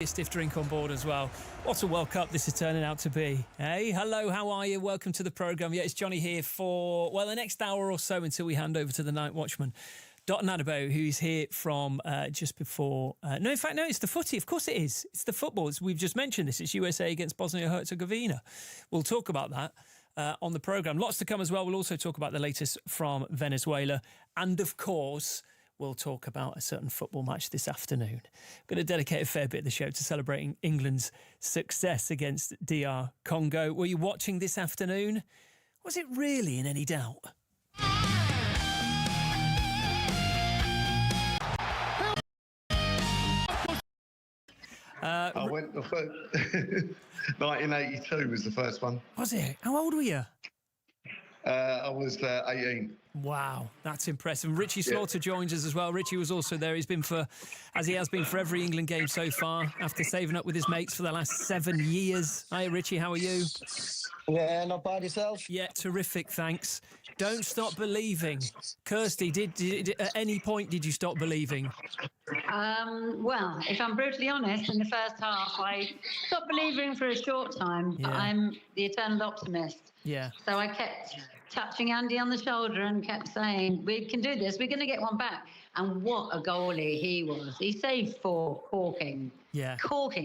stiff drink on board as well. What a World Cup this is turning out to be. Hey, hello, how are you? Welcome to the programme. Yeah, it's Johnny here for, well, the next hour or so until we hand over to the Night Watchman. Dot Nadabo, who's here from just before... no, in fact, no, it's the footy. Of course it is. It's the football. We've just mentioned this. It's USA against Bosnia Herzegovina. We'll talk about that on the programme. Lots to come as well. We'll also talk about the latest from Venezuela. And, of course, we'll talk about a certain football match this afternoon. I'm going to dedicate a fair bit of the show to celebrating England's success against DR Congo. Were you watching this afternoon? Was it really in any doubt? I went the first 1982 was the first one. Was it? How old were you? I was 18. Wow, that's impressive. Richie Slaughter joins us as well. Richie was also there. He's been as he has been for every England game so far, after saving up with his mates for the last 7 years. Hi, Richie, how are you? Yeah, not bad yourself? Yeah, terrific, thanks. Don't stop believing. Kirsty, did at any point did you stop believing? Well, if I'm brutally honest, in the first half, I stopped believing for a short time, but I'm the eternal optimist. Yeah. So I kept touching Andy on the shoulder and kept saying, we can do this, we're going to get one back. And what a goalie he was. He saved 4 corking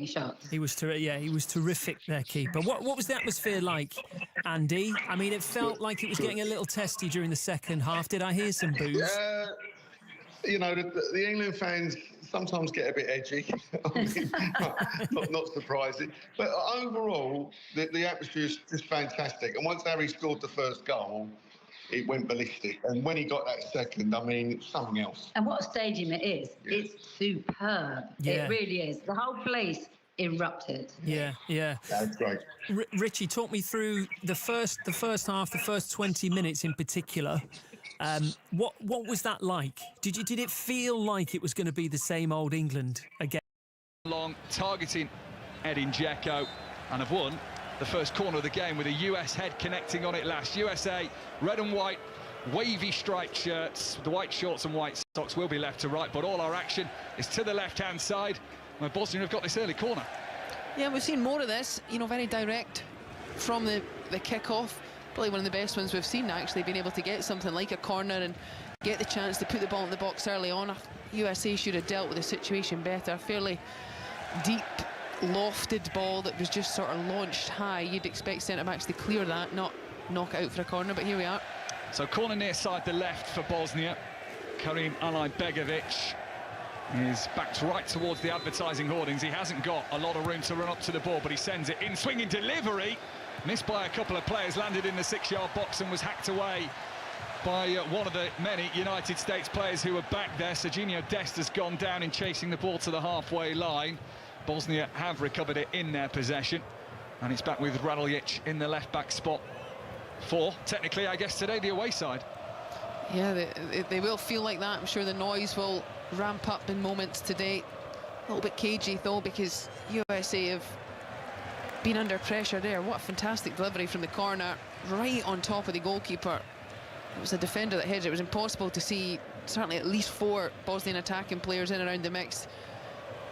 shots. He was terrific, their keeper. What was the atmosphere like, Andy? I mean, it felt like it was getting a little testy during the second half. Did I hear some boos? You know, the England fans sometimes get a bit edgy. I mean, not surprising. But overall, the atmosphere is just fantastic. And once Harry scored the first goal, it went ballistic. And when he got that second, I mean, it's something else. And what a stadium it is. Yeah. It's superb. Yeah. It really is. The whole place erupted. Yeah. That's great. Richie, talk me through the first half, the first 20 minutes in particular. What was that like? Did it feel like it was going to be the same old England again? Long targeting Edin Dzeko, and have won the first corner of the game with a US head connecting on it last. USA, red and white, wavy striped shirts. The white shorts and white socks will be left to right, but all our action is to the left-hand side, where Bosnia have got this early corner. Yeah, we've seen more of this, very direct from the kick-off. Probably one of the best ones we've seen, actually, being able to get something like a corner and get the chance to put the ball in the box early on. USA should have dealt with the situation better. Fairly deep, lofted ball that was just sort of launched high. You'd expect centre-backs to clear that, not knock it out for a corner, but here we are. So corner near side the left for Bosnia. Karim Alajbegovic is backed right towards the advertising hoardings. He hasn't got a lot of room to run up to the ball, but he sends it in, swinging delivery. Missed by a couple of players, landed in the 6-yard box and was hacked away by one of the many United States players who were back there. Serginho Dest has gone down in chasing the ball to the halfway line. Bosnia have recovered it in their possession, and it's back with Raduljic in the left-back spot for, technically, I guess, today, the away side. Yeah, they will feel like that. I'm sure the noise will ramp up in moments today. A little bit cagey, though, because USA have been under pressure there. What a fantastic delivery from the corner, right on top of the goalkeeper. It was a defender that headed it. It was impossible to see, certainly at least 4 Bosnian attacking players in around the mix.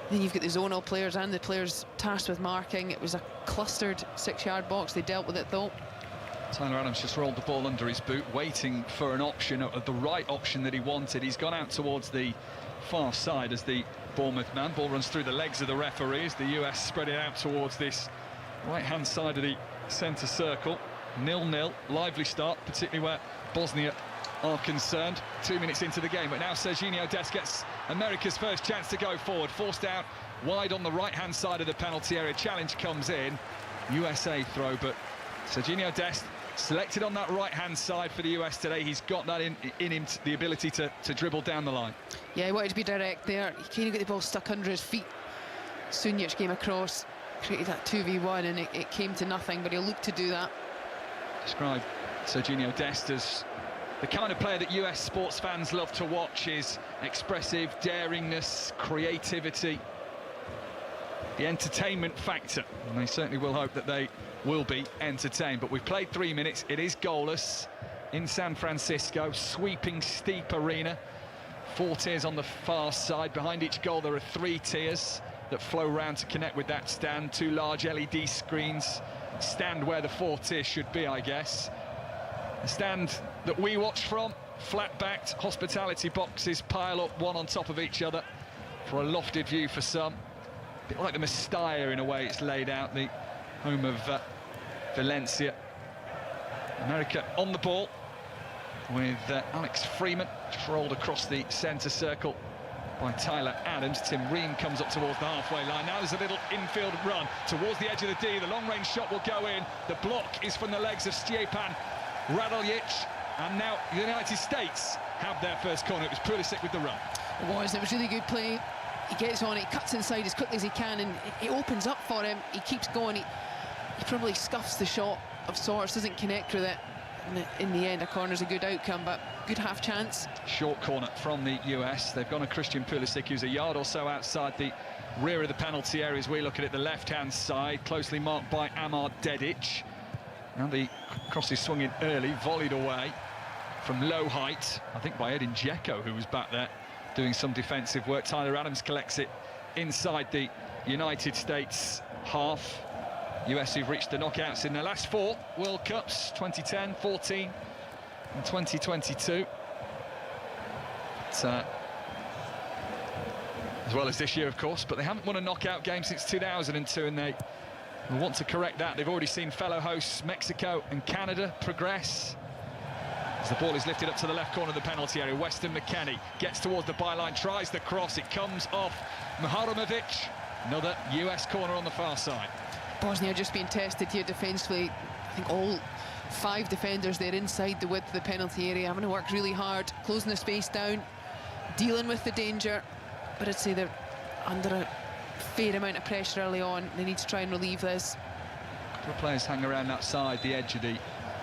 Then you've got the zonal players and the players tasked with marking. It was a clustered 6-yard box. They dealt with it, though. Tyler Adams just rolled the ball under his boot, waiting for an option, the right option that he wanted. He's gone out towards the far side as the Bournemouth man. Ball runs through the legs of the referees. The US spread it out towards this right-hand side of the centre circle. 0-0, lively start, particularly where Bosnia are concerned. 2 minutes into the game, but now Serginho Dest gets America's first chance to go forward. Forced out wide on the right-hand side of the penalty area. Challenge comes in. USA throw, but Serginho Dest selected on that right-hand side for the US today. He's got that in him, the ability to dribble down the line. Yeah, he wanted to be direct there. He can't get the ball stuck under his feet. Sunjic came across, created that 2v1, and it came to nothing, but he'll look to do that. Describe Serginho Dest as the kind of player that US sports fans love to watch. His expressive daringness, creativity, the entertainment factor, and they certainly will hope that they will be entertained. But we've played 3 minutes. It is goalless in San Francisco, sweeping steep arena. 4 tiers on the far side. Behind each goal there are 3 tiers. that flow round to connect with that stand. 2 large LED screens stand where the 4th tier should be, I guess. The stand that we watch from, flat-backed hospitality boxes pile up one on top of each other for a lofted view for some. A bit like the Mestalla in a way it's laid out, the home of Valencia. America on the ball with Alex Freeman, just rolled across the centre circle by Tyler Adams. Tim Ream comes up towards the halfway line. Now there's a little infield run towards the edge of the D. The long-range shot will go in. The block is from the legs of Stjepan Raduljic. And now the United States have their first corner. It was Pulisic with the run. It was really good play. He gets on it, cuts inside as quickly as he can, and it opens up for him. He keeps going. He probably scuffs the shot of sorts, doesn't connect with it. And in the end, a corner's a good outcome, but good half chance. Short corner from the US. They've gone to Christian Pulisic, who's a yard or so outside the rear of the penalty area as we look at it, the left-hand side, closely marked by Amar Dedic. Now the cross is swung in early, volleyed away from low height, I think by Edin Dzeko, who was back there doing some defensive work. Tyler Adams collects it inside the United States half. US who've reached the knockouts in their last 4 World Cups, 2010, 14 and 2022. But, as well as this year, of course, but they haven't won a knockout game since 2002, and they will want to correct that. They've already seen fellow hosts Mexico and Canada progress. As the ball is lifted up to the left corner of the penalty area, Weston McKennie gets towards the byline, tries the cross, it comes off Mihajlovic. Another US corner on the far side. Bosnia just being tested here defensively. I think all 5 defenders there inside the width of the penalty area, having to work really hard, closing the space down, dealing with the danger. But I'd say they're under a fair amount of pressure early on. They need to try and relieve this. A couple of players hang around that side, the edge of the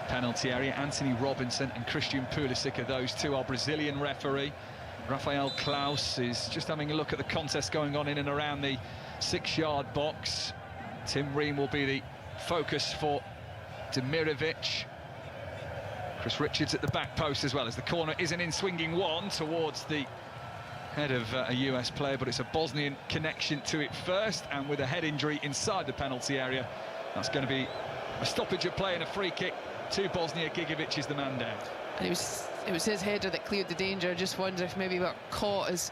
penalty area. Anthony Robinson and Christian Pulisic are those two. Our Brazilian referee, Rafael Klaus, is just having a look at the contest going on in and around the 6-yard box. Tim Ream will be the focus for Demirovic. Chris Richards at the back post as well, as the corner is an in-swinging one towards the head of a US player, but it's a Bosnian connection to it first, and with a head injury inside the penalty area, that's going to be a stoppage of play and a free kick to Bosnia. Gigovic is the man down. And it was his header that cleared the danger. I just wonder if maybe we got caught as,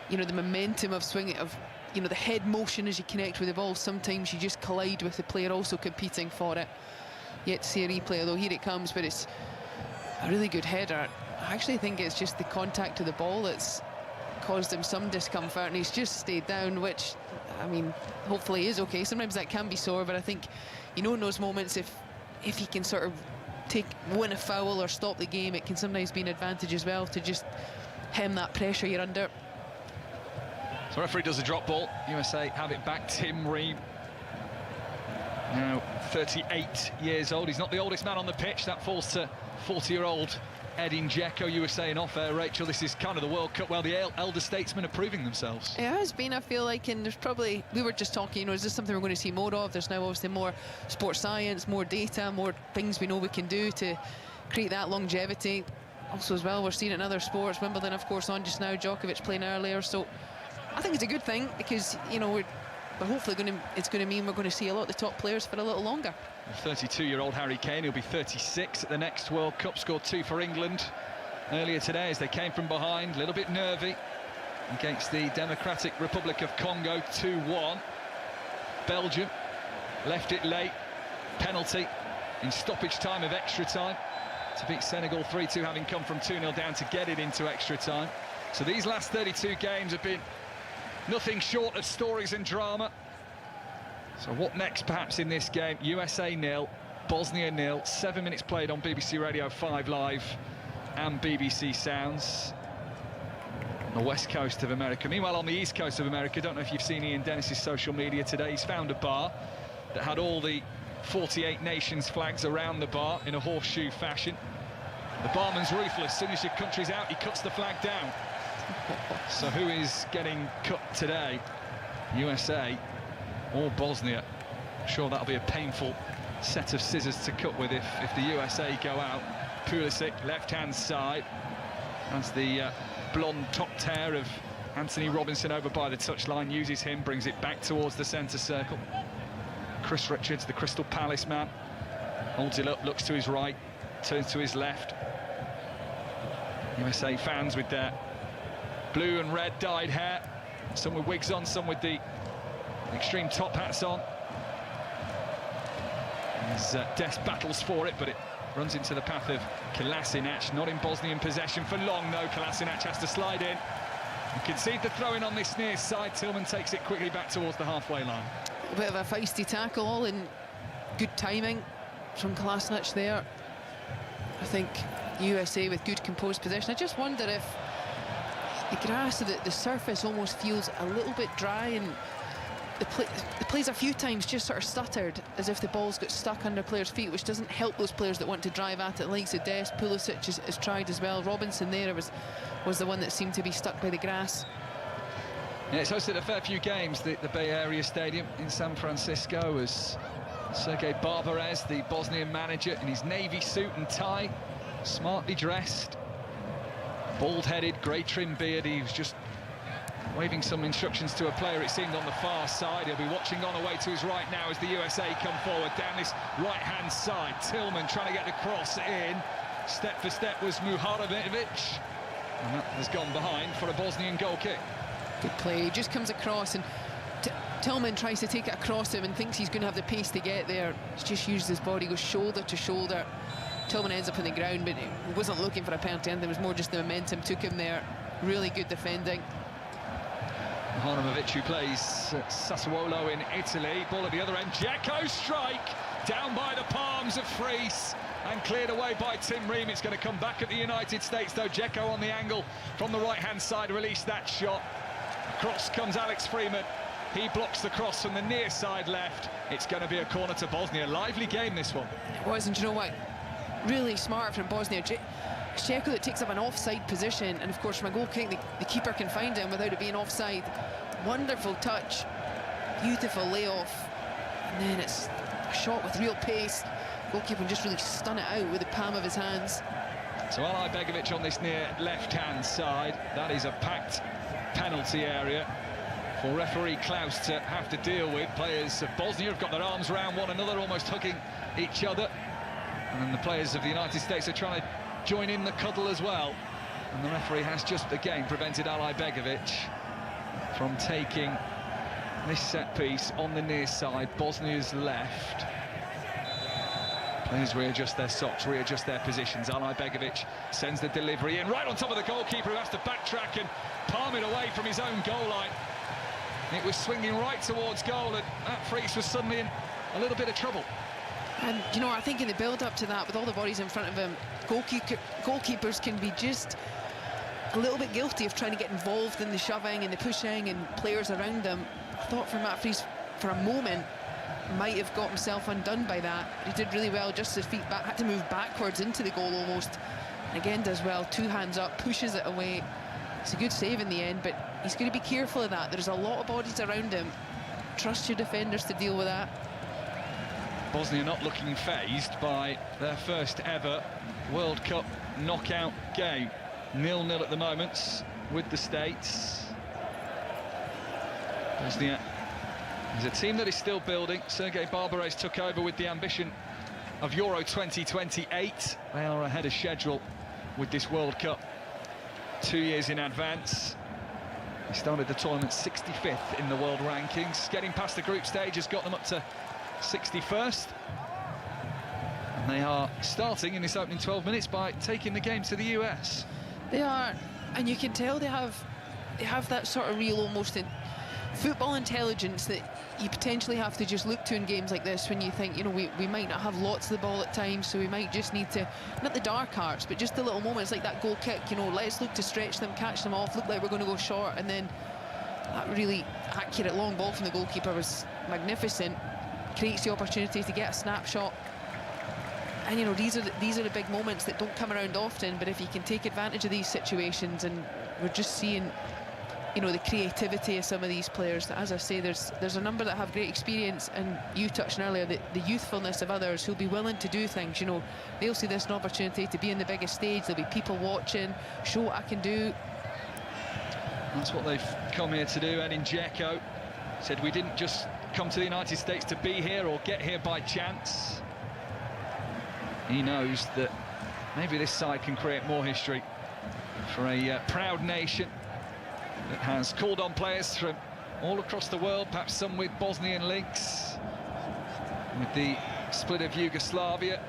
you know, the momentum of swinging, of, you know, the head motion as you connect with the ball. Sometimes you just collide with the player also competing for it. Yet to see a replay, although here it comes, but it's a really good header. I actually think it's just the contact to the ball that's caused him some discomfort, and he's just stayed down, which, I mean, hopefully is okay. Sometimes that can be sore, but I think, you know, in those moments, if he can sort of win a foul or stop the game, it can sometimes be an advantage as well to just hem that pressure you're under. So referee does a drop ball. USA have it back. Tim Ream, now 38 years old. He's not the oldest man on the pitch. That falls to 40-year-old Edin Dzeko. You were saying off air, Rachel, this is kind of the World Cup. Well, the elder statesmen are proving themselves. It has been, I feel like, and there's probably, we were just talking, you know, is this something we're going to see more of? There's now obviously more sports science, more data, more things we know we can do to create that longevity. Also as well, we're seeing it in other sports. Wimbledon, of course, on just now, Djokovic playing earlier. So I think it's a good thing, because, you know, we're hopefully it's going to mean we're going to see a lot of the top players for a little longer. 32-year-old Harry Kane, he'll be 36 at the next World Cup, scored 2 for England earlier today as they came from behind, a little bit nervy against the Democratic Republic of Congo, 2-1. Belgium left it late, penalty in stoppage time of extra time to beat Senegal 3-2, having come from 2-0 down to get it into extra time. So these last 32 games have been nothing short of stories and drama. So what next perhaps in this game? USA 0, Bosnia 0, 7 minutes played on BBC Radio 5 Live and BBC Sounds on the west coast of America. Meanwhile, on the east coast of America, don't know if you've seen Ian Dennis's social media today, he's found a bar that had all the 48 nations flags around the bar in a horseshoe fashion. The barman's ruthless. As soon as your country's out, he cuts the flag down. So who is getting cut today? USA or Bosnia? I'm sure that'll be a painful set of scissors to cut with if the USA go out. Pulisic, left-hand side. That's the blonde top hair of Anthony Robinson over by the touchline, uses him, brings it back towards the centre circle. Chris Richards, the Crystal Palace man, holds it up, looks to his right, turns to his left. USA fans with their blue and red dyed hair, some with wigs on, some with the extreme top hats on. There's Des battles for it, but it runs into the path of Kolasinac. Not in Bosnian possession for long, though. Kolasinac has to slide in and concede the throw-in on this near side. Tillman takes it quickly back towards the halfway line. A bit of a feisty tackle, all in good timing from Kolasinac there. I think USA with good composed possession. I just wonder if the grass, the surface almost feels a little bit dry, and the plays a few times just sort of stuttered, as if the balls got stuck under players' feet, which doesn't help those players that want to drive at it, like Des. Pulisic has tried as well. Robinson there was the one that seemed to be stuck by the grass. Yeah, it's hosted a fair few games, the Bay Area Stadium in San Francisco, as Sergei Barbarez, the Bosnian manager, in his navy suit and tie, smartly dressed, bald-headed, grey trim beard. He was just waving some instructions to a player, it seemed, on the far side. He'll be watching on away to his right now as the USA come forward down this right-hand side. Tillman trying to get the cross in. Step for step was Muharovic, and that has gone behind for a Bosnian goal kick. Good play. He just comes across, and Tillman tries to take it across him and thinks he's going to have the pace to get there. He's just used his body, goes shoulder to shoulder. Tillman ends up on the ground, but he wasn't looking for a penalty, and it was more just the momentum took him there. Really good defending. Muharovic, who plays at Sassuolo in Italy. Ball at the other end. Dzeko's strike down by the palms of Fries and cleared away by Tim Ream. It's going to come back at the United States, though. Dzeko on the angle from the right-hand side released that shot. Across comes Alex Freeman. He blocks the cross from the near side left. It's going to be a corner to Bosnia. Lively game, this one. It was, and you know what? Really smart from Bosnia. Dzeko that takes up an offside position, and of course from a goal kick the keeper can find him without it being offside. Wonderful touch, beautiful layoff, and then it's a shot with real pace. Goalkeeper just really stun it out with the palm of his hands. So Ali Begovic on this near left-hand side. That is a packed penalty area for referee Klaus to have to deal with. Players of Bosnia have got their arms around one another, almost hugging each other, and then the players of the United States are trying to join in the cuddle as well. And the referee has just again prevented Ali Begovic from taking this set piece on the near side, Bosnia's left. Players readjust their socks, readjust their positions. Ali Begovic sends the delivery in right on top of the goalkeeper, who has to backtrack and palm it away from his own goal line. It was swinging right towards goal, and that Fries was suddenly in a little bit of trouble. And you know, I think in the build-up to that, with all the bodies in front of him, goalkeepers can be just a little bit guilty of trying to get involved in the shoving and the pushing and players around them. I thought for Matt Fries, for a moment, might have got himself undone by that. He did really well, just his feet back, had to move backwards into the goal almost. And again does well, two hands up, pushes it away. It's a good save in the end, but he's going to be careful of that. There's a lot of bodies around him. Trust your defenders to deal with that. Bosnia not looking fazed by their first ever World Cup knockout game. 0-0 at the moment with the States. Bosnia is a team that is still building. Sergei Barbarez took over with the ambition of Euro 2028. They are ahead of schedule with this World Cup 2 years in advance. They started the tournament 65th in the world rankings. Getting past the group stage has got them up to 61st. And they are starting in this opening 12 minutes by taking the game to the US. They are, and you can tell they have that sort of real, almost football intelligence that you potentially have to just look to in games like this, when you think, you know, we might not have lots of the ball at times, so we might just need to, not the dark arts, but just the little moments like that goal kick, you know, let's look to stretch them, catch them off, look like we're going to go short, and then that really accurate long ball from the goalkeeper was magnificent. Creates the opportunity to get a snapshot. And you know, these are the big moments that don't come around often, but if you can take advantage of these situations, and we're just seeing, you know, the creativity of some of these players. As I say, there's a number that have great experience, and you touched on earlier the youthfulness of others who'll be willing to do things. You know, they'll see this an opportunity to be in the biggest stage. There'll be people watching, show what I can do. That's what they've come here to do. Edin Dzeko said, we didn't just come to the United States to be here or get here by chance. He knows that maybe this side can create more history for a proud nation that has called on players from all across the world, perhaps some with Bosnian links, with the split of Yugoslavia.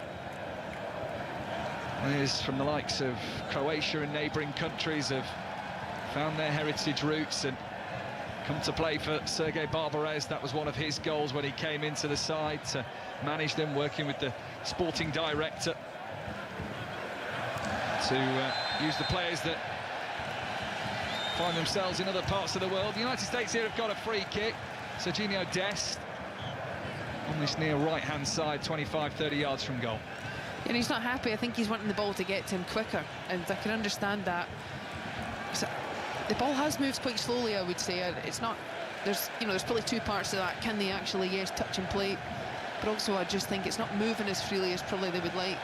Players from the likes of Croatia and neighbouring countries have found their heritage roots and come to play for Sergei Barbarez. That was one of his goals when he came into the side, to manage them, working with the sporting director to use the players that find themselves in other parts of the world. The United States here have got a free kick. Serginho Dest on this near right-hand side, 25-30 yards from goal. And he's not happy. I think he's wanting the ball to get to him quicker, and I can understand that. So, the ball has moved quite slowly, I would say. It's not, there's probably two parts to that. Can they actually, yes, touch and play? But also I just think it's not moving as freely as probably they would like.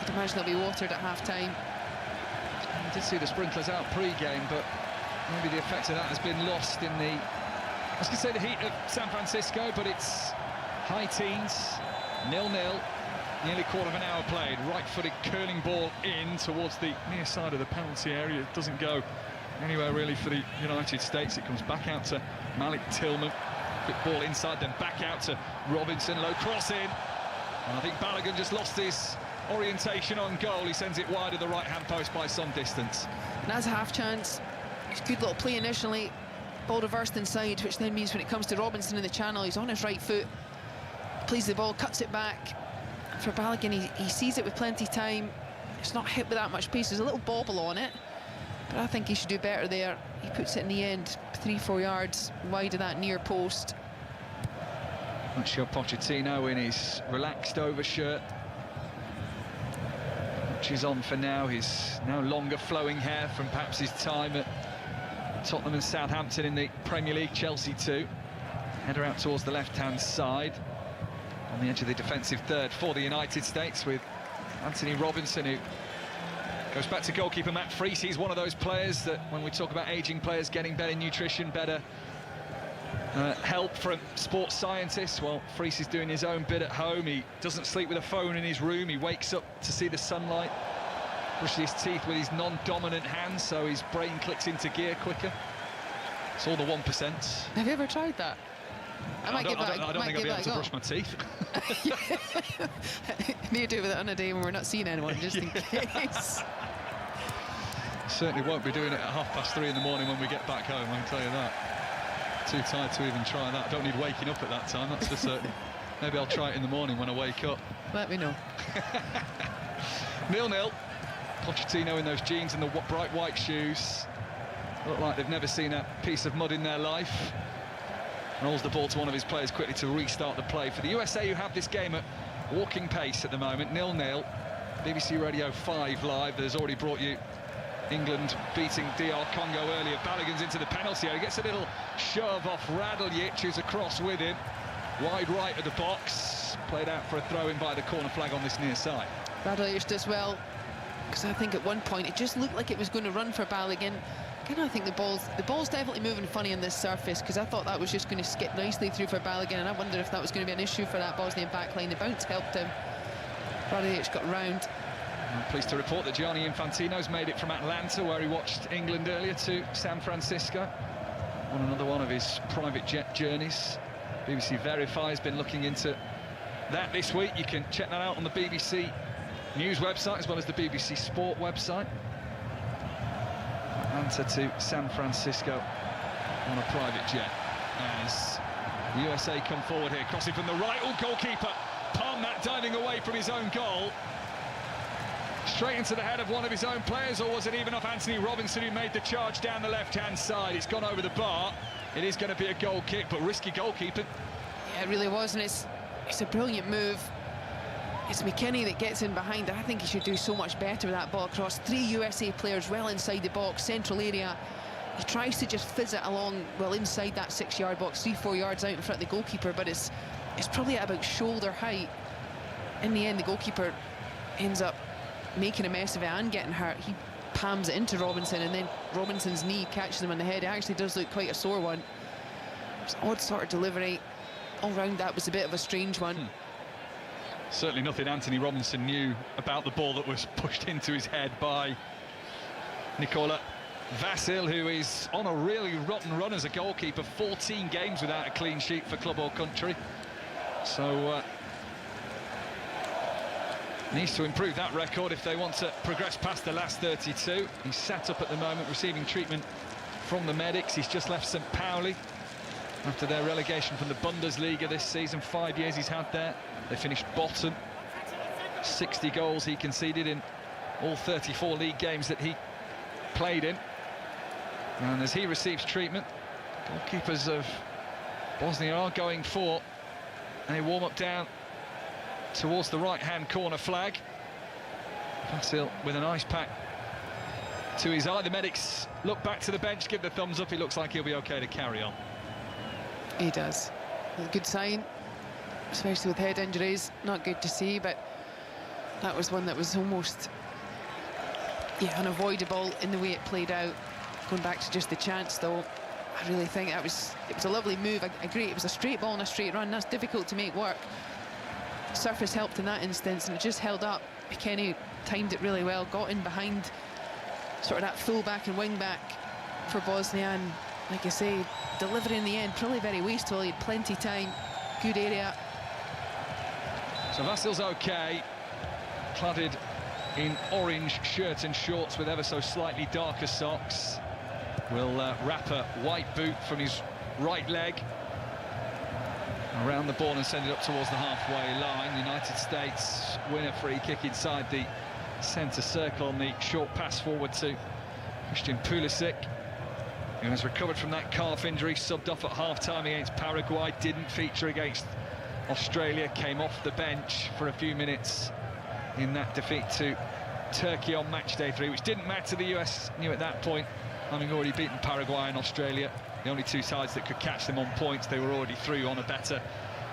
I'd imagine they'll be watered at half-time. I did see the sprinklers out pre-game, but maybe the effect of that has been lost in the, I was going to say the heat of San Francisco, but it's high teens, 0-0. Nearly quarter of an hour played. Right-footed curling ball in towards the near side of the penalty area. It doesn't go anywhere really for the United States. It comes back out to Malik Tillman. Quick ball inside, then back out to Robinson. Low cross in. And I think Balogun just lost his orientation on goal. He sends it wide of the right-hand post by some distance. And that's a half chance. It's a good little play initially. Ball reversed inside, which then means when it comes to Robinson in the channel, he's on his right foot. Plays the ball, cuts it back. For Balogun, he sees it with plenty of time. It's not hit with that much pace. There's a little bobble on it, but I think he should do better there. He puts it in the end 3-4 yards wide of that near post. Mauricio Pochettino in his relaxed overshirt, which is on for now. His now longer flowing hair from perhaps his time at Tottenham and Southampton in the Premier League. Chelsea too. Header out towards the left-hand side, on the edge of the defensive third for the United States, with Anthony Robinson, who goes back to goalkeeper Matt Freese. He's one of those players that, when we talk about ageing players getting better nutrition, better help from sports scientists, well, Freese is doing his own bit at home. He doesn't sleep with a phone in his room. He wakes up to see the sunlight, brushes his teeth with his non-dominant hands, so his brain clicks into gear quicker. It's all the 1%. Have you ever tried that? I don't think I'll be able to brush my teeth. Need to do with it on a day when we're not seeing anyone, just in case. Certainly won't be doing it at 3:30 in the morning when we get back home, I can tell you that. Too tired to even try that. I don't need waking up at that time, that's for certain. Maybe I'll try it in the morning when I wake up. Let me know. 0-0. Pochettino in those jeans and the bright white shoes. Look like they've never seen a piece of mud in their life. Rolls the ball to one of his players quickly to restart the play. For the USA, who have this game at walking pace at the moment, 0-0. BBC Radio 5 Live has already brought you England beating DR Congo earlier. Balogun's into the penalty area. He gets a little shove off Raduljic, who's across with him. Wide right of the box. Played out for a throw-in by the corner flag on this near side. Raduljic does well, because I think at one point it just looked like it was going to run for Balogun. Again, I think the ball's definitely moving funny on this surface, because I thought that was just going to skip nicely through for Balogun, and I wondered if that was going to be an issue for that Bosnian backline. The bounce helped him. Raduljic got round. I'm pleased to report that Gianni Infantino's made it from Atlanta, where he watched England earlier, to San Francisco on another one of his private jet journeys. BBC Verify has been looking into that this week. You can check that out on the BBC News website as well as the BBC Sport website. Atlanta to San Francisco on a private jet as the USA come forward here, crossing from the right. Oh, goalkeeper palmed that, diving away from his own goal. Straight into the head of one of his own players, or was it even off Anthony Robinson, who made the charge down the left-hand side? It's gone over the bar. It is going to be a goal kick, but risky goalkeeping. Yeah, it really was, and it's a brilliant move. It's McKennie that gets in behind. I think he should do so much better with that ball across. 3 USA players well inside the box, central area. He tries to just fizz it along, well, inside that 6-yard box, 3-4 yards out in front of the goalkeeper, but it's probably at about shoulder height. In the end, the goalkeeper ends up making a mess of it and getting hurt. He palms it into Robinson, and then Robinson's knee catches him on the head. It actually does look quite a sore one. It's an odd sort of delivery. All round that was a bit of a strange one. Certainly nothing Anthony Robinson knew about the ball that was pushed into his head by Nikola Vasil, who is on a really rotten run as a goalkeeper. 14 games without a clean sheet for club or country. So needs to improve that record if they want to progress past the last 32. He's sat up at the moment, receiving treatment from the medics. He's just left St. Pauli after their relegation from the Bundesliga this season. 5 years he's had there. They finished bottom. 60 goals he conceded in all 34 league games that he played in. And as he receives treatment, goalkeepers of Bosnia are going for a warm-up down towards the right-hand corner flag. Vasil with an ice pack to his eye. The medics look back to the bench, give the thumbs up. He looks like he'll be okay to carry on. He does. A good sign, especially with head injuries. Not good to see, but that was one that was almost unavoidable in the way it played out. Going back to just the chance, though, I really think it was a lovely move. I agree, it was a straight ball and a straight run. That's difficult to make work. Surface helped in that instance, and it just held up. McKennie timed it really well, got in behind sort of that full-back and wing-back for Bosnia, and like I say, delivery in the end, probably very wasteful. He had plenty of time, good area. So Vasil's okay, cladded in orange shirt and shorts with ever so slightly darker socks. Will wrap a white boot from his right leg around the ball and send it up towards the halfway line. The United States win a free kick inside the centre circle on the short pass forward to Christian Pulisic, who has recovered from that calf injury, subbed off at half-time against Paraguay, didn't feature against Australia, came off the bench for a few minutes in that defeat to Turkey on match day 3, which didn't matter. The US knew at that point, having already beaten Paraguay and Australia, the only two sides that could catch them on points, they were already through on a better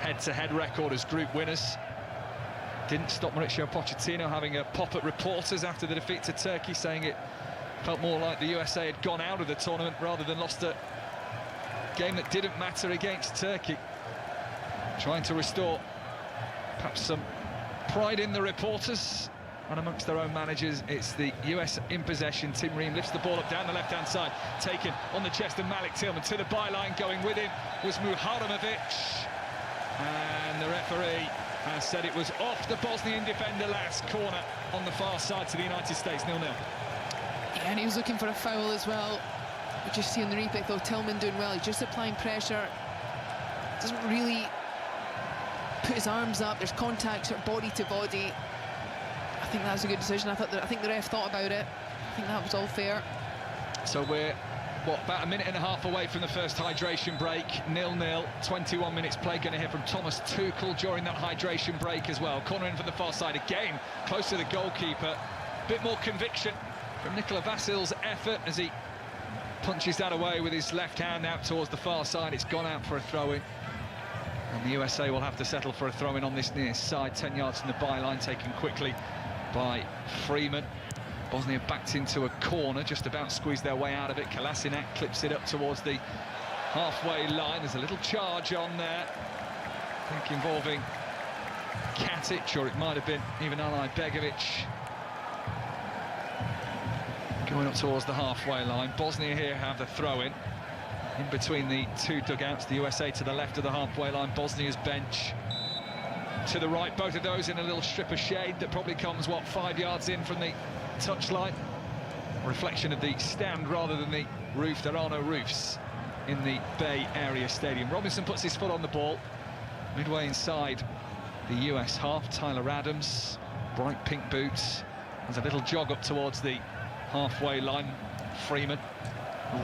head-to-head record as group winners. Didn't stop Mauricio Pochettino having a pop at reporters after the defeat to Turkey, saying it felt more like the USA had gone out of the tournament rather than lost a game that didn't matter against Turkey. Trying to restore perhaps some pride in the reporters and amongst their own managers. It's the US in possession. Tim Ream lifts the ball up down the left-hand side, taken on the chest of Malik Tillman. To the byline, going with him was Muharremovic, and the referee has said it was off the Bosnian defender. Last corner on the far side to the United States, 0-0. Yeah, and he was looking for a foul as well. We just see on the replay, though, Tillman doing well. He's just applying pressure, doesn't really put his arms up. There's contact, sort of body to body. I think that was a good decision. I think the ref thought about it. I think that was all fair. So we're about a minute and a half away from the first hydration break. 0-0, 21 minutes play. Going to hear from Thomas Tuchel during that hydration break as well. Corner in for the far side again, close to the goalkeeper. Bit more conviction from Nikola Vasil's effort as he punches that away with his left hand out towards the far side. It's gone out for a throw-in. And the USA will have to settle for a throw-in on this near side, 10 yards from the byline, taken quickly by Freeman. Bosnia backed into a corner, just about squeezed their way out of it. Kolasinac clips it up towards the halfway line. There's a little charge on there, I think involving Katic, or it might have been even Ali Begovic. Going up towards the halfway line. Bosnia here have the throw-in. In between the two dugouts, the USA to the left of the halfway line, Bosnia's bench to the right. Both of those in a little strip of shade that probably comes, 5 yards in from the touchline. A reflection of the stand rather than the roof. There are no roofs in the Bay Area Stadium. Robinson puts his foot on the ball, midway inside the US half. Tyler Adams, bright pink boots, has a little jog up towards the halfway line. Freeman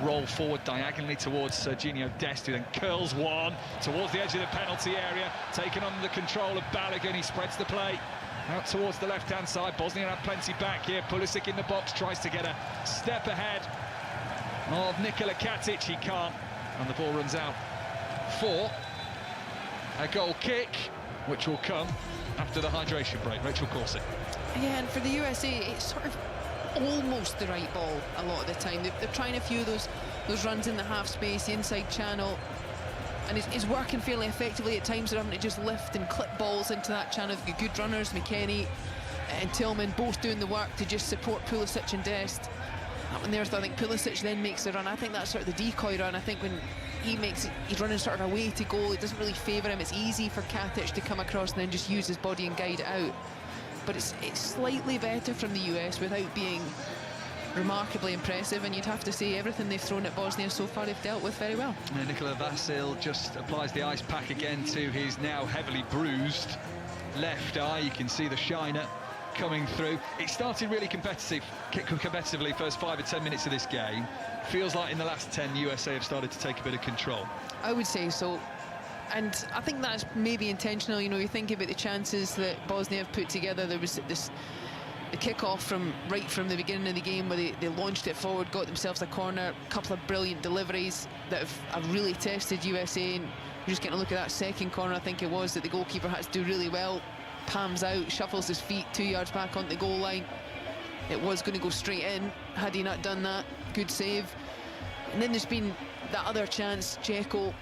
roll forward diagonally towards Serginho Dest, who then curls one towards the edge of the penalty area, taken under the control of Balogun. He spreads the play out towards the left-hand side. Bosnia have plenty back here. Pulisic in the box, tries to get a step ahead of Nikola Katic. He can't, and the ball runs out for a goal kick, which will come after the hydration break. Rachel Corsick. Yeah, and for the USA, it sort of almost the right ball a lot of the time. They're trying a few of those runs in the half space, the inside channel, and it's working fairly effectively. At times they're having to just lift and clip balls into that channel. They've got good runners, McKennie and Tillman both doing the work to just support Pulisic and Dest. That one there, I think Pulisic then makes the run. I think that's sort of the decoy run. I think when he makes it, he's running sort of away to goal, it doesn't really favour him. It's easy for Katic to come across and then just use his body and guide it out. But it's slightly better from the US without being remarkably impressive, and you'd have to say everything they've thrown at Bosnia so far they've dealt with very well. Nikola Vasil just applies the ice pack again to his now heavily bruised left eye. You can see the shiner coming through. It started really competitively first 5 or 10 minutes of this game. Feels like in the last 10 USA have started to take a bit of control. I would say so, and I think that's maybe intentional. You know, you think about the chances that Bosnia have put together. There was the kick-off right from the beginning of the game where they launched it forward, got themselves a corner, a couple of brilliant deliveries that have really tested USA. And you're just getting a look at that second corner, I think it was, that the goalkeeper had to do really well. Palms out, shuffles his feet 2 yards back onto the goal line. It was going to go straight in had he not done that. Good save. And then there's been that other chance, Dzeko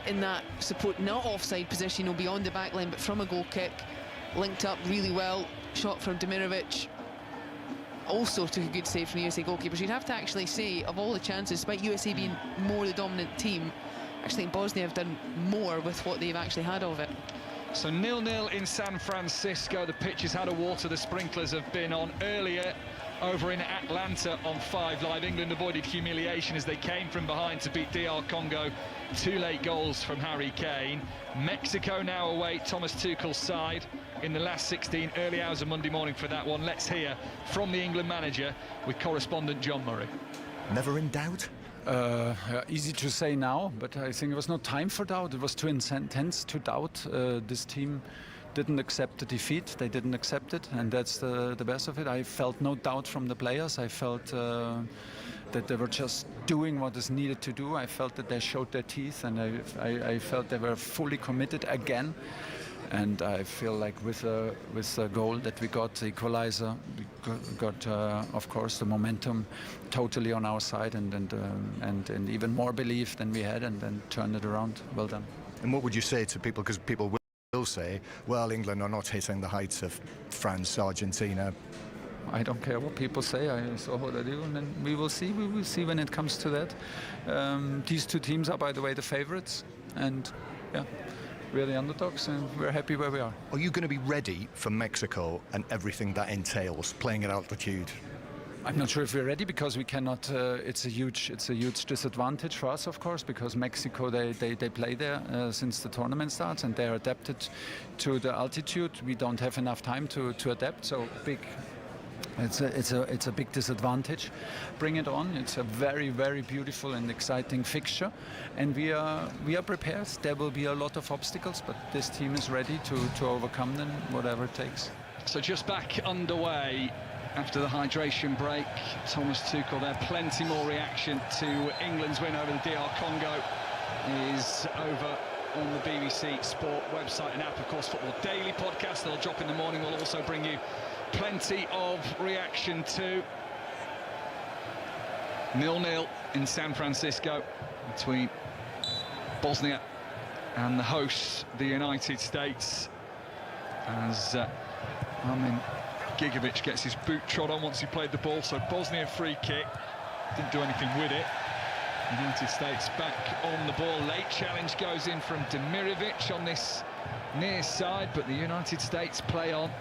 in that support, not offside position, beyond the back line, but from a goal kick, linked up really well. Shot from Demirovic. Also took a good save from the USA goalkeeper. So you'd have to actually say, of all the chances, despite USA being more the dominant team, actually Bosnia have done more with what they've actually had of it. So 0-0 in San Francisco. The pitch has had a water. The sprinklers have been on earlier over in Atlanta on 5 Live. England avoided humiliation as they came from behind to beat DR Congo. 2 late goals from Harry Kane. Mexico now away Thomas Tuchel's side in the last 16, early hours of Monday morning for that one. Let's hear from the England manager with correspondent John Murray. Never in doubt? Easy to say now, but I think it was no time for doubt. It was too intense to doubt. This team didn't accept the defeat. They didn't accept it, and that's the best of it. I felt no doubt from the players. I felt that they were just doing what is needed to do. I felt that they showed their teeth, and I felt they were fully committed again. And I feel like with the goal that we got, the equalizer, we got of course the momentum totally on our side, and even more belief than we had, and then turned it around. Well done. And what would you say to people, because people will say, well, England are not hitting the heights of France, Argentina? I don't care what people say. I saw what they do, and then we will see. We will see when it comes to that. These two teams are, by the way, the favorites, and yeah, we're the underdogs, and we're happy where we are. Are you going to be ready for Mexico and everything that entails, playing at altitude? I'm not sure if we're ready, because we cannot. It's a huge disadvantage for us, of course, because Mexico they play there since the tournament starts, and they're adapted to the altitude. We don't have enough time to adapt. So big. It's a big disadvantage. Bring it on. It's a very, very beautiful and exciting fixture, and we are prepared. There will be a lot of obstacles, but this team is ready to overcome them, whatever it takes. So just back underway after the hydration break. Thomas Tuchel there. Plenty more reaction to England's win over the DR Congo is over on the BBC Sport website and app. Of course, Football Daily podcast that'll drop in the morning will also bring you plenty of reaction to 0-0 in San Francisco between Bosnia and the hosts, the United States, as Armin Gigovic gets his boot trod on once he played the ball. So Bosnia free kick, didn't do anything with it. United States back on the ball. Late challenge goes in from Demirovic on this near side, but the United States play on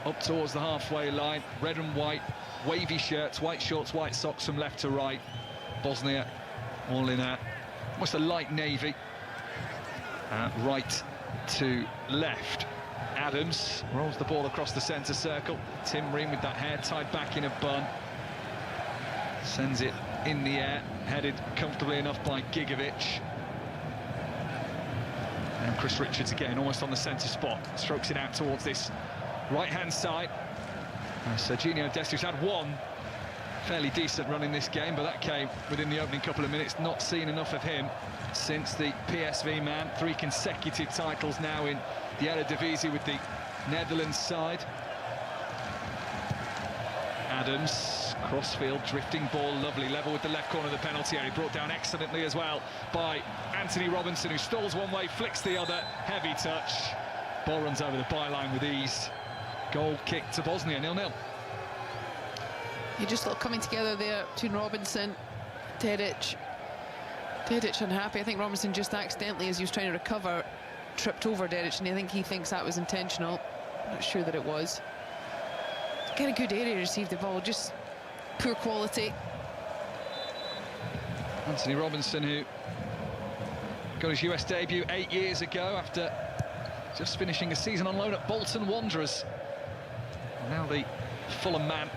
up towards the halfway line. Red and white, wavy shirts, white shorts, white socks from left to right. Bosnia all in almost a light navy, right to left. Adams rolls the ball across the centre circle. Tim Ream with that hair tied back in a bun, sends it in the air, headed comfortably enough by Gigovic. And Chris Richards again, almost on the centre spot, strokes it out towards this right-hand side. Serginho Dest, who's had one fairly decent run in this game, but that came within the opening couple of minutes. Not seen enough of him since the PSV man. 3 consecutive titles now in the Eredivisie with the Netherlands side. Adams, crossfield, drifting ball, lovely level with the left corner of the penalty area, brought down excellently as well by Anthony Robinson, who stalls one way, flicks the other, heavy touch. Ball runs over the byline with ease. Goal kick to Bosnia, 0-0. You just look coming together there between Robinson, Dedic. Dedic unhappy. I think Robinson just accidentally, as he was trying to recover, tripped over Dedic, and I think he thinks that was intentional. Not sure that it was. Get a good area to receive the ball, just poor quality. Anthony Robinson, who got his US debut 8 years ago after just finishing a season on loan at Bolton Wanderers. Now the Fulham man.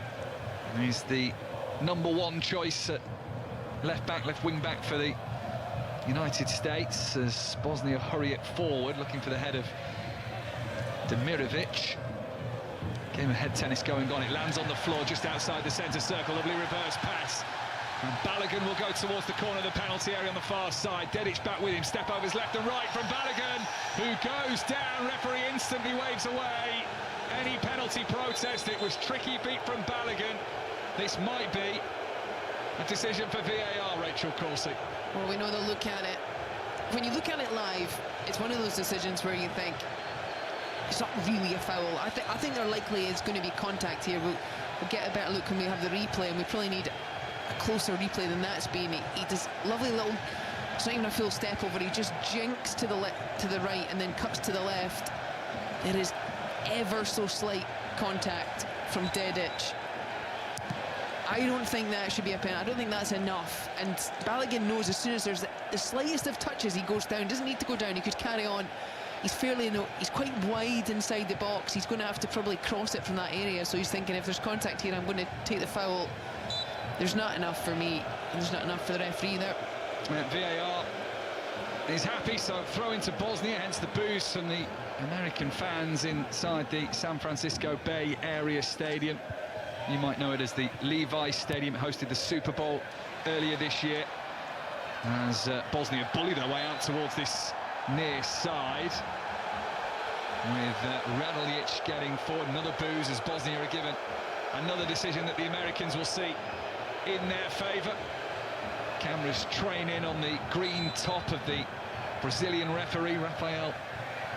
He's the #1 choice at left back, left wing back for the United States as Bosnia hurry it forward, looking for the head of Demirovic. Game of head tennis going on. It lands on the floor just outside the centre circle. Lovely reverse pass. And Balogun will go towards the corner of the penalty area on the far side. Dedic back with him. Step overs left and right from Balogun, who goes down. Referee instantly waves away any penalty protest. It was tricky beat from Balogun. This might be a decision for VAR, Rachel Corsi. Well, we know they'll look at it. When you look at it live, it's one of those decisions where you think it's not really a foul. I think there likely is going to be contact here. We'll get a better look when we have the replay, and we probably need a closer replay than that's been. He does lovely little, it's not even a full step over, he just jinks to the right and then cuts to the left. There is ever so slight contact from Dedic. I don't think that should be a penalty. I don't think that's enough. And Balogun knows as soon as there's the slightest of touches, he goes down. Doesn't need to go down. He could carry on. He's he's quite wide inside the box. He's going to have to probably cross it from that area. So he's thinking, if there's contact here, I'm going to take the foul. There's not enough for me, and there's not enough for the referee there. VAR is happy, so throw into Bosnia, hence the boost from the American fans inside the San Francisco Bay Area Stadium. You might know it as the Levi Stadium. It hosted the Super Bowl earlier this year as Bosnia bully their way out towards this near side with Raduljic getting forward. Another booze as Bosnia are given another decision that the Americans will see in their favour. Cameras train in on the green top of the Brazilian referee, Rafael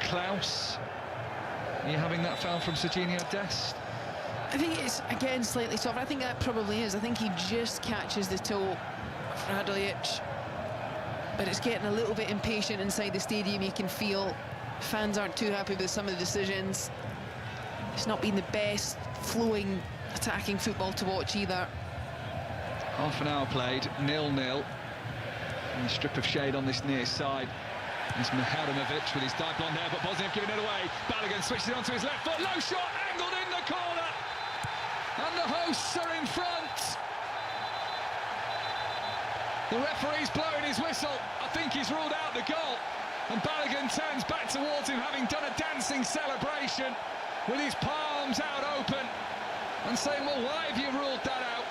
Klaus. Are you having that foul from Serginho Dest? I think it's, again, slightly soft. I think that probably is. I think he just catches the toe of Raduljic. But it's getting a little bit impatient inside the stadium. You can feel fans aren't too happy with some of the decisions. It's not been the best flowing, attacking football to watch either. Half an hour played, 0-0. And a strip of shade on this near side. It's Mihajlovic with his dyed blonde hair, but Bosnia have given it away. Balogun switches it onto his left foot. Low shot, angled in the corner. And the hosts are in front. The referee's blowing his whistle. I think he's ruled out the goal. And Balogun turns back towards him, having done a dancing celebration with his palms out open and saying, well, why have you ruled that out?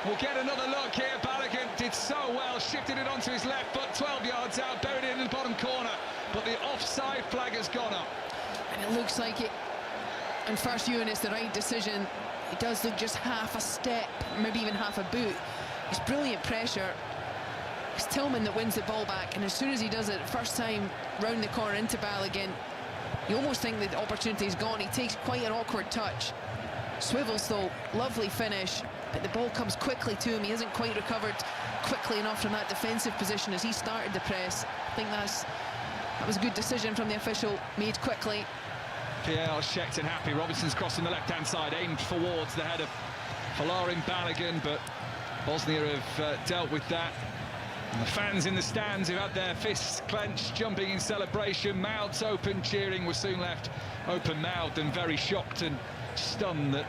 We'll get another look here. Balogun did so well, shifted it onto his left foot, 12 yards out, buried it in the bottom corner. But the offside flag has gone up. And it looks like it, and first viewing, it's the right decision. It does look just half a step, maybe even half a boot. It's brilliant pressure. It's Tillman that wins the ball back, and as soon as he does it, first time round the corner into Balogun, you almost think the opportunity's gone. He takes quite an awkward touch. Swivels though, lovely finish, but the ball comes quickly to him. He hasn't quite recovered quickly enough from that defensive position as he started the press. I think that was a good decision from the official, made quickly. PL's checked and happy. Robinson's crossed on the left-hand side, aimed towards the head of Folarin Balogun, but Bosnia have dealt with that. And the fans in the stands who had their fists clenched, jumping in celebration, mouths open, cheering, were soon left open-mouthed and very shocked and stunned that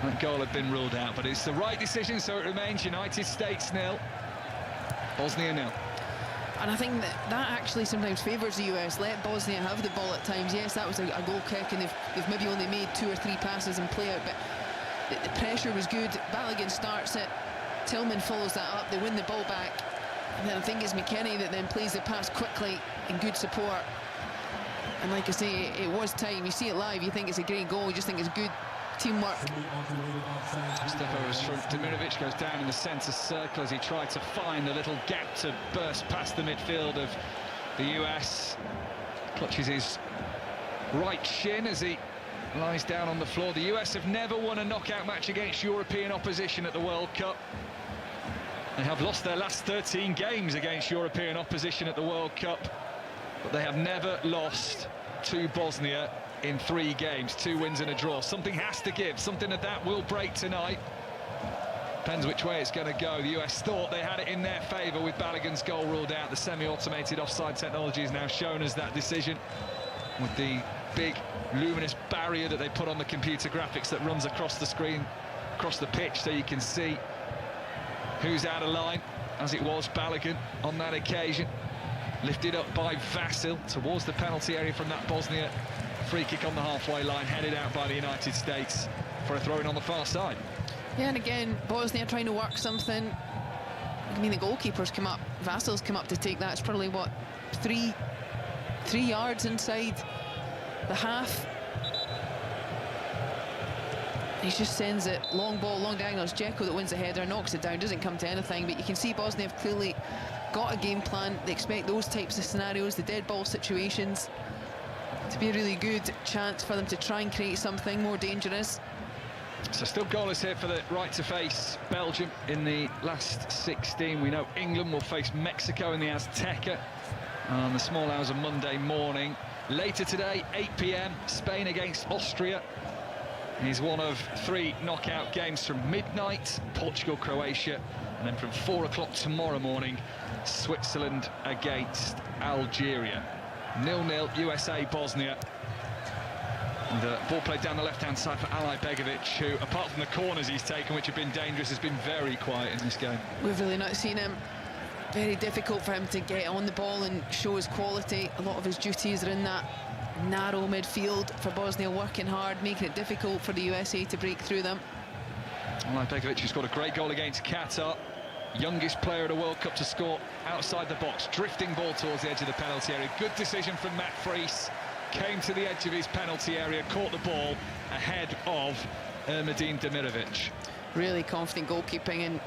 that goal had been ruled out. But it's the right decision, so it remains United States 0, Bosnia 0. And I think that actually sometimes favours the US. Let Bosnia have the ball at times. Yes, that was a goal kick, and they've maybe only made 2 or 3 passes and play out, but the pressure was good. Balogun starts it, Tillman follows that up, they win the ball back, and then I think it's McKennie that then plays the pass quickly in good support. And like I say, it was time. You see it live, you think it's a great goal, you just think it's good teamwork. Step overs from Demirovic, goes down in the centre circle as he tried to find a little gap to burst past the midfield of the US. Clutches his right shin as he lies down on the floor. The US have never won a knockout match against European opposition at the World Cup. They have lost their last 13 games against European opposition at the World Cup, but they have never lost to Bosnia in 3 games, 2 wins and a draw. Something has to give, something that will break tonight. Depends which way it's going to go. The US thought they had it in their favour with Balogun's goal ruled out. The semi-automated offside technology has now shown us that decision with the big luminous barrier that they put on the computer graphics that runs across the screen, across the pitch, so you can see who's out of line, as it was Balogun on that occasion. Lifted up by Vasil towards the penalty area from that Bosnia free kick on the halfway line, headed out by the United States for a throw-in on the far side. Yeah, and again, Bosnia trying to work something. I mean, the goalkeeper's come up, Vasil's come up to take that. It's probably, what, 3 yards inside the half. He just sends it, long ball, long diagonal. It's Dzeko that wins the header, knocks it down, doesn't come to anything. But you can see Bosnia have clearly got a game plan. They expect those types of scenarios, the dead ball situations, to be a really good chance for them to try and create something more dangerous. So still goalless here for the right to face Belgium in the last 16. We know England will face Mexico in the Azteca on the small hours of Monday morning. Later today, 8 p.m, Spain against Austria. Is one of 3 knockout games from midnight, Portugal, Croatia, and then from 4 o'clock tomorrow morning, Switzerland against Algeria. 0-0, USA, Bosnia. And the ball played down the left-hand side for Ali Begovic, who, apart from the corners he's taken, which have been dangerous, has been very quiet in this game. We've really not seen him. Very difficult for him to get on the ball and show his quality. A lot of his duties are in that narrow midfield for Bosnia, working hard, making it difficult for the USA to break through them. Ali Begovic, who scored a great goal against Qatar, youngest player at a World Cup to score outside the box, drifting ball towards the edge of the penalty area. Good decision from Matt Fries, came to the edge of his penalty area, caught the ball ahead of Ermedin Demirovic. Really confident goalkeeping, and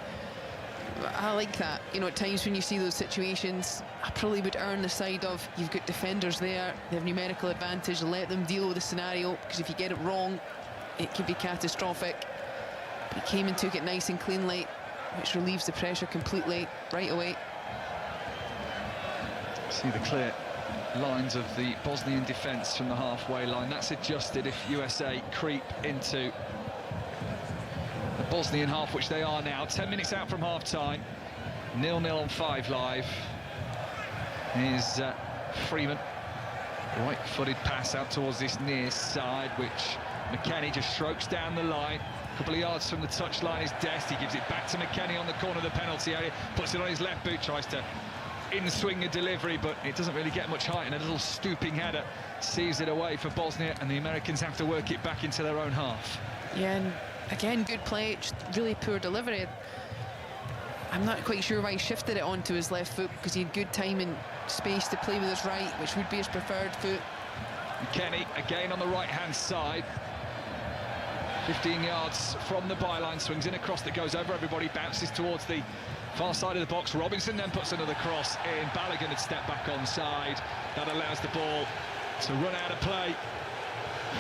I like that. You know, at times when you see those situations, I probably would err on the side of, you've got defenders there, they have numerical advantage, let them deal with the scenario, because if you get it wrong, it could be catastrophic. But he came and took it nice and cleanly, which relieves the pressure completely right away. See the clear lines of the Bosnian defence from the halfway line. That's adjusted if USA creep into the Bosnian half, which they are now. 10 minutes out from half-time. 0-0 on 5 Live. Here's Freeman. Right-footed pass out towards this near side, which McKennie just strokes down the line. A couple of yards from the touchline is Dest. He gives it back to McKennie on the corner of the penalty area. Puts it on his left boot, tries to in-swing a delivery, but it doesn't really get much height, and a little stooping header sees it away for Bosnia, and the Americans have to work it back into their own half. Yeah, and again, good play, just really poor delivery. I'm not quite sure why he shifted it onto his left foot, because he had good time and space to play with his right, which would be his preferred foot. McKennie again on the right-hand side. 15 yards from the byline, swings in a cross that goes over everybody, bounces towards the far side of the box. Robinson then puts another cross in. Balogun had stepped back onside. That allows the ball to run out of play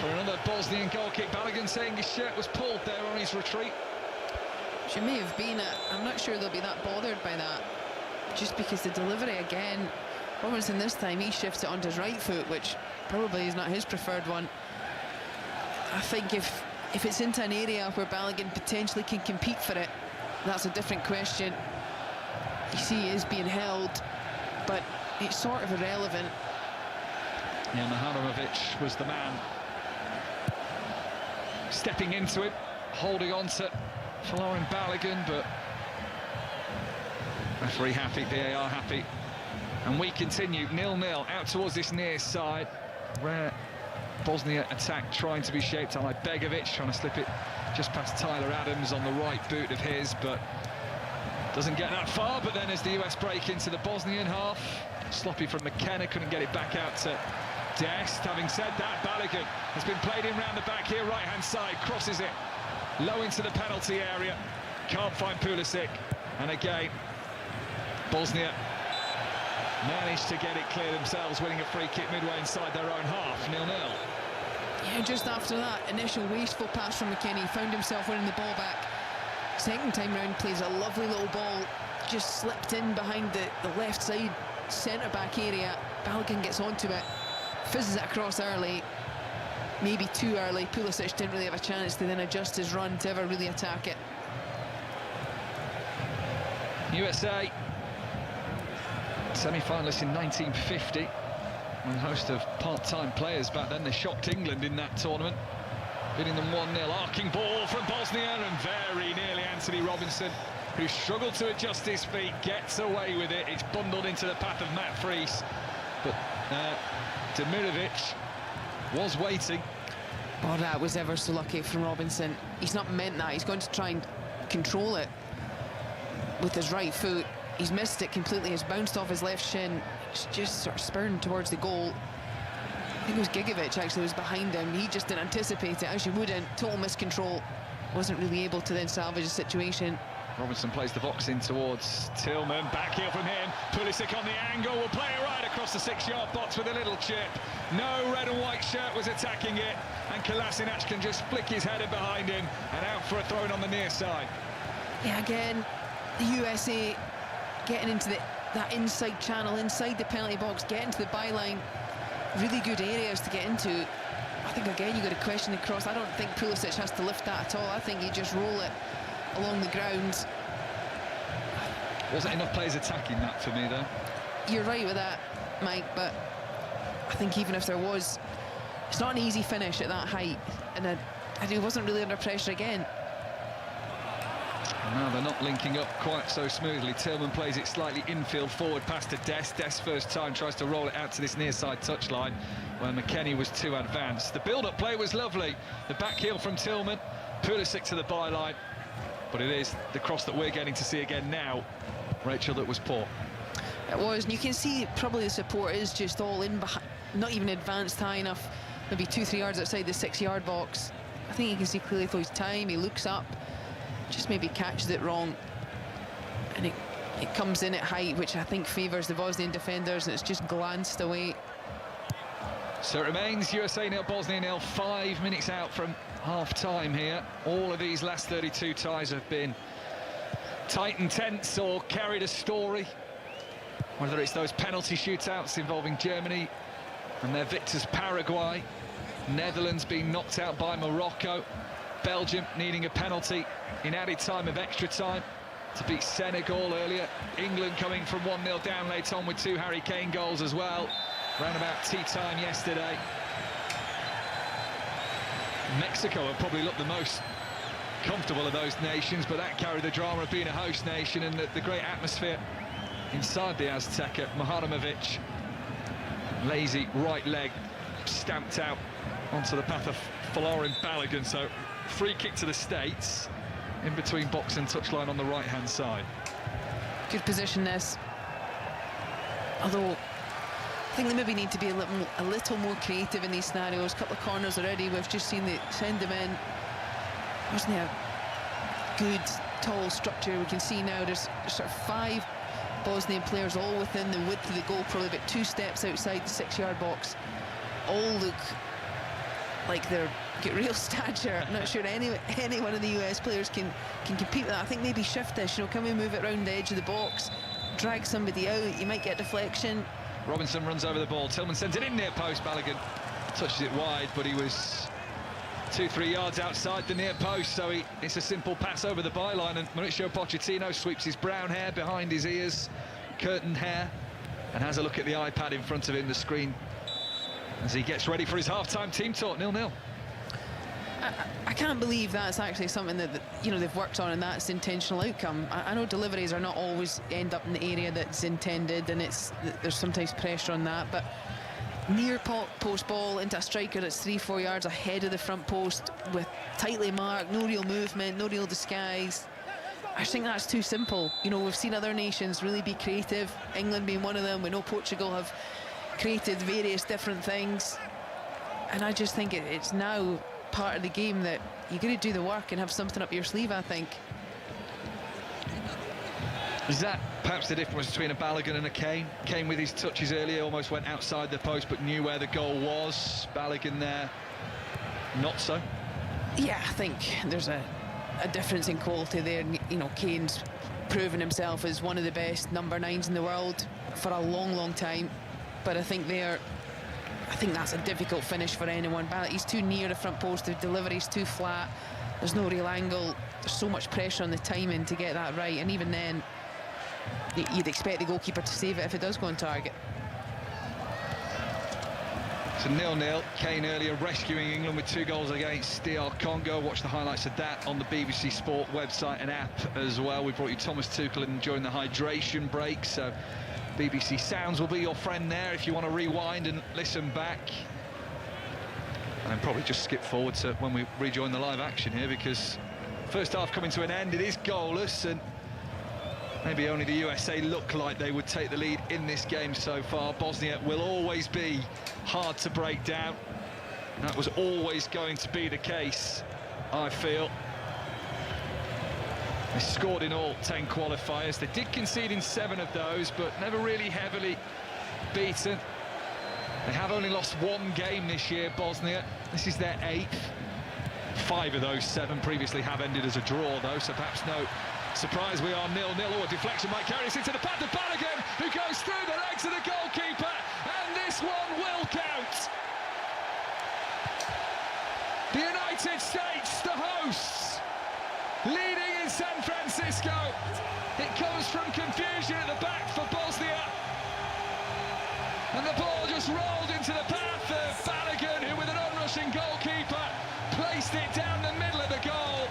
for another Bosnian goal kick. Balogun saying his shirt was pulled there on his retreat. She may have been. I'm not sure they'll be that bothered by that, just because the delivery again, Robinson this time, he shifts it onto his right foot, which probably is not his preferred one. I think if it's into an area where Balogun potentially can compete for it, that's a different question. You see he is being held, but it's sort of irrelevant. Yeah, Mihajlovic was the man stepping into it, holding on to Florin Balogun, but referee happy, VAR happy. And we continue 0-0 out towards this near side. Rare Bosnia attack trying to be shaped. Ali Begovic trying to slip it just past Tyler Adams on the right boot of his, but doesn't get that far. But then as the US break into the Bosnian half, sloppy from McKenna, couldn't get it back out to Dest. Having said that, Balogun has been played in round the back here, right-hand side, crosses it low into the penalty area. Can't find Pulisic, and again, Bosnia managed to get it clear themselves, winning a free kick midway inside their own half, 0-0. Yeah, just after that initial wasteful pass from McKennie, he found himself winning the ball back. Second time round, plays a lovely little ball, just slipped in behind the left side centre-back area. Balogun gets onto it, fizzes it across early, maybe too early. Pulisic didn't really have a chance to then adjust his run to ever really attack it. USA semi-finalists in 1950, a host of part-time players back then. They shocked England in that tournament, beating them 1-0. Arcing ball from Bosnia, and very nearly Anthony Robinson, who struggled to adjust his feet, gets away with it. It's bundled into the path of Matt Fries, but Demirovic was waiting. Oh, that was ever so lucky from Robinson. He's not meant that. He's going to try and control it with his right foot. He's missed it completely. It's bounced off his left shin. It's just sort of spurned towards the goal. I think it was Gigovic actually was behind him. He just didn't anticipate it, as you wouldn't. Total miscontrol. Wasn't really able to then salvage the situation. Robinson plays the box in towards Tillman. Back heel from him. Pulisic on the angle. Will play it right across the 6-yard box with a little chip. No red and white shirt was attacking it, and Kolasinac can just flick his header behind him and out for a throw on the near side. Yeah, again, the USA getting into that inside channel, inside the penalty box, getting to the byline. Really good areas to get into. I think, again, you've got to question the cross. I don't think Pulisic has to lift that at all. I think you just roll it along the ground. Wasn't enough players attacking that for me, though. You're right with that, Mike, but I think even if there was, it's not an easy finish at that height, and he wasn't really under pressure again. No, they're not linking up quite so smoothly. Tillman plays it slightly infield forward past to Dest. Dest first time tries to roll it out to this near side touchline where McKennie was too advanced. The build-up play was lovely. The back heel from Tillman, Pulisic to the byline, but it is the cross that we're getting to see again now, Rachel, that was poor. It was, and you can see probably the support is just all in behind, not even advanced high enough, maybe 2-3 yards outside the 6-yard box. I think you can see clearly for his time, he looks up, just maybe catches it wrong, and it comes in at height, which I think favours the Bosnian defenders, and it's just glanced away. So it remains USA 0, Bosnia 0, 5 minutes out from half-time here. All of these last 32 ties have been tight and tense or carried a story, whether it's those penalty shootouts involving Germany and their victors Paraguay, Netherlands being knocked out by Morocco, Belgium needing a penalty in added time of extra time to beat Senegal earlier, England coming from 1-0 down late on with 2 Harry Kane goals as well, round about tea time yesterday. Mexico have probably looked the most comfortable of those nations, but that carried the drama of being a host nation and the great atmosphere inside the Azteca. Maharamovic, lazy right leg stamped out onto the path of Florin Balogun, so free kick to the States in between box and touchline on the right-hand side. Good position, this. Although I think they maybe need to be a little more creative in these scenarios. A couple of corners already, we've just seen they send them in. Wasn't there a good, tall structure? We can see now there's sort of 5 Bosnian players all within the width of the goal, probably about 2 steps outside the 6-yard box. All look like they're got real stature. I'm not sure any one of the US players can compete with that. I think maybe shift this, can we move it around the edge of the box, drag somebody out, you might get a deflection. Robinson runs over the ball, Tillman sends it in near post, Balogun touches it wide, but he was 2-3 yards outside the near post, so it's a simple pass over the byline, and Mauricio Pochettino sweeps his brown hair behind his ears, curtained hair, and has a look at the iPad in front of him, the screen, as he gets ready for his half-time team talk. 0-0. I can't believe that's actually something that they've worked on, and that's the intentional outcome. I know deliveries are not always end up in the area that's intended, and there's sometimes pressure on that, but near post ball into a striker that's 3-4 yards ahead of the front post with tightly marked, no real movement, no real disguise. I just think that's too simple. We've seen other nations really be creative, England being one of them. We know Portugal have created various different things. And I just think it's now part of the game that you got to do the work and have something up your sleeve, I think. Is that perhaps the difference between a Balogun and a Kane? Kane with his touches earlier almost went outside the post but knew where the goal was. Balogun there, not so. Yeah, I think there's a difference in quality there. You know, Kane's proven himself as one of the best number 9s in the world for a long time. But I think that's a difficult finish for anyone. He's too near the front post, the delivery's too flat, there's no real angle, there's so much pressure on the timing to get that right, and even then you'd expect the goalkeeper to save it if it does go on target. So 0-0. Kane earlier rescuing England with 2 goals against DR Congo. Watch the highlights of that on the BBC Sport website and app as well. We brought you Thomas Tuchel in during the hydration break, so BBC Sounds will be your friend there if you want to rewind and listen back. And then probably just skip forward to when we rejoin the live action here, because first half coming to an end, it is goalless, and maybe only the USA look like they would take the lead in this game so far. Bosnia will always be hard to break down. That was always going to be the case, I feel. They scored in all 10 qualifiers. They did concede in 7 of those, but never really heavily beaten. They have only lost 1 game this year, Bosnia. This is their 8th. 5 of those 7 previously have ended as a draw, though, so perhaps no surprise we are 0-0. Oh, a deflection might carry us into the path of Balogun, who goes through the legs of the goalkeeper, and this one will count. The United States, the hosts, leading in San Francisco. It comes from confusion at the back for Bosnia, and the ball just rolled into the path of Balogun, who with an onrushing goalkeeper placed it down the middle of the goal,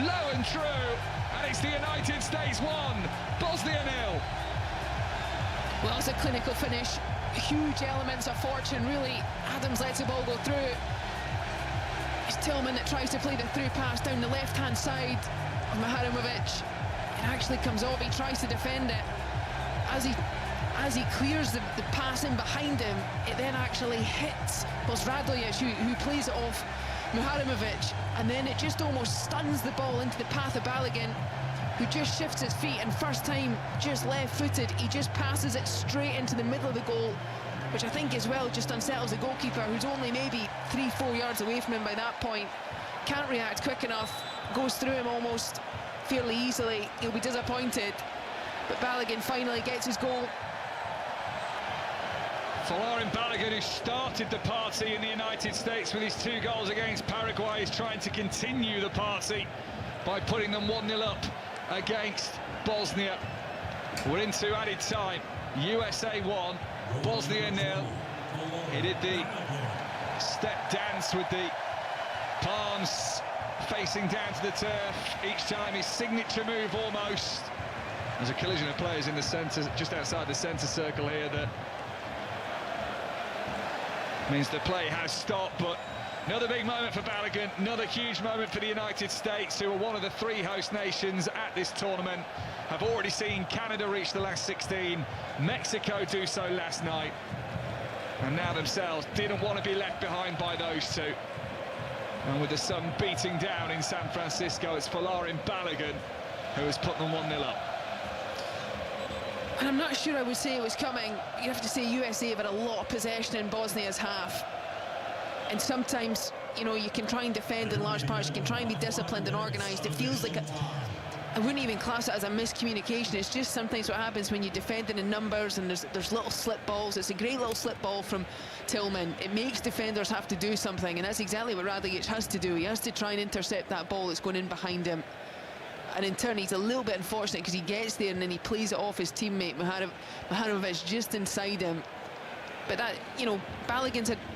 low and true. And it's the United States 1, Bosnia 0. Well, it's a clinical finish, huge elements of fortune, really. Adams lets the ball go through. It's Tillman that tries to play the through pass down the left-hand side of Maharimovic. It actually comes off, he tries to defend it. As he clears the pass in behind him, it then actually hits Radojic, who plays it off Maharimovic, and then it just almost stuns the ball into the path of Balogun, who just shifts his feet, and first time just left-footed, he just passes it straight into the middle of the goal, which I think as well just unsettles the goalkeeper, who's only maybe 3-4 yards away from him by that point. Can't react quick enough, goes through him almost fairly easily. He'll be disappointed, but Balogun finally gets his goal. Folarin Balogun, who started the party in the United States with his 2 goals against Paraguay, is trying to continue the party by putting them 1-0 up against Bosnia. We're into added time. USA 1, Bosnia 0. He did the step dance with the palms facing down to the turf. Each time his signature move almost. There's a collision of players in the centre, just outside the centre circle here, that means the play has stopped. But another big moment for Balogun, another huge moment for the United States, who are one of the 3 host nations at this tournament. Have already seen Canada reach the last 16, Mexico do so last night, and now themselves didn't want to be left behind by those 2. And with the sun beating down in San Francisco, it's Folarin Balogun who has put them 1-0 up. And I'm not sure I would say it was coming. You have to say USA have had a lot of possession in Bosnia's half. And sometimes, you know, you can try and defend in large parts, you can try and be disciplined and organised. It feels like I wouldn't even class it as a miscommunication. It's just sometimes what happens when you're defending in numbers and there's little slip balls. It's a great little slip ball from Tillman. It makes defenders have to do something, and that's exactly what Radojic has to do. He has to try and intercept that ball that's going in behind him. And in turn, he's a little bit unfortunate because he gets there and then he plays it off his teammate Maharimovic just inside him. But that, you know,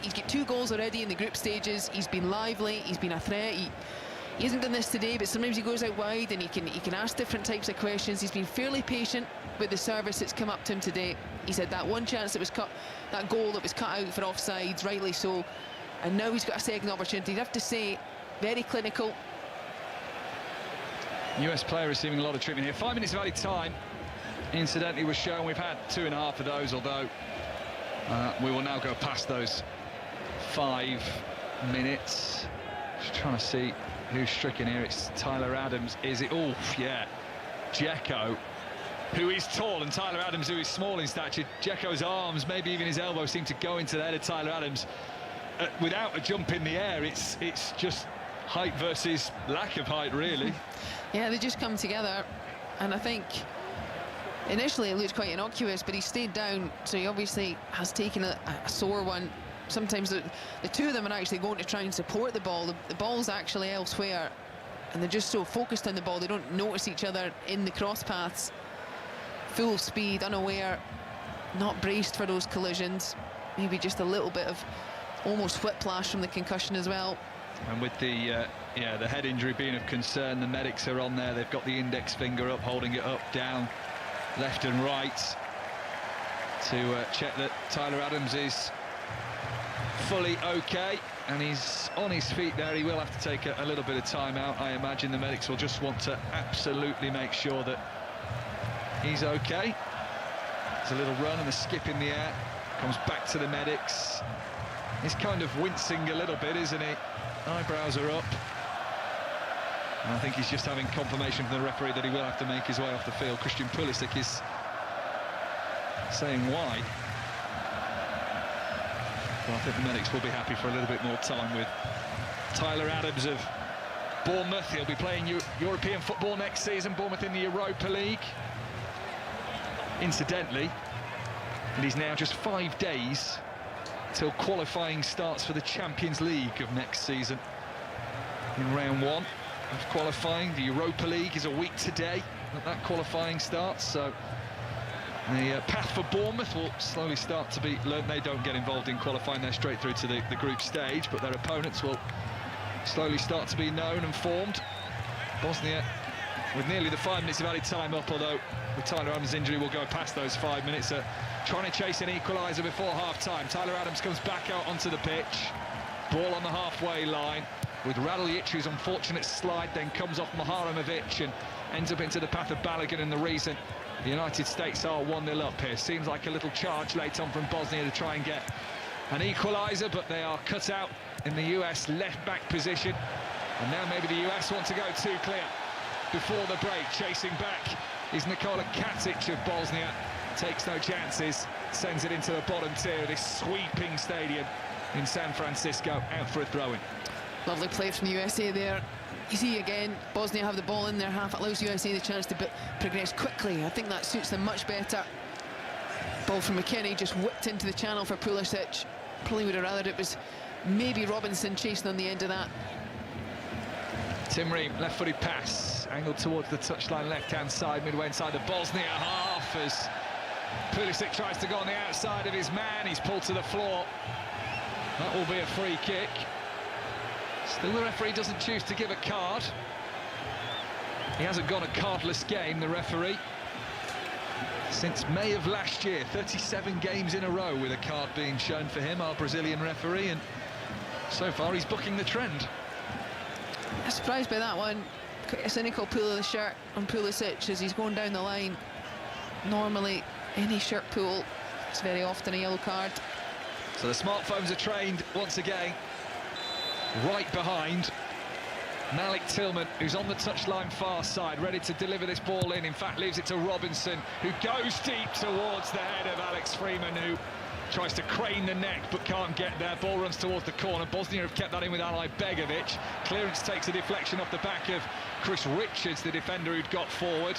he's got 2 goals already in the group stages. He's been lively, he's been a threat. He hasn't done this today, but sometimes he goes out wide and he can ask different types of questions. He's been fairly patient with the service that's come up to him today. He's had that one chance that was cut, that goal that was cut out for offsides, rightly so. And now he's got a second opportunity. You'd have to say, very clinical. US player receiving a lot of treatment here. 5 minutes of added time, incidentally, was shown. We've had 2.5 of those, although We will now go past those 5 minutes. Just trying to see who's stricken here. It's Tyler Adams. Is it? Oh, yeah. Dzeko, who is tall, and Tyler Adams, who is small in stature. Dzeko's arms, maybe even his elbows, seem to go into the head of Tyler Adams. Without a jump in the air, it's just height versus lack of height, really. Yeah, they just come together, and I think initially it looked quite innocuous, but he stayed down, so he obviously has taken a sore one. Sometimes the two of them are actually going to try and support the ball. The ball's actually elsewhere, and they're just so focused on the ball, they don't notice each other in the cross paths. Full speed, unaware, not braced for those collisions. Maybe just a little bit of almost whiplash from the concussion as well. And with the head injury being of concern, the medics are on there. They've got the index finger up, holding it up, down, left and right, to check that Tyler Adams is fully okay, and he's on his feet there. He will have to take a little bit of time out. I imagine the medics will just want to absolutely make sure that he's okay. There's a little run and a skip in the air, comes back to the medics. He's kind of wincing a little bit, isn't he? Eyebrows are up. And I think he's just having confirmation from the referee that he will have to make his way off the field. Christian Pulisic is saying why. Well, I think the medics will be happy for a little bit more time with Tyler Adams of Bournemouth. He'll be playing European football next season, Bournemouth in the Europa League. Incidentally, it is now just 5 days till qualifying starts for the Champions League of next season. In round 1 of qualifying, the Europa League is a week today that qualifying starts, so the path for Bournemouth will slowly start to be learnt. They don't get involved in qualifying, they're straight through to the group stage, but their opponents will slowly start to be known and formed. Bosnia, with nearly the 5 minutes of added time up, although with Tyler Adams' injury we'll go past those 5 minutes, trying to chase an equaliser before half-time. Tyler Adams comes back out onto the pitch, ball on the halfway line, with Raduljic, whose unfortunate slide then comes off Maharamovic and ends up into the path of Balogun, and the reason the United States are 1-0 up here. Seems like a little charge late on from Bosnia to try and get an equaliser, but they are cut out in the US left-back position. And now maybe the US want to go too clear before the break. Chasing back is Nikola Katic of Bosnia. Takes no chances, sends it into the bottom tier of this sweeping stadium in San Francisco, out for a throw-in. Lovely play from the USA there. You see again, Bosnia have the ball in their half. It allows USA the chance to progress quickly. I think that suits them much better. Ball from McKennie, just whipped into the channel for Pulisic. Probably would have rather it was maybe Robinson chasing on the end of that. Tim Ream, left-footed pass, angled towards the touchline left-hand side, midway inside the Bosnia half, as Pulisic tries to go on the outside of his man. He's pulled to the floor. That will be a free kick. Still, the referee doesn't choose to give a card. He hasn't got a cardless game, the referee, since May of last year. 37 games in a row with a card being shown for him, our Brazilian referee, and so far he's bucking the trend. I'm surprised by that one. Quite a cynical pull of the shirt on Pulisic as he's going down the line. Normally, any shirt pull is very often a yellow card. So the smartphones are trained once again. Right behind Malik Tillman, who's on the touchline far side, ready to deliver this ball in. In fact, leaves it to Robinson, who goes deep towards the head of Alex Freeman, who tries to crane the neck but can't get there. Ball runs towards the corner. Bosnia have kept that in with Ali Begovic. Clearance takes a deflection off the back of Chris Richards, the defender who'd got forward.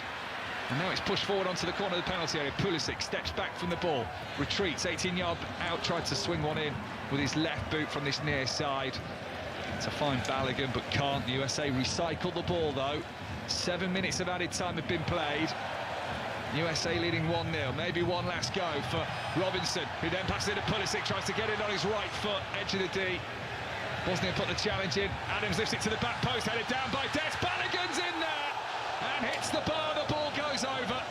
And now it's pushed forward onto the corner of the penalty area. Pulisic steps back from the ball, retreats 18-yard out, tried to swing one in with his left boot from this near side to find Balogun, but can't. The USA recycle the ball, though. 7 minutes of added time have been played. USA leading 1-0. Maybe one last go for Robinson, who then passes it to Pulisic, tries to get it on his right foot, edge of the D. Bosnia put the challenge in. Adams lifts it to the back post, headed down by Des. Balogun's in there and hits the bar. The ball goes over.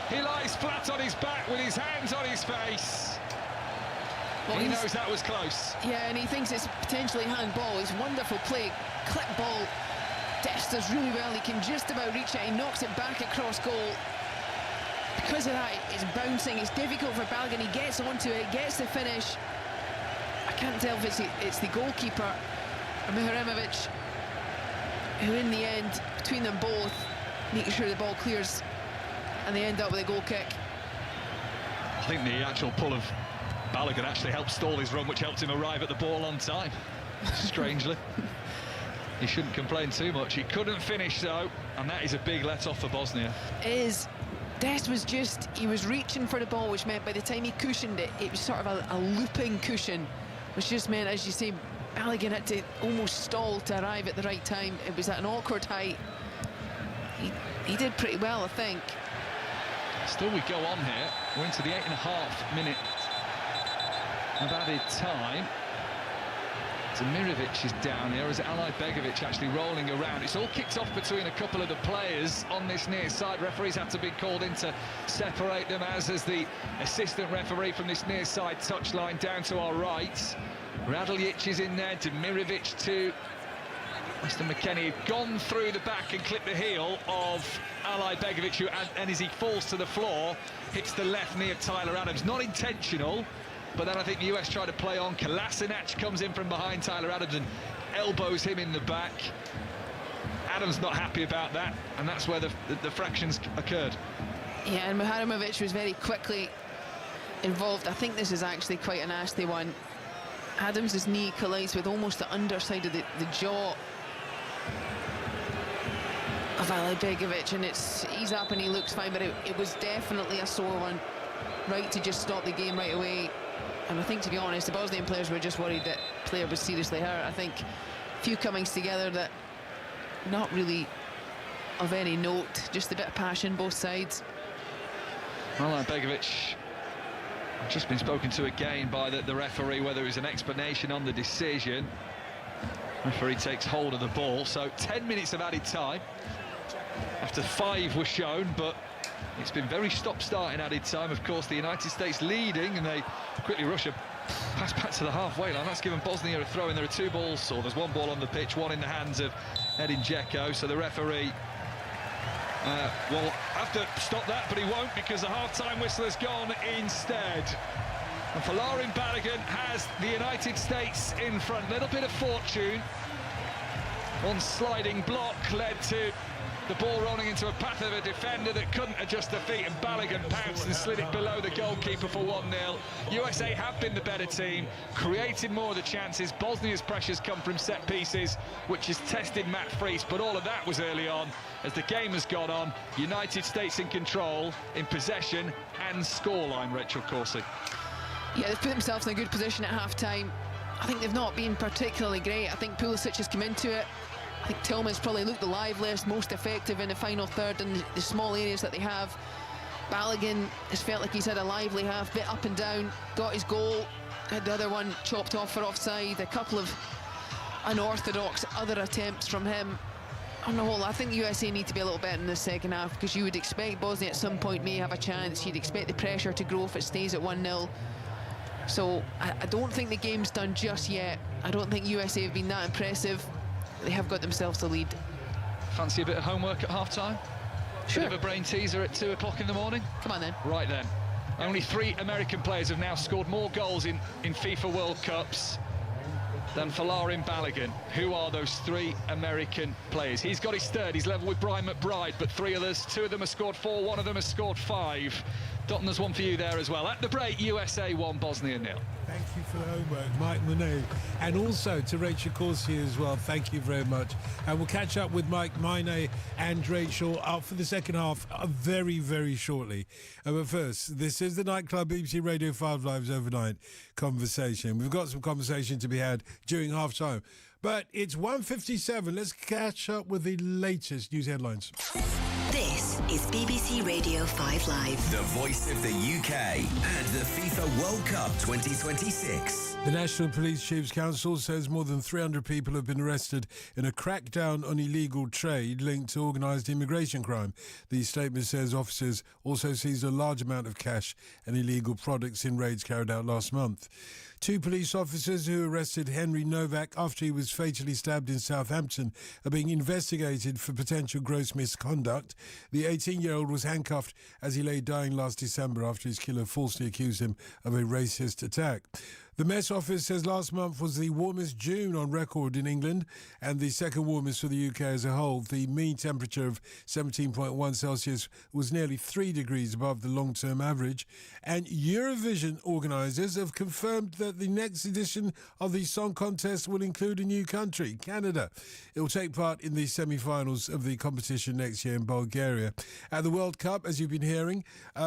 He lies flat on his back with his hands on his face. Well, he knows that was close. Yeah, and he thinks it's potentially handball. It's wonderful play. Clip ball. Des does really well. He can just about reach it. He knocks it back across goal. because of that, it's bouncing. It's difficult for Balogun. He gets onto it, gets the finish. I can't tell if it's the goalkeeper, Mihajlović, who in the end, between them both, making sure the ball clears, and they end up with a goal kick. I think the actual pull of Balogun actually helped stall his run, which helped him arrive at the ball on time, strangely. He shouldn't complain too much. He couldn't finish, though, and that is a big let-off for Bosnia. Dest was just, he was reaching for the ball, which meant by the time he cushioned it, it was sort of a looping cushion, which just meant, as you say, Balogun had to almost stall to arrive at the right time. It was at an awkward height. He did pretty well, I think. Still we go on here. We're into the 8.5 minute of added time. Demirovic is down here as Ali Begovic actually rolling around. It's all kicked off between a couple of the players on this near side. Referees had to be called in to separate them, as the assistant referee from this near side touchline down to our right. Raduljic is in there, Demirovic too. Weston McKennie had gone through the back and clipped the heel of Ali Begovic, who, and as he falls to the floor, hits the left knee of Tyler Adams. Not intentional, but then I think the US try to play on. Kolasinac comes in from behind Tyler Adams and elbows him in the back. Adams not happy about that, and that's where the fractions occurred. Yeah, and Mihajlović was very quickly involved. I think this is actually quite a nasty one. Adams' knee collides with almost the underside of the jaw of Ali Begovic, and he's up and he looks fine, but it was definitely a sore one. Right to just stop the game right away. And I think, to be honest, the Bosnian players were just worried that the player was seriously hurt. I think a few comings together that not really of any note, just a bit of passion both sides. Ali Begovic just been spoken to again by the referee, whether it was an explanation on the decision. Referee takes hold of the ball, so 10 minutes of added time after 5 were shown, but it's been very stop-start in added time. Of course, the United States leading, and they quickly rush a pass back to the halfway line. That's given Bosnia a throw, and there are 2 balls, or there's 1 ball on the pitch, 1 in the hands of Edin Dzeko, so the referee will have to stop that, but he won't, because the half-time whistle has gone instead. And Folarin Balogun has the United States in front. Little bit of fortune. One sliding block led to the ball rolling into a path of a defender that couldn't adjust the feet, and Balogun pounced and slid it below the goalkeeper for 1-0. USA have been the better team, created more of the chances. Bosnia's pressures come from set pieces, which has tested Matt Friis, but all of that was early on. As the game has gone on, United States in control, in possession and scoreline, Rachel Corsie. Yeah, they've put themselves in a good position at half-time. I think they've not been particularly great. I think Pulisic has come into it. I think Tillman's probably looked the liveliest, most effective in the final third in the small areas that they have. Balogun has felt like he's had a lively half, bit up and down, got his goal, had the other one chopped off for offside, a couple of unorthodox other attempts from him. On the whole, I think the USA need to be a little better in the second half, because you would expect Bosnia at some point may have a chance. You'd expect the pressure to grow if it stays at 1-0. So I don't think the game's done just yet. I don't think USA have been that impressive. They have got themselves the lead. Fancy a bit of homework at half-time? Sure. Bit of a brain teaser at 2 o'clock in the morning? Come on then. Right then. Only 3 American players have now scored more goals in FIFA World Cups than Folarin Balogun. Who are those 3 American players? He's got his third. He's level with Brian McBride, but 3 others, 2 of them have scored 4, 1 of them has scored 5. Dotton, there's one for you there as well. At the break, USA 1, Bosnia 0. Thank you for the homework, Mike Monet. And also to Rachel Corsie as well, thank you very much. And we'll catch up with Mike Monet and Rachel out for the second half very, very shortly. But first, this is the Nightclub BBC Radio 5 Live's overnight conversation. We've got some conversation to be had during half-time. But it's 1:57. Let's catch up with the latest news headlines. This is BBC Radio 5 Live. The voice of the UK and the FIFA World Cup 2026. The National Police Chiefs Council says more than 300 people have been arrested in a crackdown on illegal trade linked to organised immigration crime. The statement says officers also seized a large amount of cash and illegal products in raids carried out last month. Two police officers who arrested Henry Novak after he was fatally stabbed in Southampton are being investigated for potential gross misconduct. The 18-year-old was handcuffed as he lay dying last December after his killer falsely accused him of a racist attack. The Met Office says last month was the warmest June on record in England and the second warmest for the UK as a whole. The mean temperature of 17.1 Celsius was nearly 3 degrees above the long-term average. And Eurovision organisers have confirmed that the next edition of the song contest will include a new country, Canada. It will take part in the semi-finals of the competition next year in Bulgaria. At the World Cup, as you've been hearing,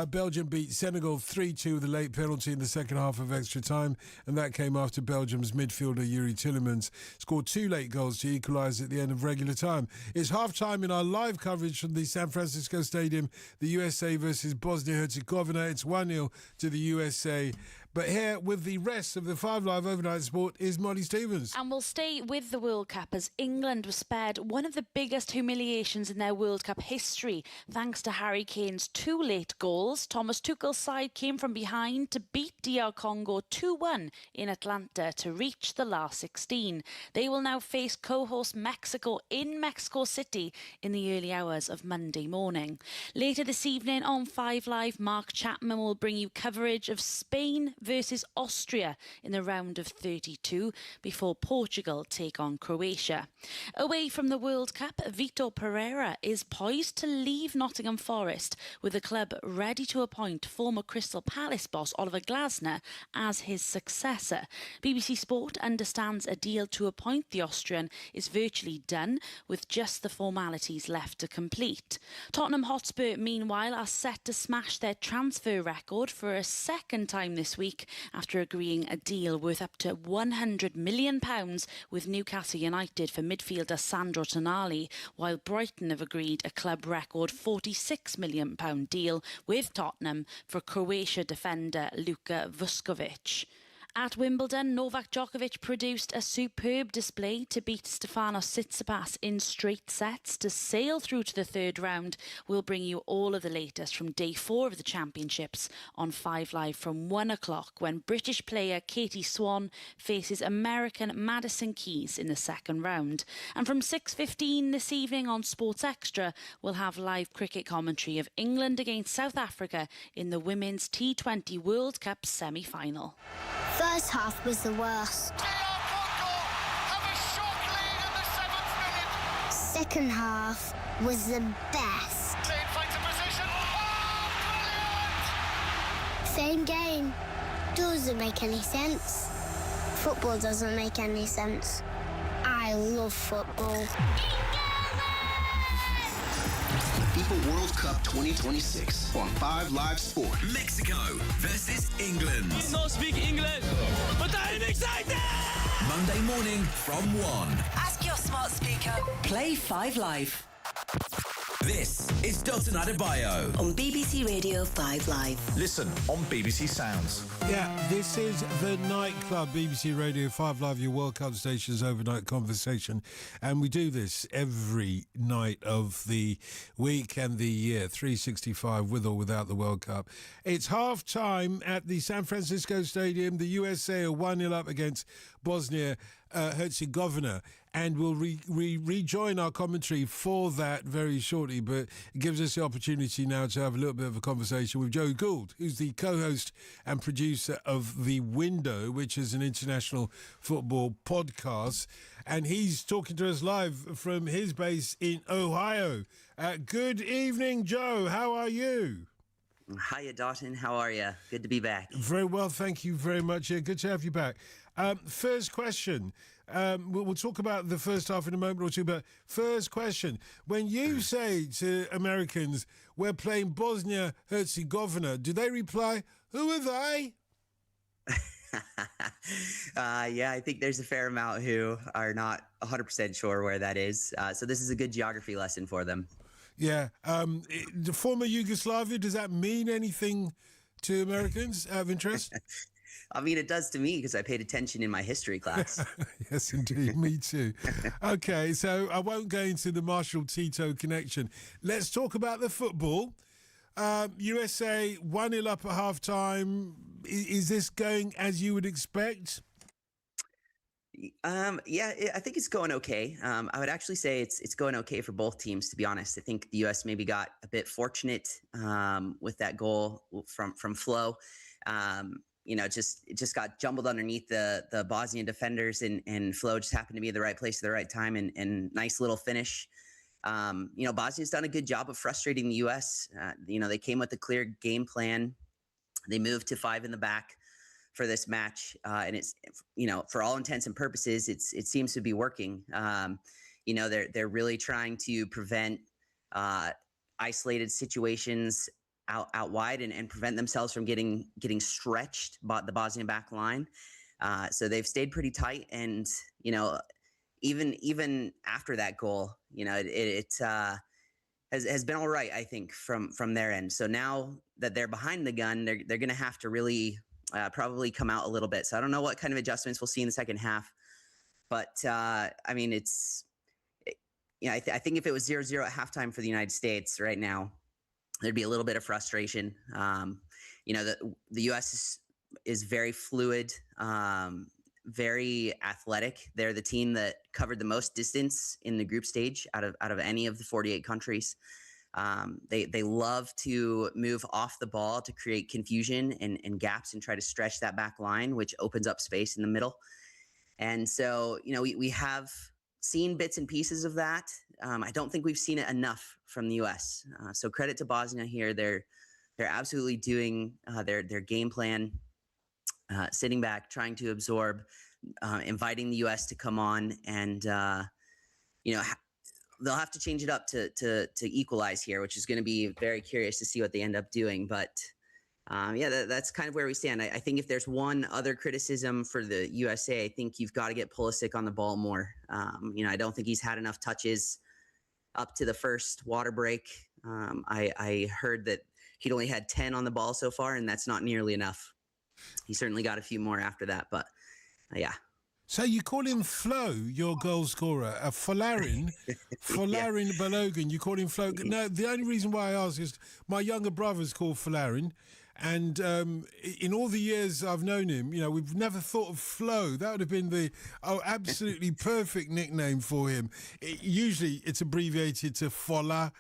Belgium beat Senegal 3-2 with a late penalty in the second half of extra time. And that came after Belgium's midfielder Yuri Tillemans scored 2 late goals to equalise at the end of regular time. It's half-time in our live coverage from the San Francisco Stadium, the USA versus Bosnia-Herzegovina. It's 1-0 to the USA. But here with the rest of the 5 Live Overnight Sport is Molly Stevens. And we'll stay with the World Cup as England was spared one of the biggest humiliations in their World Cup history thanks to Harry Kane's 2 late goals. Thomas Tuchel's side came from behind to beat DR Congo 2-1 in Atlanta to reach the last 16. They will now face co-host Mexico in Mexico City in the early hours of Monday morning. Later this evening on 5 Live, Mark Chapman will bring you coverage of Spain versus Austria in the round of 32 before Portugal take on Croatia. Away from the World Cup, Vitor Pereira is poised to leave Nottingham Forest with the club ready to appoint former Crystal Palace boss Oliver Glasner as his successor. BBC Sport understands a deal to appoint the Austrian is virtually done with just the formalities left to complete. Tottenham Hotspur, meanwhile, are set to smash their transfer record for a second time this week after agreeing a deal worth up to £100 million with Newcastle United for midfielder Sandro Tonali, while Brighton have agreed a club record £46 million deal with Tottenham for Croatia defender Luka Vuskovic. At Wimbledon, Novak Djokovic produced a superb display to beat Stefanos Tsitsipas in straight sets to sail through to the third round. We'll bring you all of the latest from day 4 of the championships on 5 Live from 1 o'clock when British player Katie Swan faces American Madison Keys in the second round. And from 6:15 this evening on Sports Extra, we'll have live cricket commentary of England against South Africa in the Women's T20 World Cup semi-final. First half was the worst. Second half was the best. Same game. Doesn't make any sense. Football doesn't make any sense. I love football. FIFA World Cup 2026 on 5 Live Sport. Mexico versus England. I don't speak English, but I'm excited! Monday morning from 1. Ask your smart speaker. Play 5 Live. This is Dalton Adebayo On BBC Radio 5 Live. Listen on BBC Sounds. Yeah, this is the Nightclub, BBC Radio 5 Live, your World Cup station's overnight conversation. And we do this every night of the week and the year, 365, with or without the World Cup. It's half-time at the San Francisco Stadium. The USA are 1-0 up against Bosnia Herzegovina, and we'll rejoin our commentary for that very shortly, but it gives us the opportunity now to have a little bit of a conversation with Joe Gould, who's the co-host and producer of The Window, which is an international football podcast, and he's talking to us live from his base in Ohio. Good evening, Joe. How are you? Hiya, Dalton. How are you? Good to be back. Very well, thank you very much. Yeah, good to have you back. First question. We'll talk about the first half in a moment or two, but first question. When you say to Americans, we're playing Bosnia-Herzegovina, do they reply, who are they? Yeah, I think there's a fair amount who are not 100% sure where that is. So this is a good geography lesson for them. Yeah. The former Yugoslavia, does that mean anything to Americans out of interest? I mean, it does to me because I paid attention in my history class. Yes, indeed. Me too. Okay, so I won't go into the Marshall Tito connection. Let's talk about the football. USA 1-0 up at half-time. Is this going as you would expect? Yeah, I think it's going okay. I would actually say it's going okay for both teams, to be honest. I think the U.S. maybe got a bit fortunate with that goal from Flo. It just got jumbled underneath the Bosnian defenders, and Flo just happened to be at the right place at the right time, and nice little finish. Bosnia's done a good job of frustrating the U.S. They came with a clear game plan. They moved to 5 in the back for this match, and it's for all intents and purposes, it seems to be working. They're really trying to prevent isolated situations out wide and prevent themselves from getting stretched by the Bosnian back line. So they've stayed pretty tight, and even after that goal, it has been all right, I think, from their end. So now that they're behind the gun, they're going to have to really probably come out a little bit. So I don't know what kind of adjustments we'll see in the second half, but I think if it was 0-0 at halftime for the United States right now, there'd be a little bit of frustration. The U.S. is very fluid, very athletic. They're the team that covered the most distance in the group stage out of any of the 48 countries. They love to move off the ball to create confusion and gaps and try to stretch that back line, which opens up space in the middle. And so, we have seen bits and pieces of that. I don't think we've seen it enough from the U.S. So credit to Bosnia here. They're absolutely doing their game plan, sitting back, trying to absorb, inviting the U.S. to come on, and they'll have to change it up to equalize here, which is going to be very curious to see what they end up doing. But that's kind of where we stand. I think if there's one other criticism for the USA, I think you've got to get Pulisic on the ball more. I don't think he's had enough touches up to the first water break. I heard that he'd only had 10 on the ball so far, and that's not nearly enough. He certainly got a few more after that, but yeah. So you call him Flo, your goal scorer, Folarin Balogun. You call him Flo. No, the only reason why I ask is my younger brother's called Folarin, and in all the years I've known him, we've never thought of Flo. That would have been the absolutely perfect nickname for him. Usually it's abbreviated to Fola,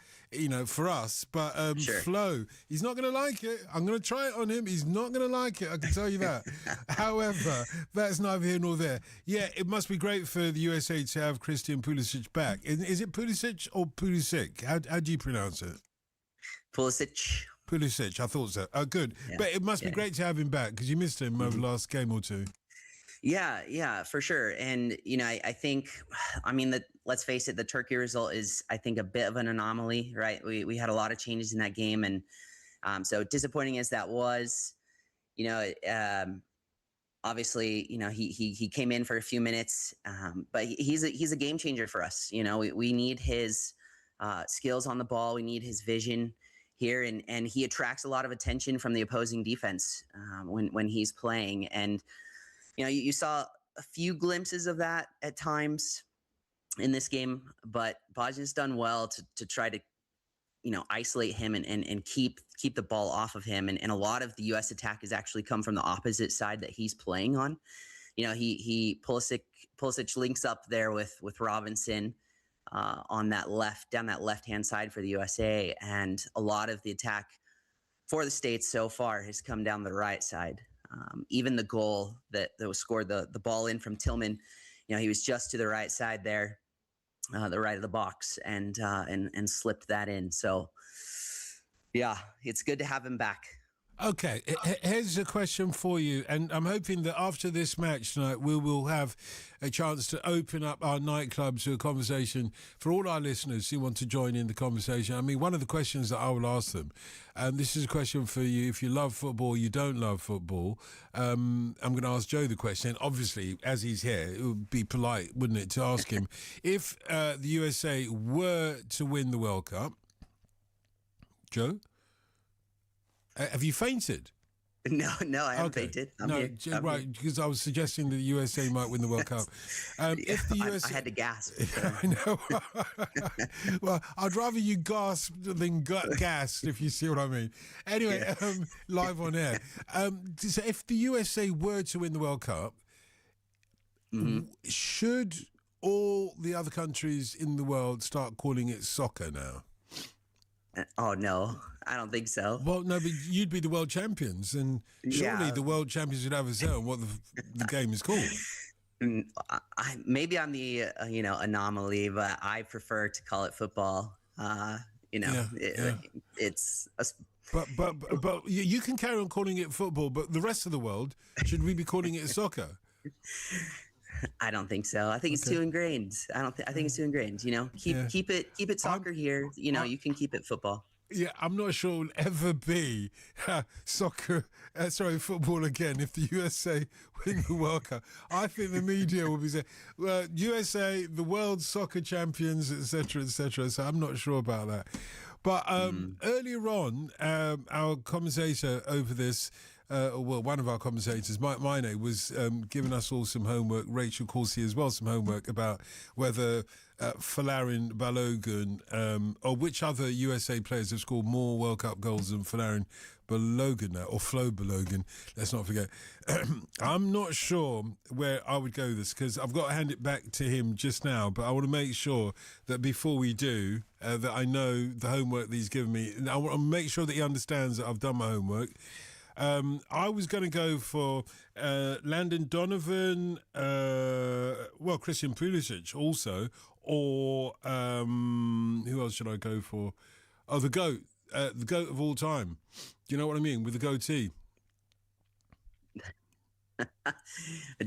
for us, but sure. Flo, he's not going to like it. I'm going to try it on him. He's not going to like it, I can tell you that. However, that's neither here nor there. Yeah, it must be great for the USA to have Christian Pulisic back. Is it Pulisic or Pulisic? How do you pronounce it? Pulisic, I thought so. Oh, good. Yeah. But it must be great to have him back, because you missed him over the last game or two. Yeah, for sure. And, I think, let's face it, the Turkey result is, I think, a bit of an anomaly, right? We had a lot of changes in that game. And so disappointing as that was, obviously, he came in for a few minutes, but he's a game changer for us. We need his skills on the ball. We need his vision here. And he attracts a lot of attention from the opposing defense when he's playing. And, you saw a few glimpses of that at times in this game, but Bosnia's done well to try to, isolate him and keep the ball off of him. And a lot of the U.S. attack has actually come from the opposite side that he's playing on. Pulisic links up there with Robinson on that down that left-hand side for the USA. And a lot of the attack for the States so far has come down the right side. Even the goal that was scored, the ball in from Tillman, he was just to the right side there, the right of the box, and slipped that in. So, yeah, it's good to have him back. Okay, here's a question for you, and I'm hoping that after this match tonight, we will have a chance to open up our nightclub to a conversation for all our listeners who want to join in the conversation. One of the questions that I will ask them, this is a question for you: if you love football, you don't love football. I'm going to ask Joe the question. Obviously, as he's here, it would be polite, wouldn't it, to ask him if the USA were to win the World Cup. Joe? Have you fainted? No, I haven't fainted. I'm here. Right, because I was suggesting that the USA might win the World Cup. If the USA, I had to gasp. I know. Well, I'd rather you gasp than gas, if you see what I mean. Anyway, live on air. So if the USA were to win the World Cup, should all the other countries in the world start calling it soccer now? Oh, no, I don't think so. Well, no, but you'd be the world champions, and surely the world champions would have a say on what the game is called. Maybe I'm the anomaly, but I prefer to call it football. It's but you can carry on calling it football, but the rest of the world, should we be calling it soccer? I don't think so. I think it's too ingrained. I think it's too ingrained. Keep it soccer here. You can keep it football. Yeah, I'm not sure it'll ever be football again if the USA win the World Cup. I think the media will be saying, well, USA, the world soccer champions, etc., etc. So I'm not sure about that. But earlier on, our commentator over this, one of our commentators, Mike Mine, was giving us all some homework, Rachel Corsi as well, some homework about whether Folarin Balogun, or which other USA players have scored more World Cup goals than Folarin Balogun now, or Flo Balogun, let's not forget. I'm not sure where I would go with this, because I've got to hand it back to him just now, but I want to make sure that before we do, that I know the homework that he's given me. I want to make sure that he understands that I've done my homework. I was going to go for Landon Donovan, Christian Pulisic also, or who else should I go for? Oh, the GOAT of all time. Do you know what I mean? With the goatee.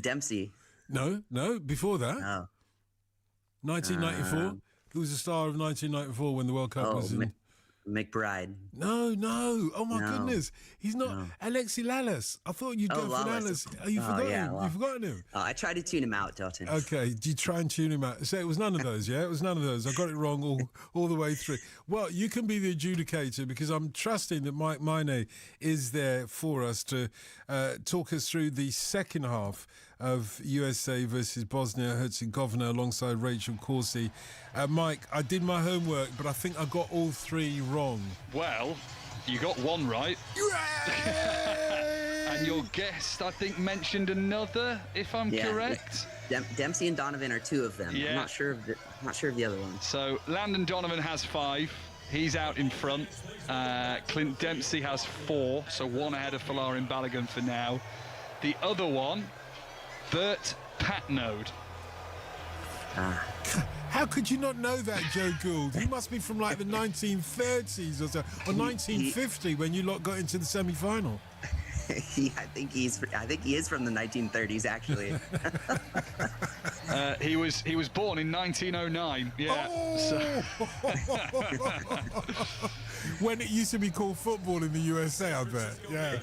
Dempsey. No, before that. Oh. 1994. Who was the star of 1994 when the World Cup was in... McBride. No. Oh my goodness, he's not. No. Alexi Lalas. I thought you'd go for Lalas. Oh, you forgot him. You've forgotten him. I tried to tune him out, Dalton. Okay, did you try and tune him out? So it was none of those. Yeah, it was none of those. I got it wrong all the way through. Well, you can be the adjudicator, because I'm trusting that Mike Mine is there for us to talk us through the second half of USA versus Bosnia Herzegovina alongside Rachel Corsi. Mike, I did my homework, but I think I got all three wrong. Well, you got one right. And your guest, I think, mentioned another, if I'm correct. Dempsey and Donovan are two of them. Yeah. I'm not sure of the other one. So Landon Donovan has 5. He's out in front. Clint Dempsey has 4, so 1 ahead of Folarin Balogun for now. The other one, Bert Patnode. How could you not know that, Joe Gould? He must be from like the 1930s or so, or 1950 when you lot got into the semi-final. I think he is from the 1930s, actually. He was born in 1909. Yeah. Oh! When it used to be called football in the USA, I bet. Yeah.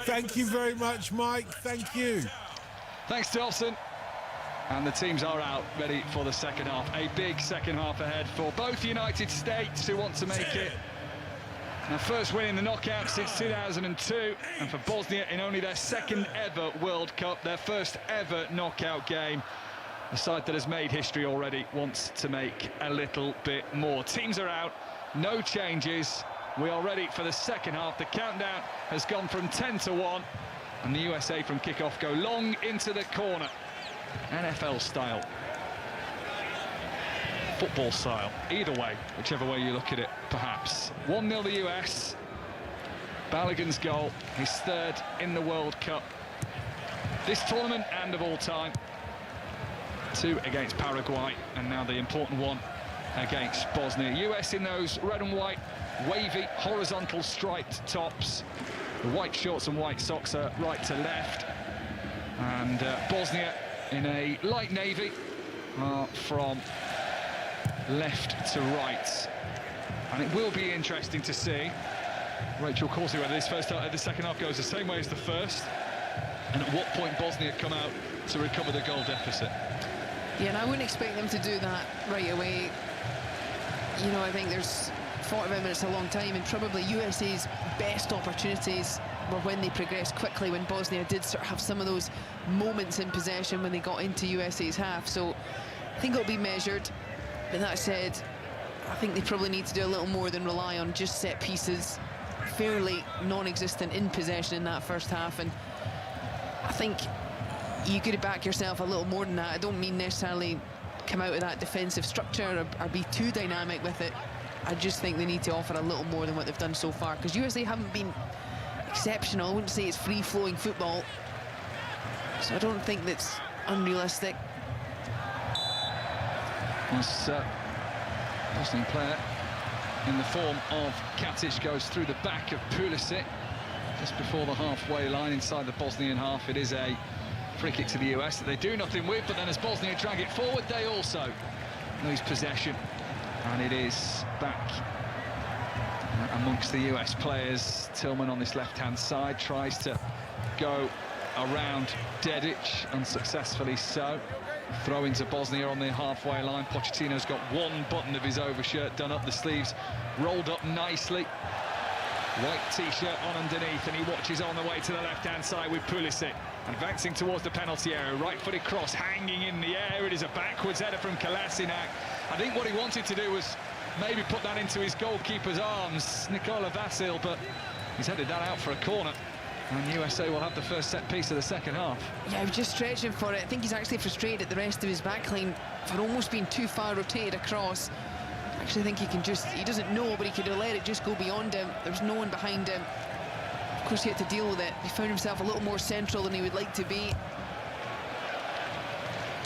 Thank you very much, Mike. Thank you. Thanks, Dawson. And the teams are out, ready for the second half. A big second half ahead for both United States, who want to make it their first win in the knockout since 2002, and for Bosnia in only their second ever World Cup, their first ever knockout game. The side that has made history already wants to make a little bit more. Teams are out, no changes. We are ready for the second half. The countdown has gone from 10 to 1, and the USA from kickoff go long into the corner. NFL style, football style, either way, whichever way you look at it, perhaps. 1-0 the US. Balogun's goal, his 3rd in the World Cup this tournament and of all time. 2 against Paraguay, and now the important one against Bosnia. US in those red and white, wavy, horizontal striped tops. The white shorts and white socks are right to left. And Bosnia in a light navy from left to right. And it will be interesting to see, Rachel Corsi, whether this second half goes the same way as the first, and at what point Bosnia come out to recover the goal deficit. Yeah, and I wouldn't expect them to do that right away. You know, I think there's 45 minutes a long time, and probably USA's best opportunities were when they progressed quickly, when Bosnia did sort of have some of those moments in possession when they got into USA's half. So I think it'll be measured. But that said, I think they probably need to do a little more than rely on just set pieces, fairly non-existent in possession in that first half. And I think you could back yourself a little more than that. I don't mean necessarily come out of that defensive structure or be too dynamic with it. I just think they need to offer a little more than what they've done so far, because USA haven't been exceptional. I wouldn't say it's free-flowing football, so I don't think that's unrealistic. This Bosnian player in the form of Katic goes through the back of Purists just before the halfway line inside the Bosnian half. It is a free kick to the US that they do nothing with, but then as Bosnia drag it forward, they also lose possession, and it is back amongst the US players. Tillman on this left-hand side tries to go around Dedic, unsuccessfully so. Throw into Bosnia on the halfway line. Pochettino's got one button of his overshirt done up, the sleeves rolled up nicely. White t-shirt on underneath, and he watches on the way to the left-hand side with Pulisic. Advancing towards the penalty area, right-footed cross hanging in the air. It is a backwards header from Kolasinac. I think what he wanted to do was maybe put that into his goalkeeper's arms, Nikola Vasil, but he's headed that out for a corner. And USA will have the first set piece of the second half. Yeah, he was just stretching for it. I think he's actually frustrated at the rest of his backline for almost being too far rotated across. I actually think he doesn't know, but he could have let it just go beyond him. There's no one behind him. Of course, he had to deal with it. He found himself a little more central than he would like to be.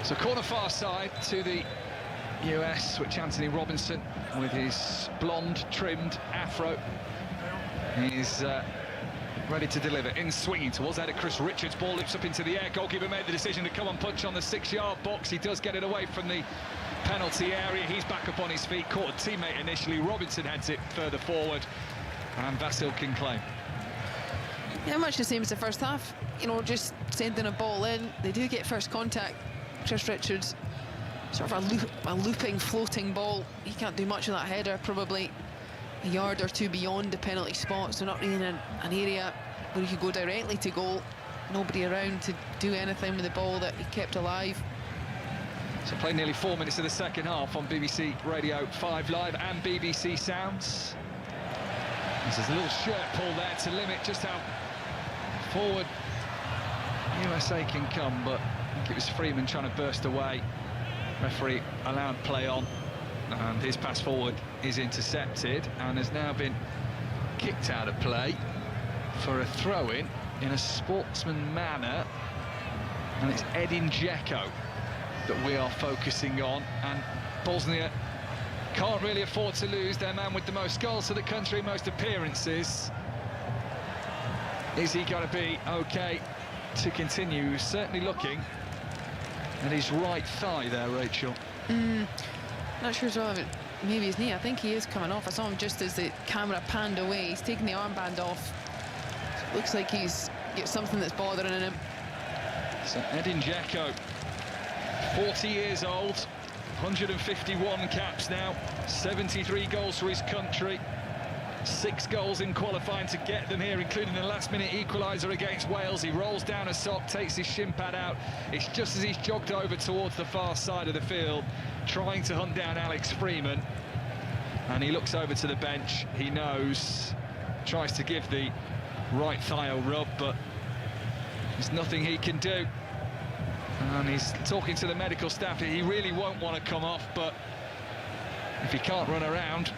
So corner far side to the US, which Anthony Robinson, with his blonde trimmed afro, is ready to deliver. In swinging towards that, Chris Richards, ball lifts up into the air. Goalkeeper made the decision to come and punch on the 6-yard box. He does get it away from the penalty area. He's back up on his feet, caught a teammate initially. Robinson heads it further forward, and Vasil can claim. Yeah, much the same as the first half. You know, just sending a ball in. They do get first contact. Chris Richards, sort of a looping, floating ball. He can't do much of that header, probably a yard or two beyond the penalty spot, so not really in an area where you could go directly to goal. Nobody around to do anything with the ball that he kept alive. So played nearly 4 minutes of the second half on BBC Radio 5 Live and BBC Sounds. There's a little shirt pull there to limit just how forward USA can come, but I think it was Freeman trying to burst away. Referee allowed play on, and his pass forward is intercepted and has now been kicked out of play for a throw-in in a sportsman manner, and it's Edin Dzeko that we are focusing on. And Bosnia can't really afford to lose their man with the most goals for the country, most appearances. Is he going to be okay to continue? Certainly looking at his right thigh there, Rachel. Not sure as well, maybe his knee. I think he is coming off. I saw him just as the camera panned away. He's taking the armband off. So it looks like he's got something that's bothering him. So Edin Dzeko, 40 years old, 151 caps now, 73 goals for his country, 6 goals in qualifying to get them here, including the last-minute equaliser against Wales. He rolls down a sock, takes his shin pad out. It's just as he's jogged over towards the far side of the field, trying to hunt down Alex Freeman, and he looks over to the bench. He knows, tries to give the right thigh a rub, but there's nothing he can do. And he's talking to the medical staff. He really won't want to come off, but if he can't run around,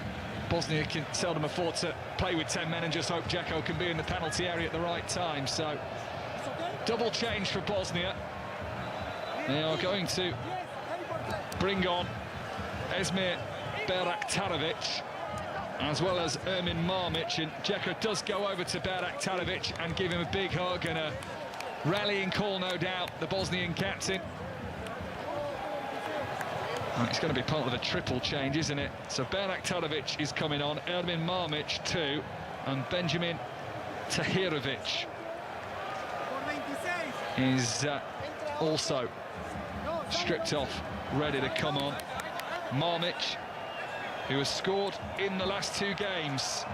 Bosnia can seldom afford to play with 10 men and just hope Dzeko can be in the penalty area at the right time. So double change for Bosnia. They are going to bring on Esmir Beraktarovic as well as Ermin Marmic, and Dzeko does go over to Beraktarovic and give him a big hug and a rallying call, no doubt, the Bosnian captain. And it's going to be part of a triple change, isn't it? So Beraktarovic is coming on, Ermin Marmic too, and Benjamin Tahirovic is also stripped off, ready to come on. Marmic who has scored in the last 2 games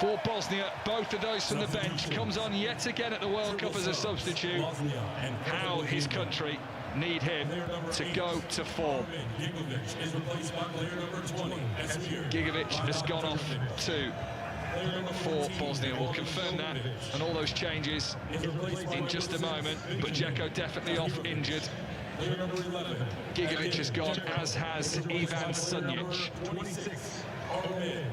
for Bosnia, both of those from the bench, comes on yet again at the World Cup as a substitute. How his country need him to go to form. Gigovic has gone off to for Bosnia. We'll confirm that and all those changes in just a moment, but Dzeko definitely off injured. Gigovic has gone, as has Ivan Sunjic.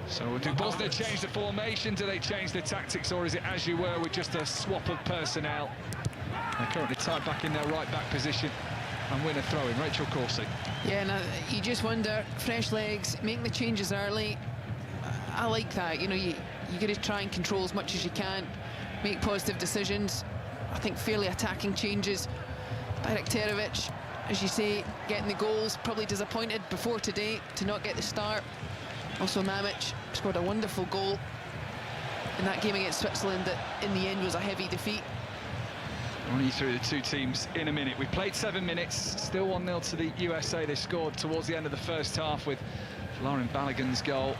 So do Bosnia change the formation? Do they change the tactics, or is it as you were with just a swap of personnel? They're currently tied back in their right back position and win a throw-in. Rachel Corsie. Yeah, no, you just wonder, fresh legs, make the changes early. I like that. You know, you got to try and control as much as you can, make positive decisions. I think fairly attacking changes. Bajraktarevic, as you say, getting the goals, probably disappointed before today to not get the start. Also Mamic scored a wonderful goal in that game against Switzerland that in the end was a heavy defeat. I'll run you through the 2 teams in a minute. We've played 7 minutes, still 1-0 to the USA. They scored towards the end of the first half with Lauren Balogun's goal.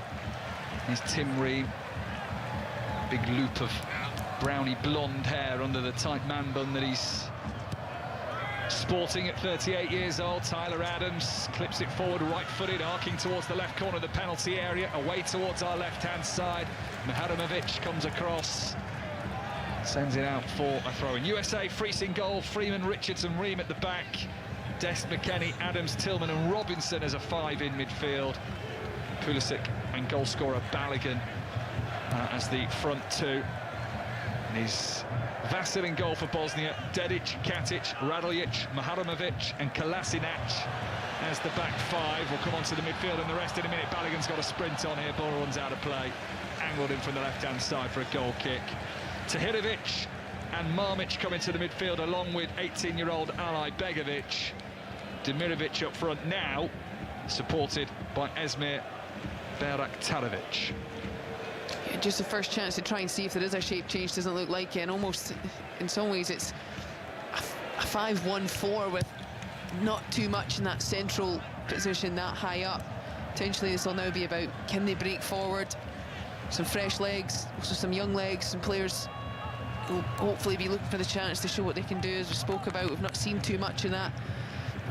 Here's Tim Ream, big loop of browny blonde hair under the tight man bun that he's sporting at 38 years old. Tyler Adams clips it forward, right-footed, arcing towards the left corner of the penalty area, away towards our left-hand side. Mihajlovic comes across, sends it out for a throw-in. USA freezing goal, Freeman, Richardson, Ream at the back, Dest, McKennie, Adams, Tillman and Robinson as a 5 in midfield. Pulisic and goalscorer Balogun as the front 2. And he's Vasil in goal for Bosnia, Dedic, Katic, Raduljic, Mihajlovic and Kolasinac as the back 5. We'll come on to the midfield and the rest in a minute. Balogun's got a sprint on here, ball runs out of play. Angled in from the left-hand side for a goal kick. Tahirovic and Mamic come into the midfield along with 18-year-old Alay Begovic. Demirovic up front now, supported by Esmir Bajraktarevic. Yeah, just the first chance to try and see if there is a shape change. Doesn't look like it, and almost in some ways it's a 5-1-4 with not too much in that central position that high up. Potentially this will now be about, can they break forward? Some fresh legs, also some young legs, some players will hopefully be looking for the chance to show what they can do. As we spoke about, we've not seen too much in that.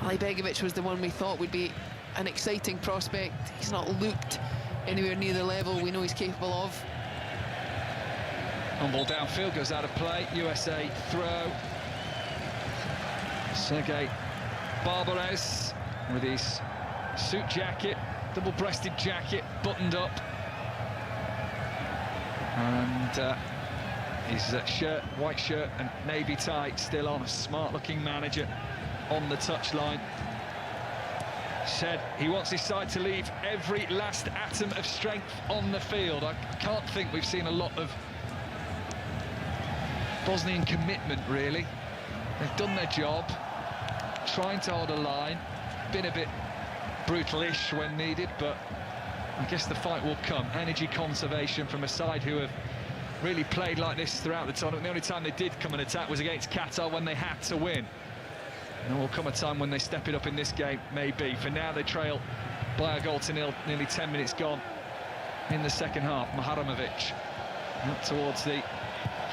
Alay Begovic was the one we thought would be an exciting prospect. He's not looked anywhere near the level we know he's capable of. On ball downfield, goes out of play. USA throw. Sergei Barbares with his suit jacket, double-breasted jacket, buttoned up. And his shirt, white shirt and navy tie still on. A smart-looking manager on the touchline. Said he wants his side to leave every last atom of strength on the field. I can't think we've seen a lot of Bosnian commitment, really. They've done their job, trying to hold a line, been a bit brutal-ish when needed, but I guess the fight will come. Energy conservation from a side who have really played like this throughout the tournament. The only time they did come and attack was against Qatar when they had to win. And there will come a time when they step it up in this game, maybe. For now, they trail by a goal to nil, nearly 10 minutes gone in the second half. Mihajlovic up towards the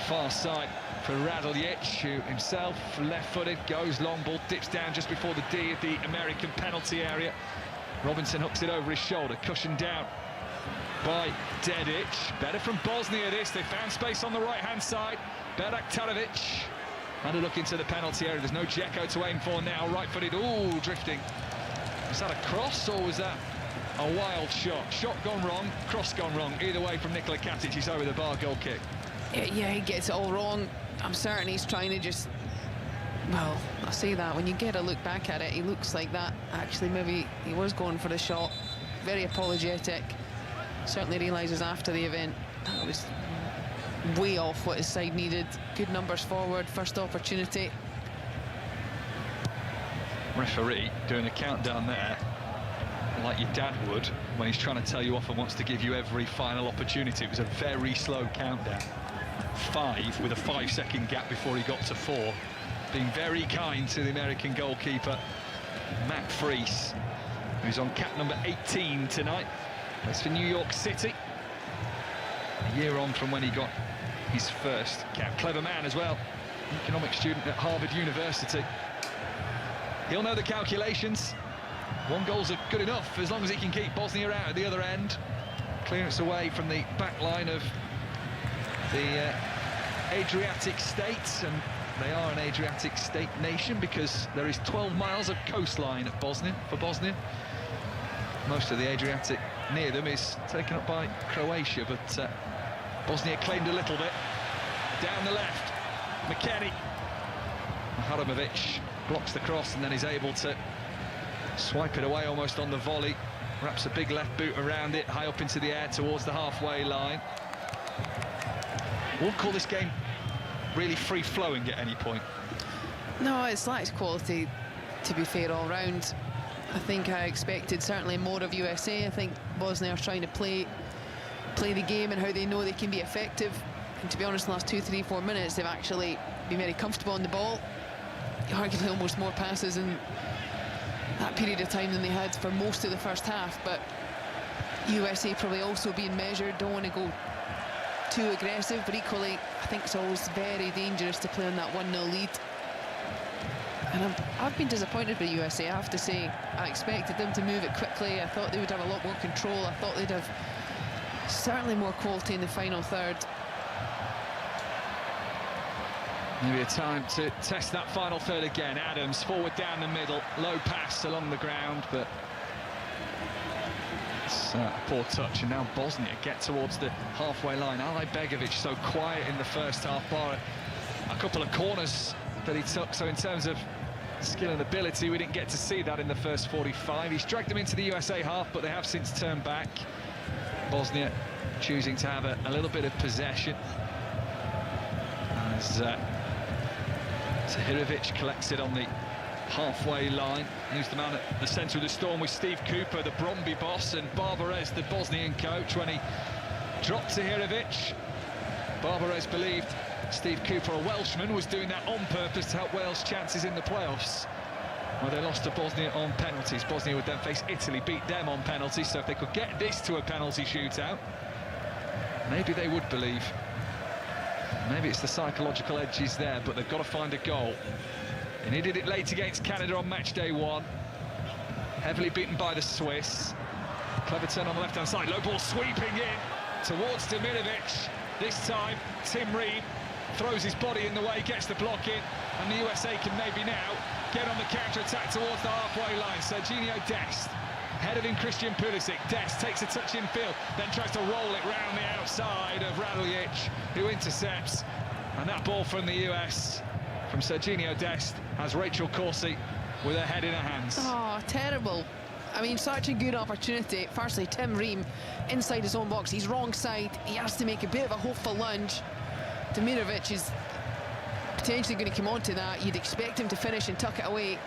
far side for Raduljic, who himself left-footed, goes long ball, dips down just before the D of the American penalty area. Robinson hooks it over his shoulder, cushioned down by Dedic. Better from Bosnia this, they found space on the right-hand side. Bajraktarevic had a look into the penalty area. There's no Dzeko to aim for now, right-footed, ooh, drifting. Was that a cross or was that a wild shot? Shot gone wrong, cross gone wrong. Either way from Nikola Katic, he's over the bar, goal kick. Yeah, he gets it all wrong. I'm certain he's trying to just, well, I say that, when you get a look back at it, he looks like that. Actually, maybe he was going for the shot. Very apologetic. Certainly realises after the event that was way off what his side needed. Good numbers forward, first opportunity. Referee doing a countdown there, like your dad would when he's trying to tell you off and wants to give you every final opportunity. It was a very slow countdown. 5 with a 5-second gap before he got to 4. Being very kind to the American goalkeeper, Matt Freese, who's on cap number 18 tonight. Plays for New York City. A year on from when he got his first cap. Clever man as well. Economics student at Harvard University. He'll know the calculations. One goal's good enough as long as he can keep Bosnia out at the other end. Clearance away from the back line of the Adriatic states, and they are an Adriatic state nation because there is 12 miles of coastline at Bosnia, for Bosnia. Most of the Adriatic near them is taken up by Croatia, but Bosnia claimed a little bit. Down the left, McKennie. Haramovic blocks the cross and then is able to swipe it away almost on the volley. Wraps a big left boot around it, high up into the air towards the halfway line. Won't call this game really free-flowing at any point. No, it's lacked quality, to be fair, all round. I think I expected certainly more of USA. I think Bosnia are trying to play the game and how they know they can be effective. And to be honest, in the last 2, 3, 4 minutes, they've actually been very comfortable on the ball. Arguably almost more passes in that period of time than they had for most of the first half. But USA probably also being measured, don't want to go too aggressive, but equally I think it's always very dangerous to play on that 1-0 lead. And I've been disappointed with USA, I have to say. I expected them to move it quickly. I thought they would have a lot more control. I thought they'd have certainly more quality in the final third. Maybe a time to test that final third again. Adams forward down the middle, low pass along the ground, but it's a poor touch. And now Bosnia get towards the halfway line. Alay Begovic so quiet in the first half, bar a couple of corners that he took. So in terms of skill and ability, we didn't get to see that in the first 45. He's dragged them into the USA half, but they have since turned back. Bosnia choosing to have a little bit of possession as Zahirovic collects it on the halfway line. He's the man at the centre of the storm with Steve Cooper, the Bromby boss, and Barbarez, the Bosnian coach. When he dropped Zahirovic, Barbarez believed Steve Cooper, a Welshman, was doing that on purpose to help Wales' chances in the playoffs, where they lost to Bosnia on penalties. Bosnia would then face Italy, beat them on penalties, so if they could get this to a penalty shootout, maybe they would believe. Maybe it's the psychological edges there, but they've got to find a goal. They needed it late against Canada on match day 1. Heavily beaten by the Swiss. Clever turn on the left-hand side, low ball sweeping in towards Demirovic. This time, Tim Ream throws his body in the way, gets the block in, and the USA can maybe now get on the counter-attack towards the halfway line. Serginho Dest, ahead of him Christian Pulisic. Dest takes a touch in field, then tries to roll it round the outside of Raduljic, who intercepts. And that ball from the US, from Serginho Dest, has Rachel Corsi with her head in her hands. Oh, terrible. I mean, such a good opportunity. Firstly, Tim Ream inside his own box. He's wrong side. He has to make a bit of a hopeful lunge. Demirovic is potentially going to come onto that. You'd expect him to finish and tuck it away.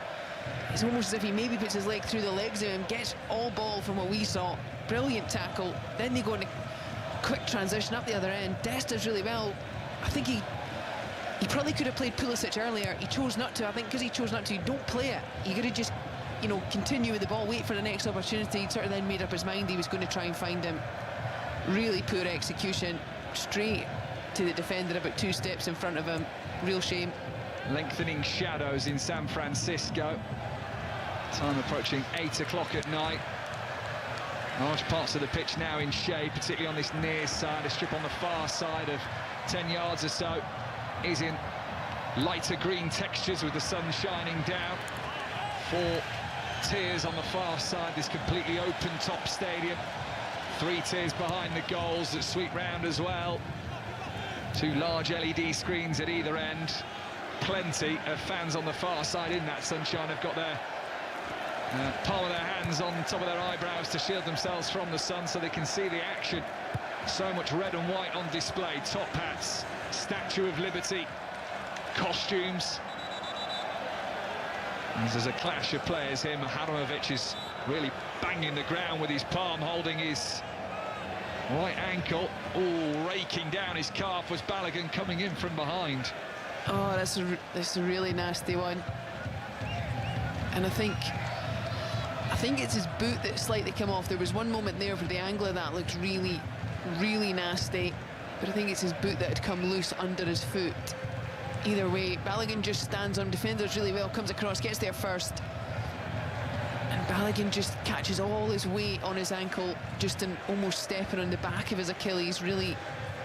It's almost as if he maybe puts his leg through the legs of him, gets all ball from what we saw. Brilliant tackle. Then they go in a quick transition up the other end. Dest does really well. I think he probably could have played Pulisic earlier. He chose not to. I think because he chose not to, don't play it. You got to just, you know, continue with the ball, wait for the next opportunity. He sort of then made up his mind he was going to try and find him. Really poor execution. Straight to the defender, about 2 steps in front of him. Real shame. Lengthening shadows in San Francisco. Time approaching 8 o'clock at night. Large parts of the pitch now in shade, particularly on this near side. A strip on the far side of 10 yards or so is in lighter green textures with the sun shining down. 4 tiers on the far side, this completely open top stadium. 3 tiers behind the goals that sweep round as well. 2 large LED screens at either end. Plenty of fans on the far side in that sunshine have got their palm of their hands on top of their eyebrows to shield themselves from the sun so they can see the action. So much red and white on display. Top hats, Statue of Liberty, costumes. As there's a clash of players here, Haramovic is really banging the ground with his palm, holding his right ankle. Oh, raking down his calf was Balogun coming in from behind. Oh, that's a really nasty one. And I think think it's his boot that slightly came off. There was one moment there where the angle of that looked really, really nasty, but I think it's his boot that had come loose under his foot. Either way, Balogun just stands on defenders really well, comes across, gets there first, and Balogun just catches all his weight on his ankle, just in almost stepping on the back of his Achilles. Really,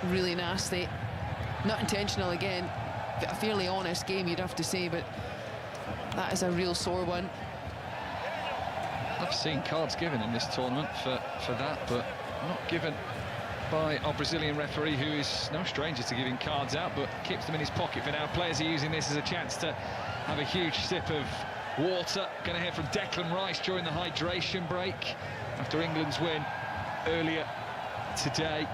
really nasty. Not intentional again. A fairly honest game, you'd have to say, but that is a real sore one. I've seen cards given in this tournament for that, but not given by our Brazilian referee, who is no stranger to giving cards out, but keeps them in his pocket for now. Players are using this as a chance to have a huge sip of water. Going to hear from Declan Rice during the hydration break after England's win earlier today,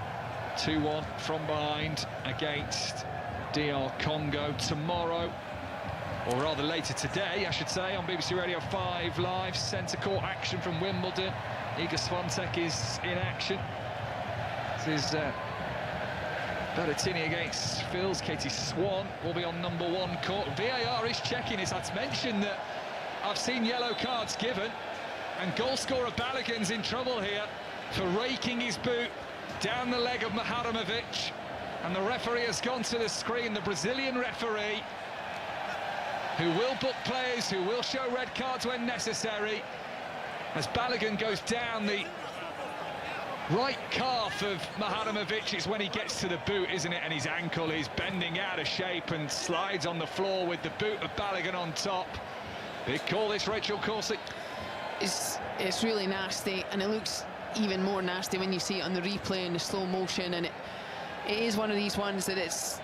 2-1 from behind against DR Congo. Tomorrow, or rather later today, I should say, on BBC Radio 5 Live, centre court action from Wimbledon. Iga Swiatek is in action. This is Berrettini against Fils. Katie Swan will be on number 1 court. VAR is checking this. I'd mentioned that I've seen yellow cards given, and goalscorer Balogun's in trouble here for raking his boot down the leg of Maharomovic, and the referee has gone to the screen, the Brazilian referee, who will book players, who will show red cards when necessary, as Balogun goes down the right calf of Maharomovic. Is when he gets to the boot, isn't it? And his ankle is bending out of shape and slides on the floor with the boot of Balogun on top. Big call this, Rachel Corsie. It's really nasty, and it looks even more nasty when you see it on the replay in the slow motion, and it is one of these ones that it's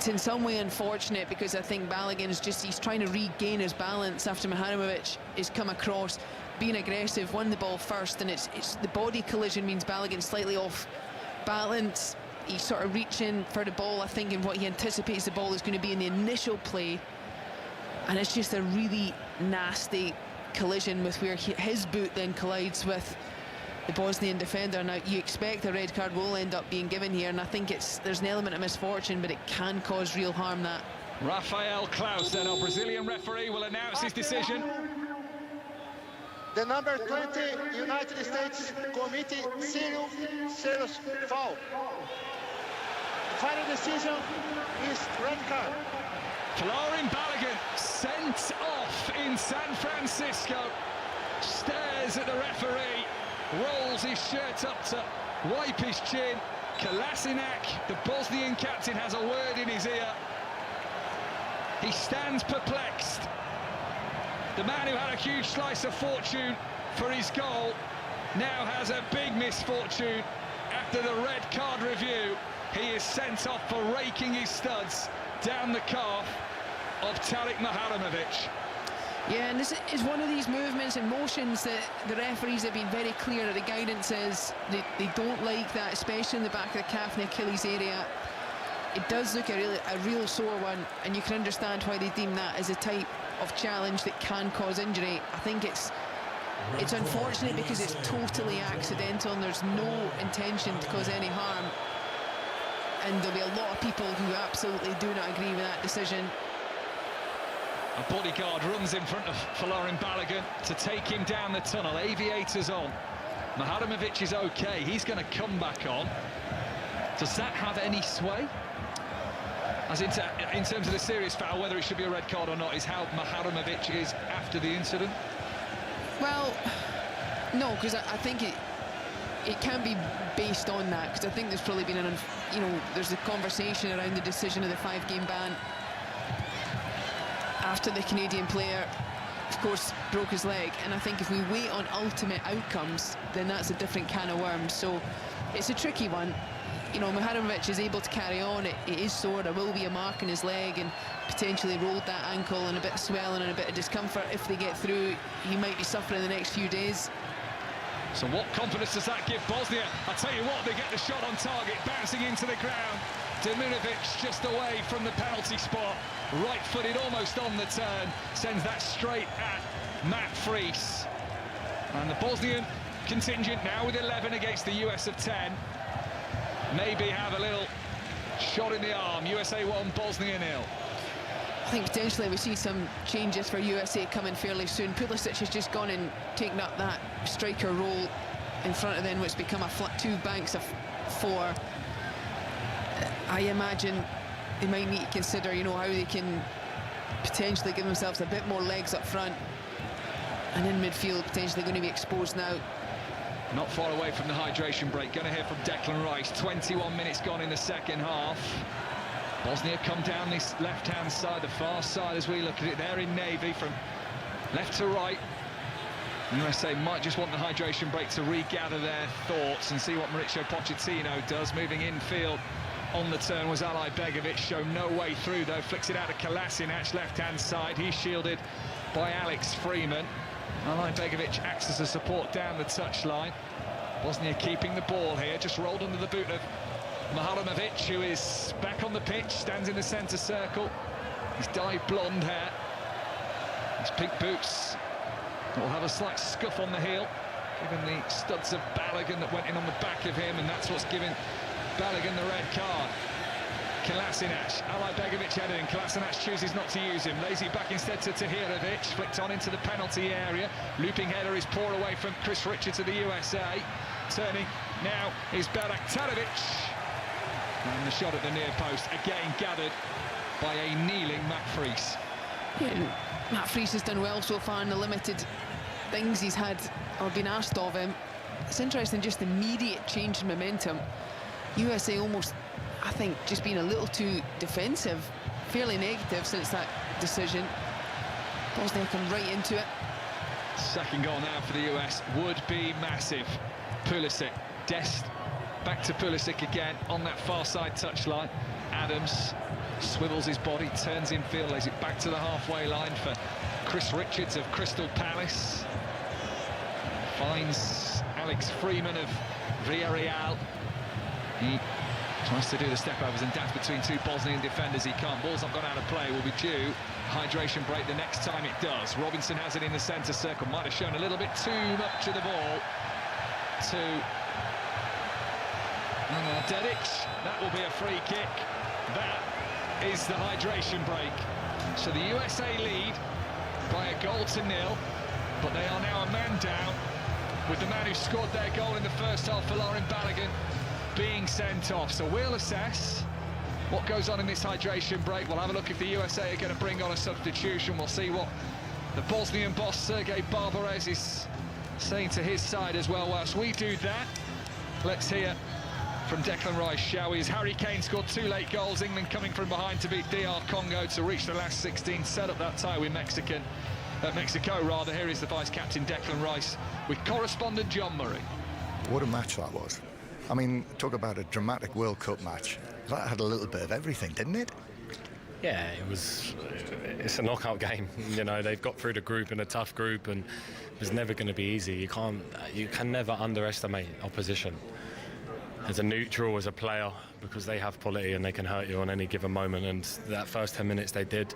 in some way unfortunate, because I think Balogun's he's trying to regain his balance after Maharomovic has come across, being aggressive, won the ball first, and it's the body collision means Balogun slightly off balance. He's sort of reaching for the ball, I think, in what he anticipates the ball is going to be in the initial play, and it's just a really nasty collision with where his boot then collides with the Bosnian defender. Now, you expect a red card will end up being given here, and I think there's an element of misfortune, but it can cause real harm, that. Rafael Klaus, then, our Brazilian referee, will announce his decision. The number 20 United States Committee, serious foul. The final decision is red card. Folarin Balogun sent off in San Francisco, stares at the referee, rolls his shirt up to wipe his chin. Kolasinac, the Bosnian captain, has a word in his ear. He stands perplexed. The man who had a huge slice of fortune for his goal now has a big misfortune. After the red card review, he is sent off for raking his studs down the calf of Tarik Maharomovic. Yeah, and this is one of these movements and motions that the referees have been very clear that the guidance is they don't like that, especially in the back of the calf and the Achilles area. It does look a real sore one, and you can understand why they deem that as a type of challenge that can cause injury. I think it's unfortunate because it's totally accidental and there's no intention to cause any harm, and there'll be a lot of people who absolutely do not agree with that decision. A bodyguard runs in front of Folarin Balogun to take him down the tunnel. Aviators on. Maharomovic is okay. He's going to come back on. Does that have any sway? As in terms of the serious foul, whether it should be a red card or not, is how Maharomovic is after the incident? Well, no, because I think it can be based on that, because I think there's probably been there's a conversation around the decision of the 5-game ban after the Canadian player, of course, broke his leg. And I think if we wait on ultimate outcomes, then that's a different can of worms. So it's a tricky one. You know, Maharomovic is able to carry on. It is sore. There will be a mark in his leg and potentially rolled that ankle, and a bit of swelling and a bit of discomfort. If they get through, he might be suffering the next few days. So what confidence does that give Bosnia? I tell you what, they get the shot on target, bouncing into the ground. Demirovic just away from the penalty spot, right-footed, almost on the turn, sends that straight at Matt Fries. And the Bosnian contingent now with 11 against the US of 10. Maybe have a little shot in the arm. USA 1, Bosnia 0. I think potentially we see some changes for USA coming fairly soon. Pulisic has just gone and taken up that striker role in front of then what's become a flat 2 banks of 4. I imagine they might need to consider, you know, how they can potentially give themselves a bit more legs up front, and in midfield potentially going to be exposed now. Not far away from the hydration break. Going to hear from Declan Rice. 21 minutes gone in the second half. Bosnia come down this left-hand side, the far side as we look at it. They're in navy from left to right. USA might just want the hydration break to regather their thoughts and see what Mauricio Pochettino does. Moving infield on the turn was Ali Begovic. Show no way through though. Flicks it out to Kolasinac, left-hand side. He's shielded by Alex Freeman. Ali Begovic acts as a support down the touchline. Bosnia keeping the ball here. Just rolled under the boot of Mahalimovic, who is back on the pitch, stands in the centre circle. He's dyed blonde hair. His pink boots will have a slight scuff on the heel, given the studs of Balogun that went in on the back of him, and that's what's given Balogun the red card. Kolasinac, Ali Begovic headed in. Kolasinac chooses not to use him. Lays it back instead to Tahirovic. Flicked on into the penalty area. Looping header is poured away from Chris Richards of the USA. Turning now is Baraktanovic. And the shot at the near post, again gathered by a kneeling Matt Fries. Yeah, Matt Fries has done well so far in the limited things he's had or been asked of him. It's interesting, just the immediate change in momentum. USA almost, I think, just being a little too defensive, fairly negative since that decision. Bosnia come right into it. Second goal now for the US would be massive. Pulisic, Dest, back to Pulisic again on that far side touchline. Adams swivels his body, turns infield, lays it back to the halfway line for Chris Richards of Crystal Palace. Finds Alex Freeman of Villarreal. He tries to do the step-overs and dance between two Bosnian defenders. He can't. Ball's not gone out of play. Will be due hydration break the next time it does. Robinson has it in the centre circle. Might have shown a little bit too much of the ball to Dedic. That will be a free kick. That is the hydration break. So the USA lead by a goal to nil, but they are now a man down, with the man who scored their goal in the first half for Lauren Balogun being sent off. So we'll assess what goes on in this hydration break. We'll have a look if the USA are going to bring on a substitution. We'll see what the Bosnian boss Sergei Barbarez is saying to his side as well. Whilst we do that, let's hear from Declan Rice, shall we? As Harry Kane scored 2 late goals, England coming from behind to beat DR Congo to reach the last 16, set up that tie with Mexico. Here is the vice-captain Declan Rice with correspondent John Murray. What a match that was. I mean, talk about a dramatic World Cup match. That had a little bit of everything, didn't it? Yeah, it's a knockout game. You know, they've got through the group in a tough group, and it's never going to be easy. You can never underestimate opposition. As a neutral, as a player, because they have quality and they can hurt you on any given moment, and that first 10 minutes they did.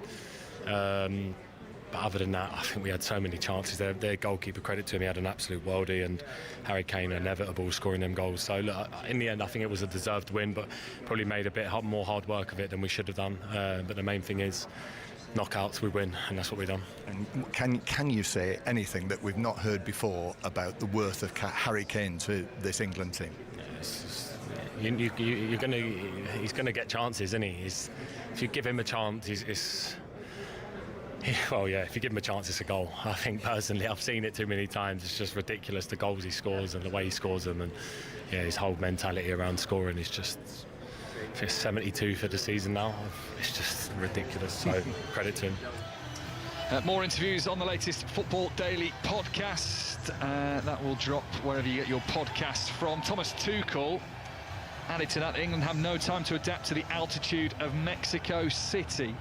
But other than that, I think we had so many chances. Their goalkeeper, credit to him, he had an absolute worldie, and Harry Kane inevitable scoring them goals. So look, in the end, I think it was a deserved win, but probably made a bit more hard work of it than we should have done. But the main thing is, knockouts, we win, and that's what we've done. And can you say anything that we've not heard before about the worth of Harry Kane to this England team? He's going to get chances, isn't he? If you give him a chance, well, yeah, if you give him a chance, it's a goal. I think personally, I've seen it too many times. It's just ridiculous, the goals he scores and the way he scores them, and yeah, his whole mentality around scoring is just. I think 72 for the season now. It's just ridiculous. So credit to him. More interviews on the latest Football Daily podcast. That will drop wherever you get your podcasts from. Thomas Tuchel added to that, England have no time to adapt to the altitude of Mexico City.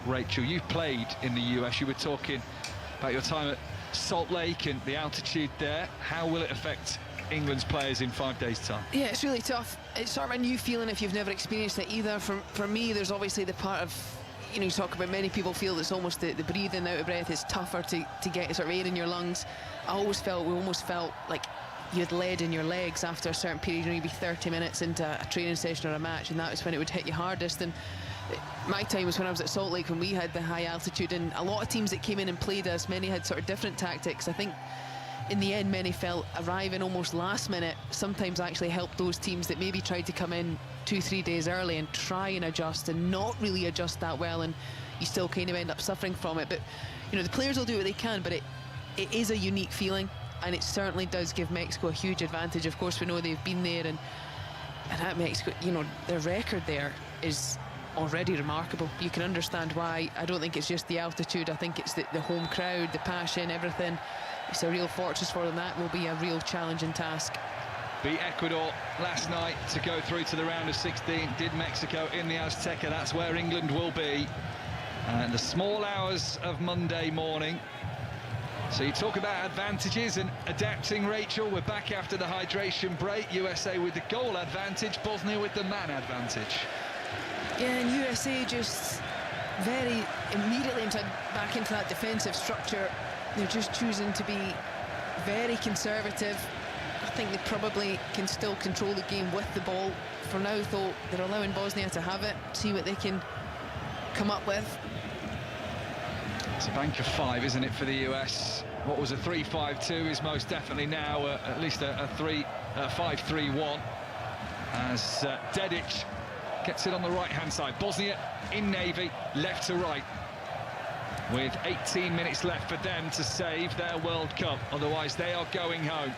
Rachel, you've played in the US. You were talking about your time at Salt Lake and the altitude there. How will it affect England's players in 5 days' time? Yeah, it's really tough. It's sort of a new feeling if you've never experienced it either. For me, there's obviously the part of, you know, you talk about many people feel it's almost the breathing out of breath is tougher to get sort of air in your lungs. We almost felt like you had lead in your legs after a certain period. You'd be 30 minutes into a training session or a match, and that was when it would hit you hardest. And my time was when I was at Salt Lake, when we had the high altitude, and a lot of teams that came in and played us, many had sort of different tactics. I think in the end, many felt arriving almost last minute sometimes actually helped those teams that maybe tried to come in 2-3 days early and try and adjust and not really adjust that well, and you still kind of end up suffering from it. But you know, the players will do what they can, but it is a unique feeling, and it certainly does give Mexico a huge advantage. Of course, we know they've been there, and at Mexico, you know, their record there is already remarkable. You can understand why. I don't think it's just the altitude. I think it's the home crowd, the passion, everything. It's a real fortress for them. That will be a real challenging task. Beat Ecuador last night to go through to the round of 16. Did Mexico in the Azteca. That's where England will be. And the small hours of Monday morning. So you talk about advantages and adapting, Rachel. We're back after the hydration break. USA with the goal advantage, Bosnia with the man advantage. Yeah, and USA just very immediately back into that defensive structure. They're just choosing to be very conservative. I think they probably can still control the game with the ball. For now, though, they're allowing Bosnia to have it, see what they can come up with. It's a bank of 5, isn't it, for the US? What was a 3-5-2 is most definitely now at least a 5-3-1. As Dedic gets it on the right-hand side. Bosnia in navy, left to right, with 18 minutes left for them to save their World Cup. Otherwise, they are going home.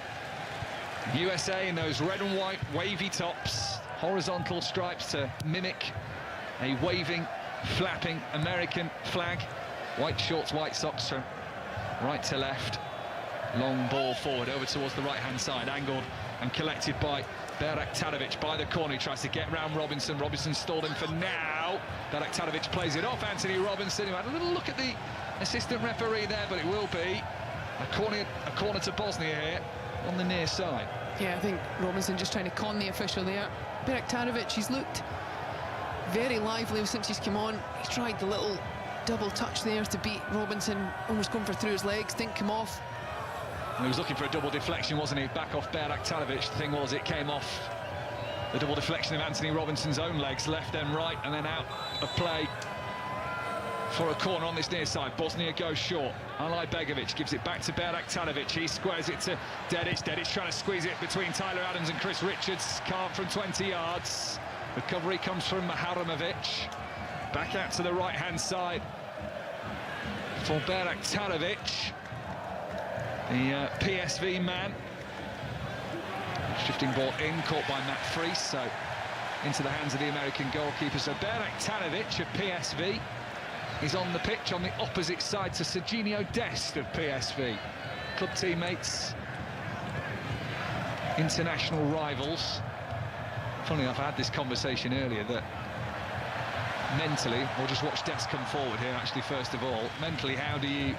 USA in those red and white wavy tops, horizontal stripes to mimic a waving, flapping American flag. White shorts, white socks from right to left. Long ball forward over towards the right-hand side, angled and collected by Berak by the corner. He tries to get round Robinson. Robinson stalled him for now. Berak plays it off. Anthony Robinson, who had a little look at the assistant referee there, but it will be a corner to Bosnia here on the near side. Yeah, I think Robinson just trying to con the official there. Berak, he's looked very lively since he's come on. He's tried the little double touch there to beat Robinson, almost going for through his legs, didn't come off. And he was looking for a double deflection, wasn't he? Back off Berak. The thing was, it came off the double deflection of Anthony Robinson's own legs, left then right, and then out of play for a corner on this near side. Bosnia goes short. Alaj Begovic gives it back to Berak. He squares it to Dedic. Dedic trying to squeeze it between Tyler Adams and Chris Richards. Can't from 20 yards. Recovery comes from Haramovic. Back out to the right-hand side for Berak, the PSV man. Shifting ball in, caught by Matt Fries, so into the hands of the American goalkeeper. So Berak of PSV is on the pitch on the opposite side to Serginho Dest of PSV. Club teammates, international rivals. Funny enough, I had this conversation earlier that mentally, we'll just watch Dest come forward here actually first of all. Mentally, how do you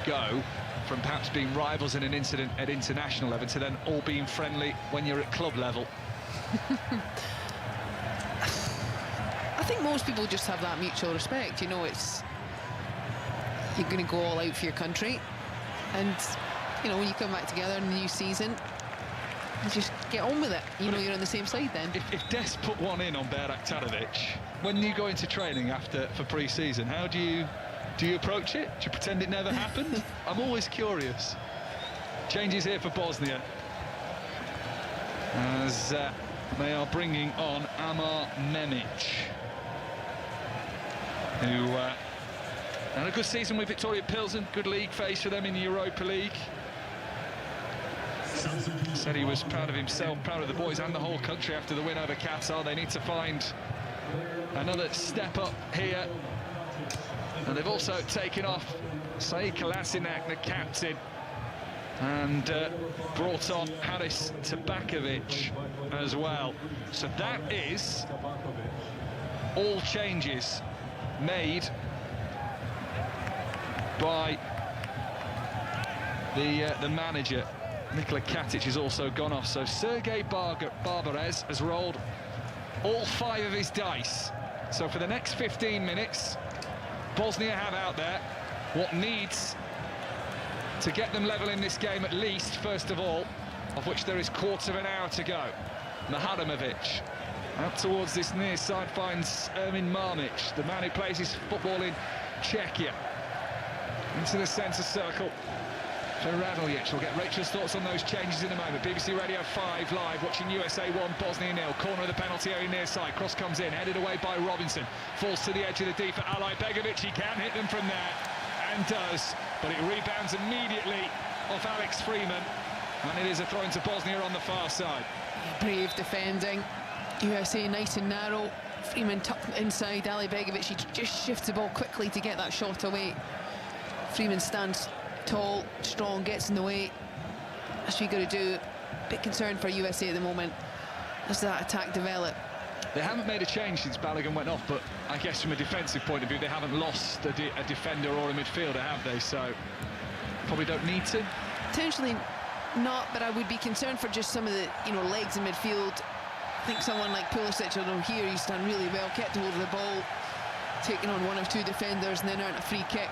go from perhaps being rivals in an incident at international level to then all being friendly when you're at club level? I think most people just have that mutual respect. You know, it's you're going to go all out for your country, and you know, when you come back together in the new season, you just get on with it. You know, you're on the same side then. If Dest put one in on Berak, when you go into training for pre-season, how do you approach it? Do you pretend it never happened? I'm always curious. Changes here for Bosnia as they are bringing on Amar Memic, who had a good season with Victoria Pilsen, good league face for them in the Europa League. Said he was proud of himself, proud of the boys and the whole country after the win over Qatar. They need to find another step up here. And they've also taken off Said Kolasinac, the captain, and brought on Haris Tabakovic as well. So that is all changes made by the manager. Nikola Katic has also gone off, so Sergei Barbarez has rolled all 5 of his dice. So for the next 15 minutes, Bosnia have out there what needs to get them level in this game, at least, first of all, of which there is quarter of an hour to go. Mahadimovic out towards this near side finds Ermin Marmic, the man who plays his football in Czechia. Into the centre circle for Raduljic. We'll get Rachel's thoughts on those changes in a moment. BBC Radio 5 live, watching USA 1, Bosnia 0. Corner of the penalty area near side. Cross comes in, headed away by Robinson. Falls to the edge of the D for Ali Begovic. He can hit them from there, and does. But it rebounds immediately off Alex Freeman. And it is a throw into Bosnia on the far side. Brave defending. USA nice and narrow. Freeman tucked inside. Ali Begovic, he just shifts the ball quickly to get that shot away. Freeman stands tall, strong, gets in the way. That's what you got to do. Bit concerned for USA at the moment as that attack develop. They haven't made a change since Balogun went off, but I guess from a defensive point of view, they haven't lost a defender or a midfielder, have they? So probably don't need to. Potentially not, but I would be concerned for just some of the legs in midfield. I think someone like Pulisic, although here he's done really well, kept hold of the ball, taking on one of two defenders, and then earned a free kick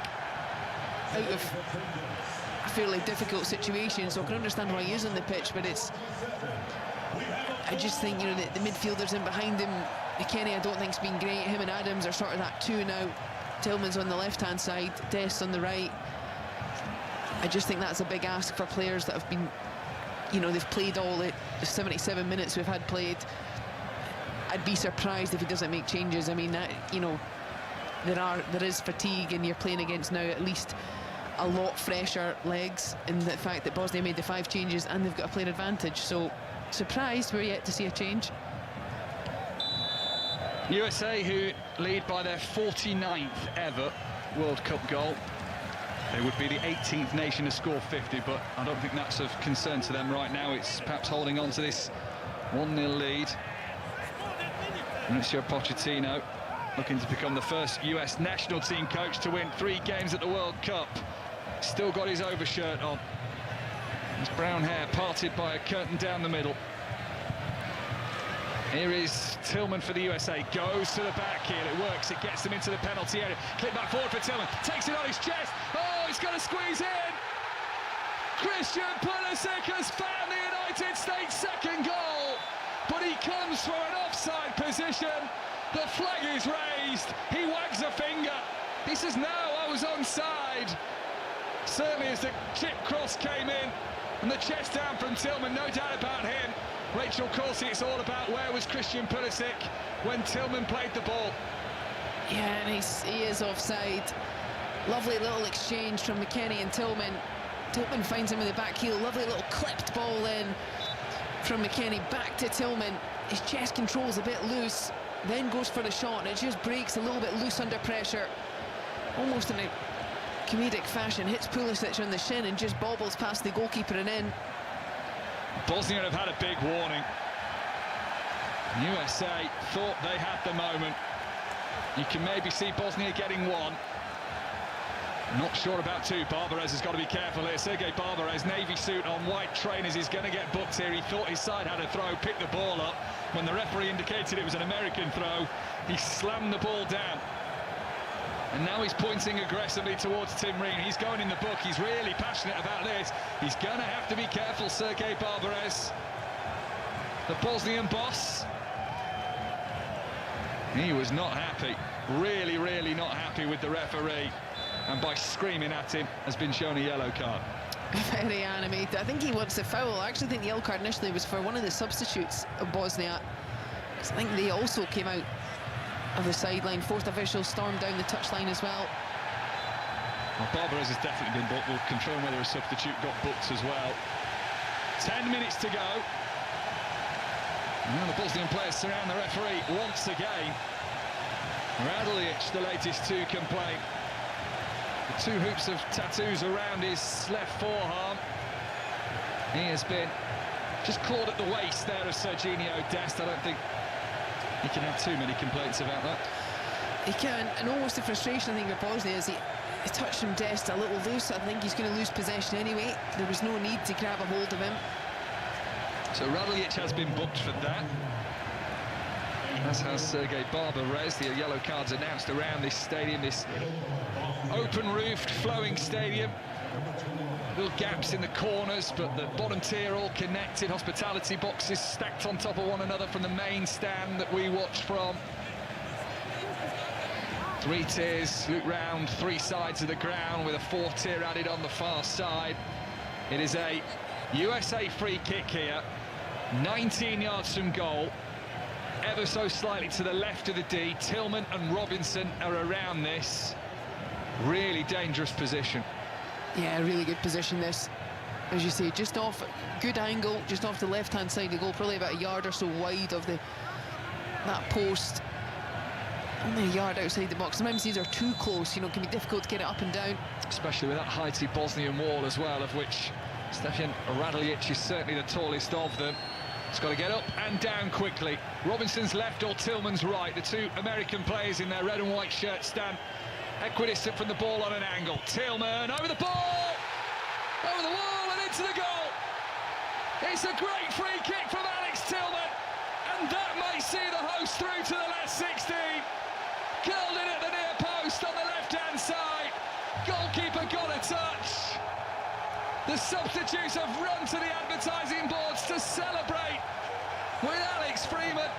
out of a fairly difficult situation. So I can understand why he is on the pitch, but I just think the midfielders in behind him, McKennie I don't think's been great. Him and Adams are sort of that two now. Tillman's on the left hand side, Dest on the right. I just think that's a big ask for players that have been, they've played all the 77 minutes we've had played. I'd be surprised if he doesn't make changes. I mean, there is fatigue, and you're playing against now at least a lot fresher legs, in the fact that Bosnia made the 5 changes and they've got a player advantage. So surprised we're yet to see a change. USA, who lead by their 49th ever World Cup goal. They would be the 18th nation to score 50, but I don't think that's of concern to them right now. It's perhaps holding on to this 1-0 lead. Mauricio Pochettino looking to become the first US national team coach to win 3 games at the World Cup. Still got his overshirt on. His brown hair parted by a curtain down the middle. Here is Tillman for the USA. Goes to the back heel. It works. It gets them into the penalty area. Clip back forward for Tillman. Takes it on his chest. Oh, he's going to squeeze in. Christian Pulisic has found the United States' second goal, but he comes from an offside position. The flag is raised. He wags a finger. He says, no, I was onside. Certainly as the chip cross came in and the chest down from Tillman, no doubt about him. Rachel Corsi, it's all about where was Christian Pulisic when Tillman played the ball. Yeah, and he is offside. Lovely little exchange from McKennie and Tillman. Tillman finds him with the back heel. Lovely little clipped ball in from McKennie back to Tillman. His chest control's a bit loose, then goes for the shot, and it just breaks a little bit loose under pressure. Almost in a comedic fashion, hits Pulisic on the shin and just bobbles past the goalkeeper and in. Bosnia have had a big warning. USA thought they had the moment. You can maybe see Bosnia getting 1. Not sure about 2. Barbarez has got to be careful here. Sergei Barbarez, navy suit on, white trainers, he's going to get booked here. He thought his side had a throw, picked the ball up. When the referee indicated it was an American throw, he slammed the ball down. And now he's pointing aggressively towards Tim Ream. He's going in the book. He's really passionate about this. He's going to have to be careful, Sergei Barbarez, the Bosnian boss. He was not happy, really, really not happy with the referee. And by screaming at him, has been shown a yellow card. Very animated. I think he wants the foul. I actually think the yellow card initially was for one of the substitutes of Bosnia, because I think they also came out of the sideline. 4th official stormed down the touchline as well. Well, Barbarez has definitely been booked. We'll confirm whether a substitute got booked as well. 10 minutes to go. Now the Bosnian players surround the referee once again. Raduljic, the latest to complain. The 2 hoops of tattoos around his left forearm. He has been just caught at the waist there of Serginho Dest. I don't think he can have too many complaints about that. He can, and almost the frustration I think with Bosnia is he touched him Dest a little loose. I think he's going to lose possession anyway. There was no need to grab a hold of him. So Raduljic has been booked for that. As has Sergei Barbarez. The yellow cards announced around this stadium, this open-roofed, flowing stadium. Little gaps in the corners, but the bottom tier all connected. Hospitality boxes stacked on top of one another from the main stand that we watched from. 3 tiers loop round 3 sides of the ground with a 4th tier added on the far side. It is a USA free kick here, 19 yards from goal, ever so slightly to the left of the D. Tillman and Robinson are around this. Really dangerous position. Yeah, really good position this. As you say, just off, good angle, just off the left-hand side of the goal, probably about a yard or so wide of that post. Only a yard outside the box. Sometimes these are too close, you know, it can be difficult to get it up and down. Especially with that heighty Bosnian wall as well, of which Stefan Raduljic is certainly the tallest of them. It's got to get up and down quickly. Robinson's left or Tillman's right. The 2 American players in their red and white shirts stand equidistant from the ball on an angle. Tillman over the ball, over the wall and into the goal. It's a great free kick from Alex Tillman, and that may see the host through to the last 16. Curled in at the near post on the left-hand side. Goalkeeper got a touch. The substitutes have run to the advertising boards to celebrate with Alex Freeman.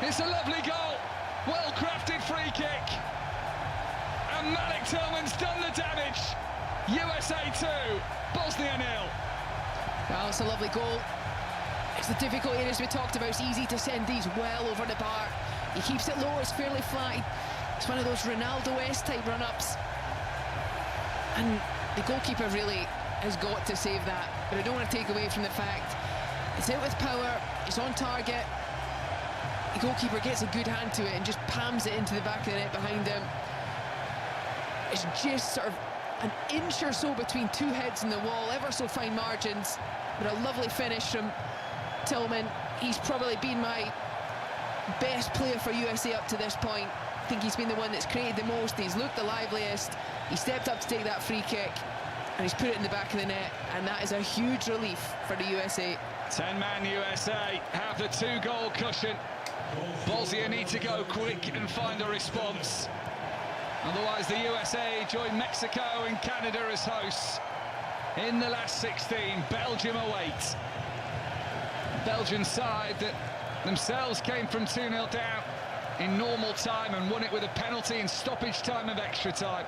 It's a lovely goal. Well-crafted free kick, and Malik Tillman's done the damage. USA 2, Bosnia 0. Well, it's a lovely goal. It's the difficult areas we talked about. It's easy to send these well over the bar. He keeps it low, it's fairly flat. It's one of those Ronaldo-esque type run-ups. And the goalkeeper really has got to save that. But I don't want to take away from the fact it's out with power, it's on target. The goalkeeper gets a good hand to it and just palms it into the back of the net behind him. It's just sort of an inch or so between 2 heads in the wall, ever so fine margins, but a lovely finish from Tillman. He's probably been my best player for USA up to this point. I think he's been the one that's created the most, he's looked the liveliest, he stepped up to take that free kick, and he's put it in the back of the net, and that is a huge relief for the USA. 10-man USA have the 2-goal cushion. Bosnia need to go quick and find a response. Otherwise, the USA join Mexico and Canada as hosts in the last 16. Belgium await. Belgian side that themselves came from 2-0 down in normal time and won it with a penalty in stoppage time of extra time.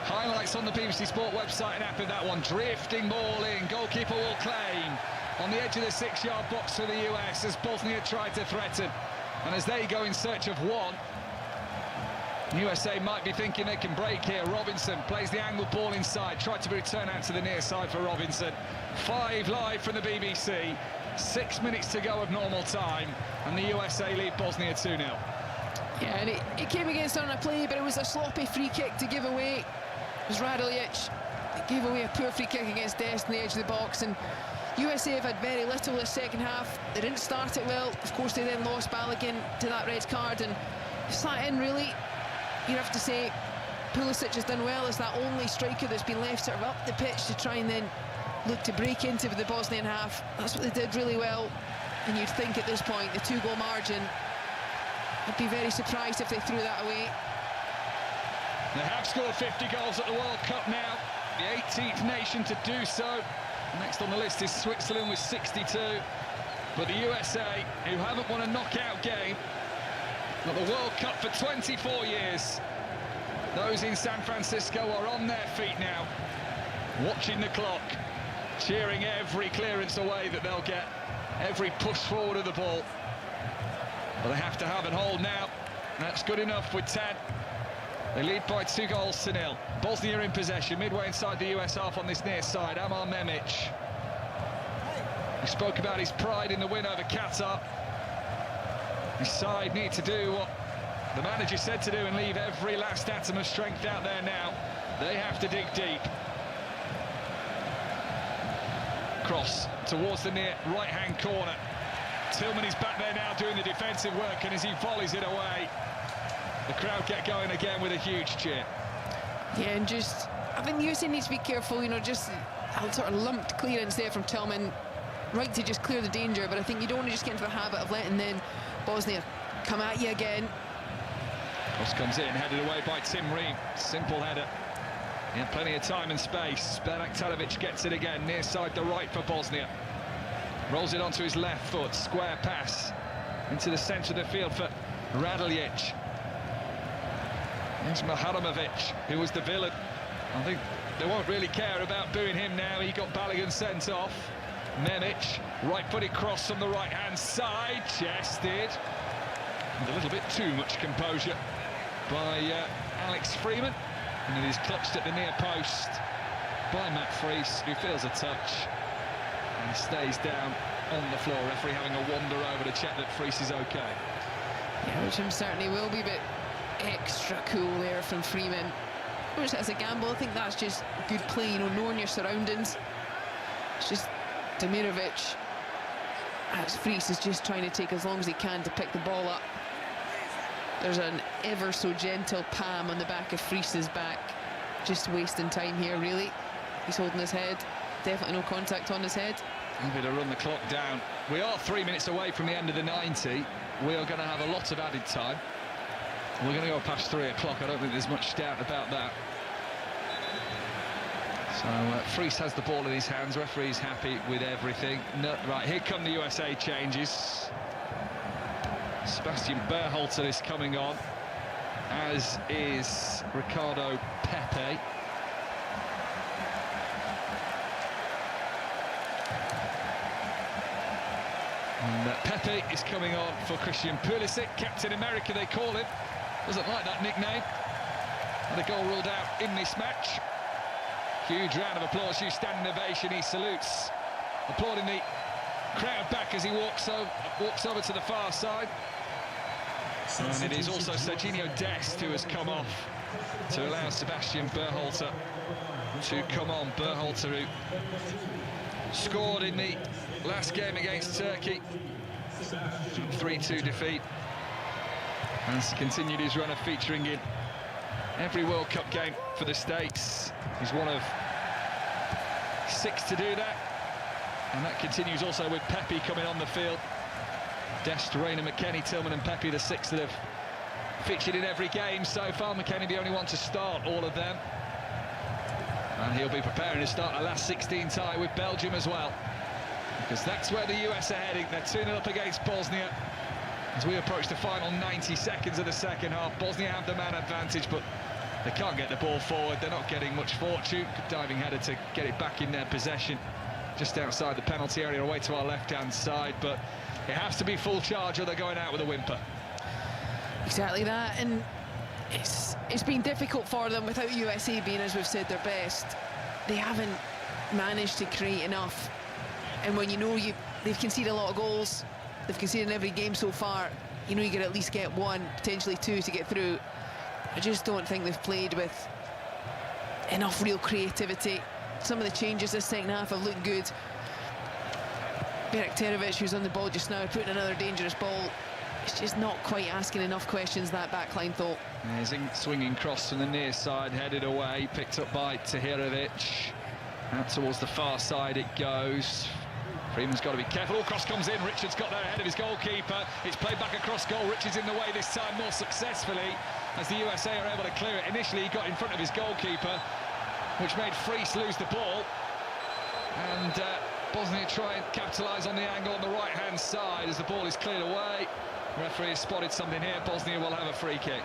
Highlights on the BBC Sport website and app of that one. Drifting ball in, goalkeeper will claim on the edge of the 6-yard box for the US as Bosnia tried to threaten. And as they go in search of one, USA might be thinking they can break here. Robinson plays the angled ball inside, tried to return out to the near side for Robinson. 5 live from the BBC, 6 minutes to go of normal time, and the USA lead Bosnia 2-0. Yeah, and it came against on a play, but it was a sloppy free kick to give away. It was Raduljic that gave away a poor free kick against Dest on the edge of the box, and USA have had very little this second half. They didn't start it well. Of course, they then lost Balogun to that red card, and sat in really. You have to say Pulisic has done well as that only striker that's been left sort of up the pitch to try and then look to break into the Bosnian half. That's what they did really well, and you'd think at this point the 2-goal margin, I'd be very surprised if they threw that away. They have scored 50 goals at the World Cup now, the 18th nation to do so. Next on the list is Switzerland with 62, but the USA, who haven't won a knockout game at the World Cup for 24 years, those in San Francisco are on their feet now, watching the clock, cheering every clearance away that they'll get, every push forward of the ball. But they have to have it hold now. That's good enough with 10. They lead by 2-0. Bosnia in possession, midway inside the US half on this near side. Amar Memic. He spoke about his pride in the win over Qatar. His side need to do what the manager said to do and leave every last atom of strength out there now. They have to dig deep. Cross towards the near right-hand corner. Tillman is back there now doing the defensive work, and as he volleys it away, the crowd get going again with a huge cheer. Yeah, and just, I think the USA needs to be careful, you know, just a sort of lumped clearance there from Tillman. Right to just clear the danger, but I think you don't want to just get into the habit of letting then Bosnia come at you again. Cross comes in, headed away by Tim Ream. Simple header. Yeah, plenty of time and space. Berak Talovic gets it again, near side the right for Bosnia. Rolls it onto his left foot, square pass into the centre of the field for Raduljic. There's Maharamovic, who was the villain. I think they won't really care about booing him now. He got Balogun sent off. Memic, right-footed cross from the right-hand side, chested. And a little bit too much composure by Alex Freeman. And it is clutched at the near post by Matt Friis, who feels a touch and stays down on the floor. Referee having a wander over to check that Friis is okay. Yeah, which certainly will be, but extra cool there from Freeman. Which, as a gamble, I think that's just good play, you know, knowing your surroundings. It's just Demirovic, as Friis is just trying to take as long as he can to pick the ball up. There's an ever so gentle palm on the back of Friis's back. Just wasting time here, really. He's holding his head. Definitely no contact on his head. Happy to run the clock down. We are 3 minutes away from the end of the 90. We are going to have a lot of added time. We're going to go past 3 o'clock. I don't think there's much doubt about that. So Friis has the ball in his hands. Referee's happy with everything. No, right, here come the USA changes. Sebastian Berhalter is coming on, as is Ricardo Pepe. And Pepe is coming on for Christian Pulisic, Captain America they call him. Doesn't like that nickname. And a goal ruled out in this match. Huge round of applause, huge standing ovation. He salutes, applauding the crowd back as he walks over to the far side. And it is also Serginho Dest who has come off to allow Sebastian Berhalter to come on. Berhalter, who scored in the last game against Turkey, 3-2 defeat, has continued his run of featuring in every World Cup game for the States. He's one of 6 to do that, and that continues also with Pepe coming on the field. Dest, Rayner, McKennie, Tillman and Pepe, the 6 that have featured in every game so far. McKennie the only one to start all of them, and he'll be preparing to start a last 16 tie with Belgium as well, because that's where the US are heading. They're 2-0 up against Bosnia as we approach the final 90 seconds of the second half. Bosnia have the man advantage, but they can't get the ball forward. They're not getting much fortune. Good diving header to get it back in their possession, just outside the penalty area, away to our left-hand side. But it has to be full charge or they're going out with a whimper. Exactly that, and it's been difficult for them without USA being, as we've said, their best. They haven't managed to create enough, and when you know they've conceded a lot of goals, they've conceded in every game so far, you know you could at least get 1, potentially 2 to get through. I just don't think they've played with enough real creativity. Some of the changes this second half have looked good. Berak Talovic, who's on the ball just now, putting another dangerous ball. It's just not quite asking enough questions, that backline thought. Amazing swinging cross from the near side, headed away, picked up by Tahirovic. Out towards the far side it goes. Freeman's got to be careful. Cross comes in. Richards got there ahead of his goalkeeper. It's played back across goal. Richards in the way this time more successfully as the USA are able to clear it. Initially he got in front of his goalkeeper, which made Friis lose the ball. And Bosnia try and capitalise on the angle on the right-hand side as the ball is cleared away. The referee has spotted something here. Bosnia will have a free kick.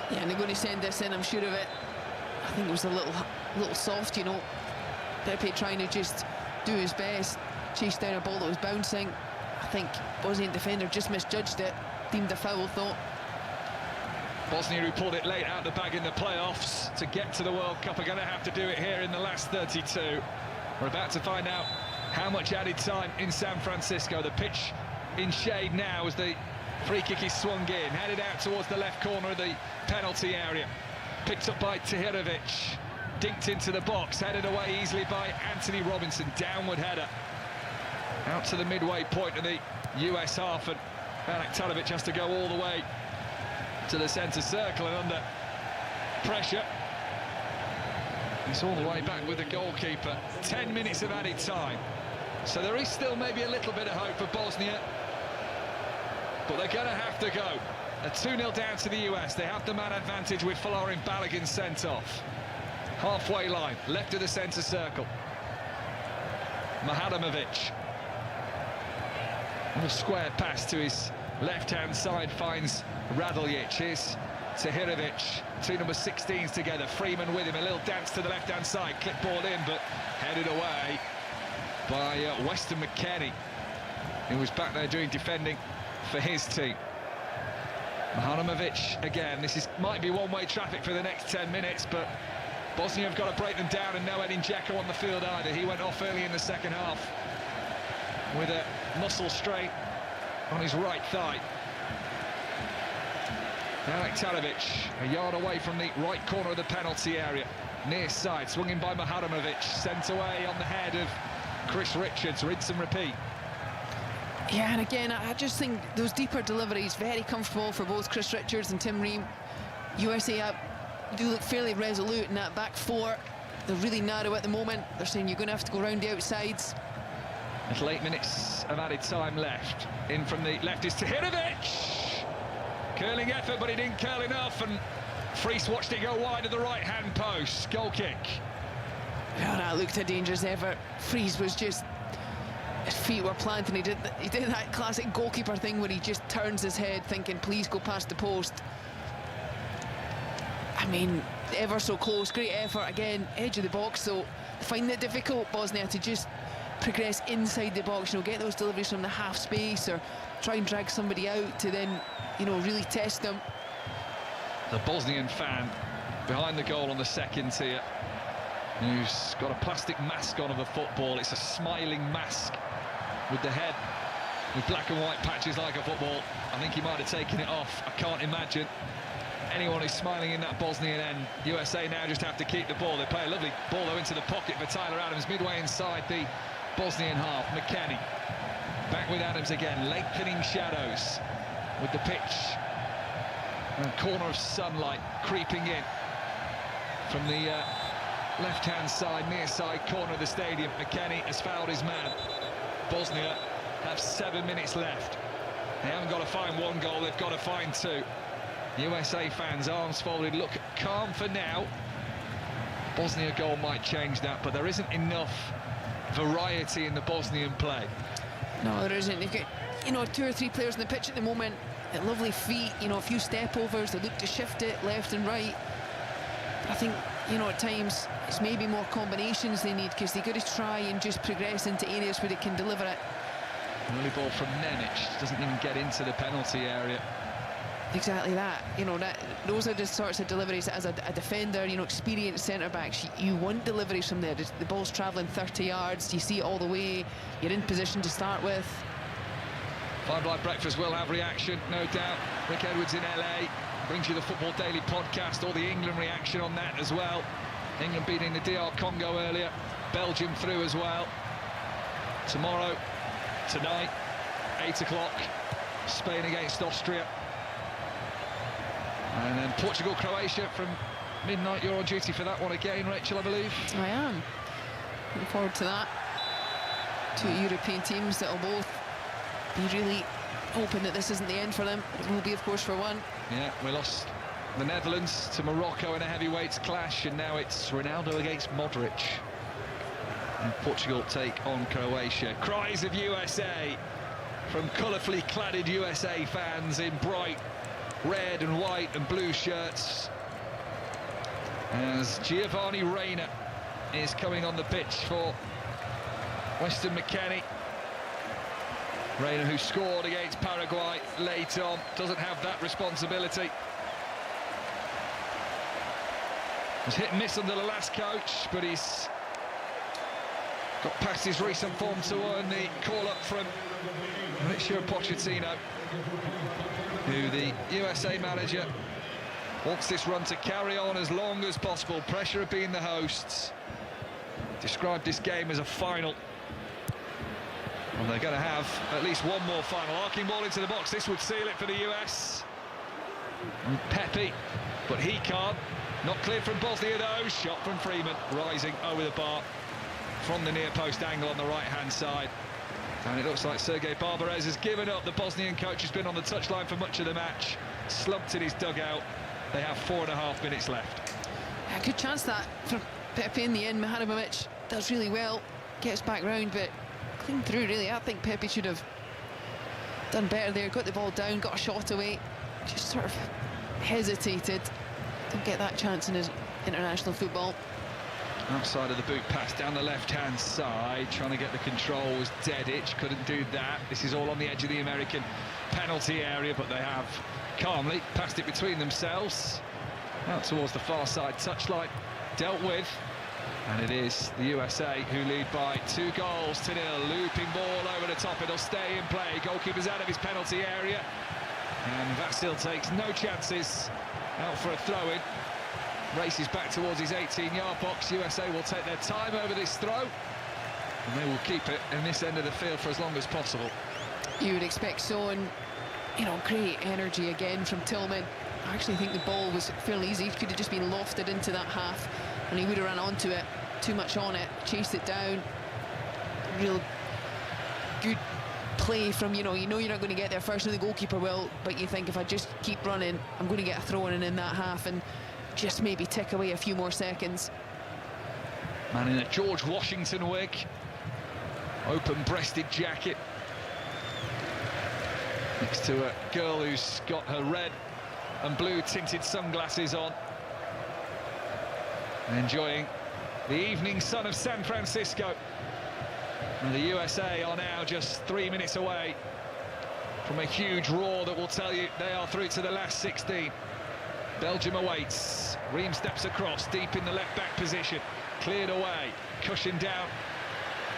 Yeah, and they're going to send this in, I'm sure of it. I think it was a little soft, you know. Pepe trying to just do his best, chase down a ball that was bouncing. I think Bosnian defender just misjudged it, deemed a foul, thought. Bosnia, who pulled it late out the bag in the playoffs to get to the World Cup, are going to have to do it here in the last 32. We're about to find out how much added time in San Francisco. The pitch in shade now as the free kick is swung in, headed out towards the left corner of the penalty area. Picked up by Tahirovic, dinked into the box, headed away easily by Anthony Robinson. Downward header out to the midway point of the US half, and Berak Talovic has to go all the way to the centre circle, and under pressure he's all the way back with the goalkeeper. 10 minutes of added time, so there is still maybe a little bit of hope for Bosnia, but they're going to have to go. A 2-0 down to the US. They have the man advantage with Folarin Balogun sent off. halfway line, left of the centre circle. Mahadamovic. A square pass to his left-hand side finds Raduljic. Here's Tahirovic, two number 16s together. Freeman with him, a little dance to the left-hand side. Clip ball in, but headed away by Weston McKennie, who was back there doing defending for his team. Mahadamovic again. This might be one-way traffic for the next 10 minutes, but Bosnia have got to break them down, and no Edin Dzeko on the field either. He went off early in the second half with a muscle strain on his right thigh. Alek Talovic, a yard away from the right corner of the penalty area. Near side, swung in by Mahadamovic, sent away on the head of Chris Richards. Rinse and repeat. Yeah, and again, I just think those deeper deliveries, very comfortable for both Chris Richards and Tim Ream. USA do look fairly resolute in that back four. They're really narrow at the moment. They're saying you're going to have to go around the outsides. Little 8 minutes of added time left. In from the left is Tahirovic. Curling effort, but he didn't curl enough, and Fries watched it go wide of the right-hand post. Goal kick. Oh, that looked a dangerous effort. Fries was just... his feet were planted. He did that classic goalkeeper thing where he just turns his head thinking, please go past the post. I mean, ever so close. Great effort. Again, edge of the box, so find it difficult, Bosnia, to just progress inside the box, you know, get those deliveries from the half space or try and drag somebody out to then, you know, really test them. The Bosnian fan behind the goal on the second tier, who's got a plastic mask on of a football. It's a smiling mask with the head with black and white patches like a football. I think he might have taken it off. I can't imagine anyone who's smiling in that Bosnian end. USA now just have to keep the ball. They play a lovely ball though into the pocket for Tyler Adams, midway inside the Bosnian half. McKennie back with Adams again, lengthening shadows with the pitch. And a corner of sunlight creeping in from the left-hand side, near side corner of the stadium. McKennie has fouled his man. Bosnia have 7 minutes left. They haven't got to find one goal, they've got to find two. USA fans, arms folded, look calm for now. Bosnia goal might change that, but there isn't enough variety in the Bosnian play. No, there isn't. They've got, you know, 2 or 3 players on the pitch at the moment, at lovely feet, you know, a few step overs, they look to shift it left and right. But I think, you know, at times it's maybe more combinations they need, because they've got to try and just progress into areas where they can deliver it. Early ball from Nenic, doesn't even get into the penalty area. Exactly that. You know, those are the sorts of deliveries that, as a defender, you know, experienced centre-backs, you want deliveries from there. The ball's travelling 30 yards, you see it all the way, you're in position to start with. Five Live Breakfast will have reaction, no doubt. Rick Edwards in LA brings you the Football Daily podcast, all the England reaction on that as well. England beating the DR Congo earlier, Belgium through as well. Tomorrow, tonight, 8 o'clock, Spain against Austria. And then Portugal-Croatia from midnight. You're on duty for that one again, Rachel, I believe. I am. Looking forward to that. 2 European teams that will both be really hoping that this isn't the end for them. It will be, of course, for one. Yeah, we lost the Netherlands to Morocco in a heavyweights clash, and now it's Ronaldo against Modric. And Portugal take on Croatia. Cries of USA from colourfully cladded USA fans in bright red and white and blue shirts, as Giovanni Reina is coming on the pitch for Weston McKennie. Reina, who scored against Paraguay late on, doesn't have that responsibility. Was hit and miss under the last coach, but he's got past his recent form to earn the call-up from Mauricio Pochettino, who, the USA manager, wants this run to carry on as long as possible. Pressure of being the hosts. Described this game as a final. And they're going to have at least one more final. Arcing ball into the box. This would seal it for the US. And Pepe, but he can't. Not clear from Bosnia though. Shot from Freeman, rising over the bar from the near post angle on the right-hand side. And it looks like Sergei Barbarez has given up. The Bosnian coach has been on the touchline for much of the match, slumped in his dugout. They have 4.5 minutes left. A good chance that for Pepe in the end. Mihanovic does really well, gets back round, but clean through really. I think Pepe should have done better there, got the ball down, got a shot away, just sort of hesitated. Don't get that chance in his international football. Outside of the boot pass down the left-hand side, trying to get the control was Dedic, couldn't do that. This is all on the edge of the American penalty area, but they have calmly passed it between themselves. Out towards the far side touchline, dealt with, and it is the USA who lead by 2 goals to 0. Looping ball over the top, it'll stay in play. Goalkeeper's out of his penalty area, and Vasil takes no chances. Out for a throw-in. Races back towards his 18-yard box. USA will take their time over this throw, and they will keep it in this end of the field for as long as possible. You would expect so, and great energy again from Tillman. I actually think the ball was fairly easy. It could have just been lofted into that half, and he would have ran onto it. Too much on it, chased it down. Real good play from, you're not going to get there first, and the goalkeeper will, but you think, if I just keep running, I'm going to get a throw-in in that half, and just maybe tick away a few more seconds. Man in a George Washington wig, open-breasted jacket, next to a girl who's got her red and blue tinted sunglasses on, enjoying the evening sun of San Francisco. And the USA are now just 3 minutes away from a huge roar that will tell you they are through to the last 16. Belgium awaits. Ream steps across, deep in the left-back position. Cleared away, cushioned down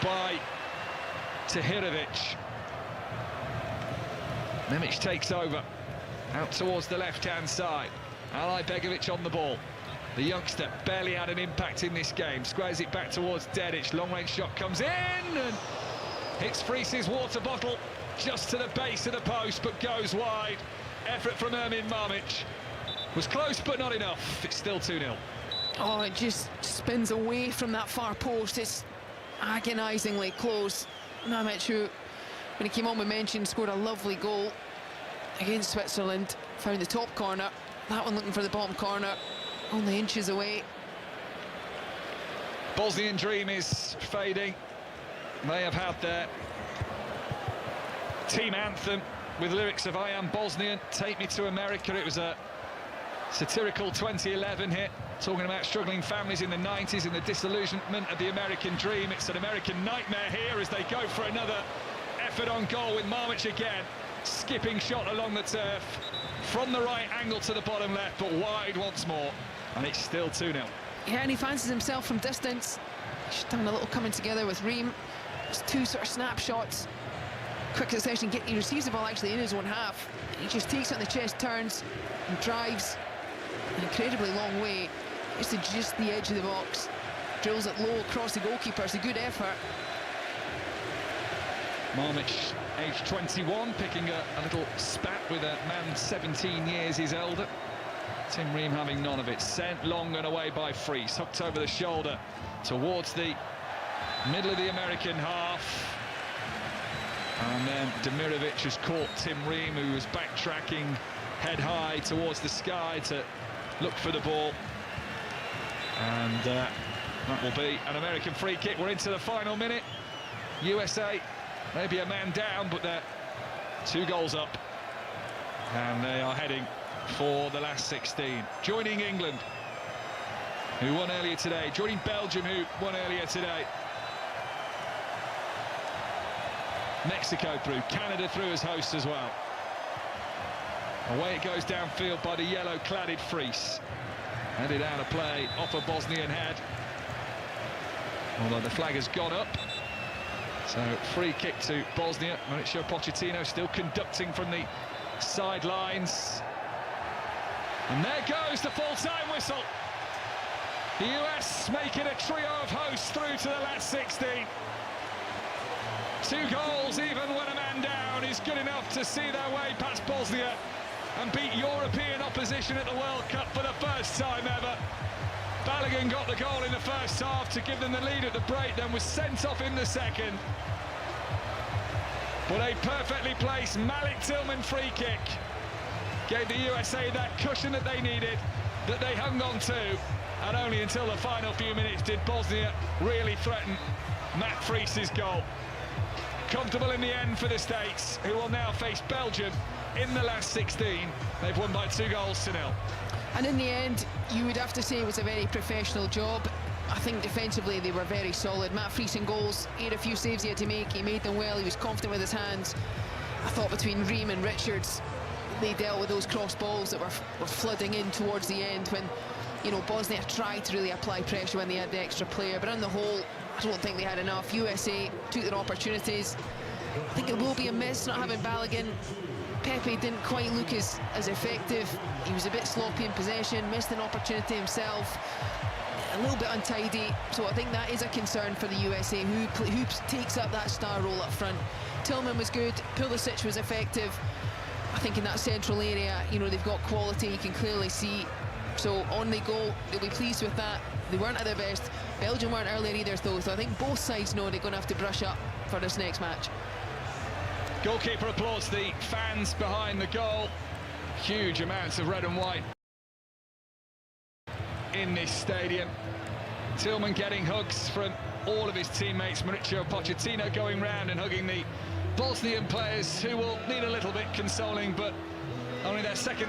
by Tahirovic. Mimic takes over, out towards the left-hand side. Ali Begovic on the ball. The youngster barely had an impact in this game. Squares it back towards Dedic. Long-range shot comes in and hits Fries's water bottle just to the base of the post, but goes wide. Effort from Ermin Mamic. Was close, but not enough. It's still 2-0. Oh, it just spins away from that far post. It's agonisingly close. Mamic, who, when he came on, we mentioned, scored a lovely goal against Switzerland. Found the top corner. That one looking for the bottom corner. Only inches away. Bosnian dream is fading. They have had their team anthem with lyrics of "I am Bosnian, take me to America." It was a satirical 2011 hit, talking about struggling families in the 90s and the disillusionment of the American dream. It's an American nightmare here as they go for another effort on goal, with Mamic again. Skipping shot along the turf from the right angle to the bottom left, but wide once more, and it's still 2-0. Yeah, and he fancies himself from distance. He's done a little coming together with Ream. It's 2 sort of snapshots. Quick succession. He receives the ball actually in his own half. He just takes it on the chest, turns and drives an incredibly long way. It's to just the edge of the box. Drills it low across the goalkeeper. It's a good effort. Mamic, age 21, picking a little spat with a man 17 years his elder. Tim Ream having none of it. Sent long and away by Fries. Hooked over the shoulder towards the middle of the American half. And then Demirovic has caught Tim Ream, who was backtracking head high towards the sky to look for the ball. And that will be an American free kick. We're into the final minute. USA maybe a man down, but they're 2 goals up, and they are heading for the last 16. Joining England, who won earlier today. Joining Belgium, who won earlier today. Mexico through, Canada through as hosts as well. Away it goes downfield by the yellow-cladded Fries. Headed out of play off a Bosnian head, although the flag has gone up. So free kick to Bosnia. Mauricio Pochettino still conducting from the sidelines. And there goes the full-time whistle. The US making a trio of hosts through to the last 16. 2 goals, even when a man down, is good enough to see their way past Bosnia and beat European opposition at the World Cup for the first time ever. Balogun got the goal in the first half to give them the lead at the break, then was sent off in the second. But a perfectly placed Malik Tillman free kick gave the USA that cushion that they needed, that they hung on to, And only until the final few minutes did Bosnia really threaten Matt Fries's goal. Comfortable in the end for the States, who will now face Belgium in the last 16. They've won by 2-0. And in the end, you would have to say it was a very professional job. I think defensively they were very solid. Matt Fries in goals, he had a few saves he had to make, he made them well, he was confident with his hands. I thought between Ream and Richards, they dealt with those cross balls that were flooding in towards the end when, you know, Bosnia tried to really apply pressure when they had the extra player, but on the whole, I don't think they had enough. USA took their opportunities. I think it will be a miss not having Balogun. Pepe didn't quite look as effective. He was a bit sloppy in possession, missed an opportunity himself, a little bit untidy. So I think that is a concern for the USA, who takes up that star role up front. Tillman was good, Pulisic was effective. I think in that central area, you know, they've got quality, you can clearly see. So on they go, they'll be pleased with that. They weren't at their best. Belgium weren't earlier either, though, so I think both sides know they're going to have to brush up for this next match. Goalkeeper applauds the fans behind the goal. Huge amounts of red and white in this stadium. Tillman getting hugs from all of his teammates. Mauricio Pochettino going round and hugging the Bosnian players, who will need a little bit consoling, but only their second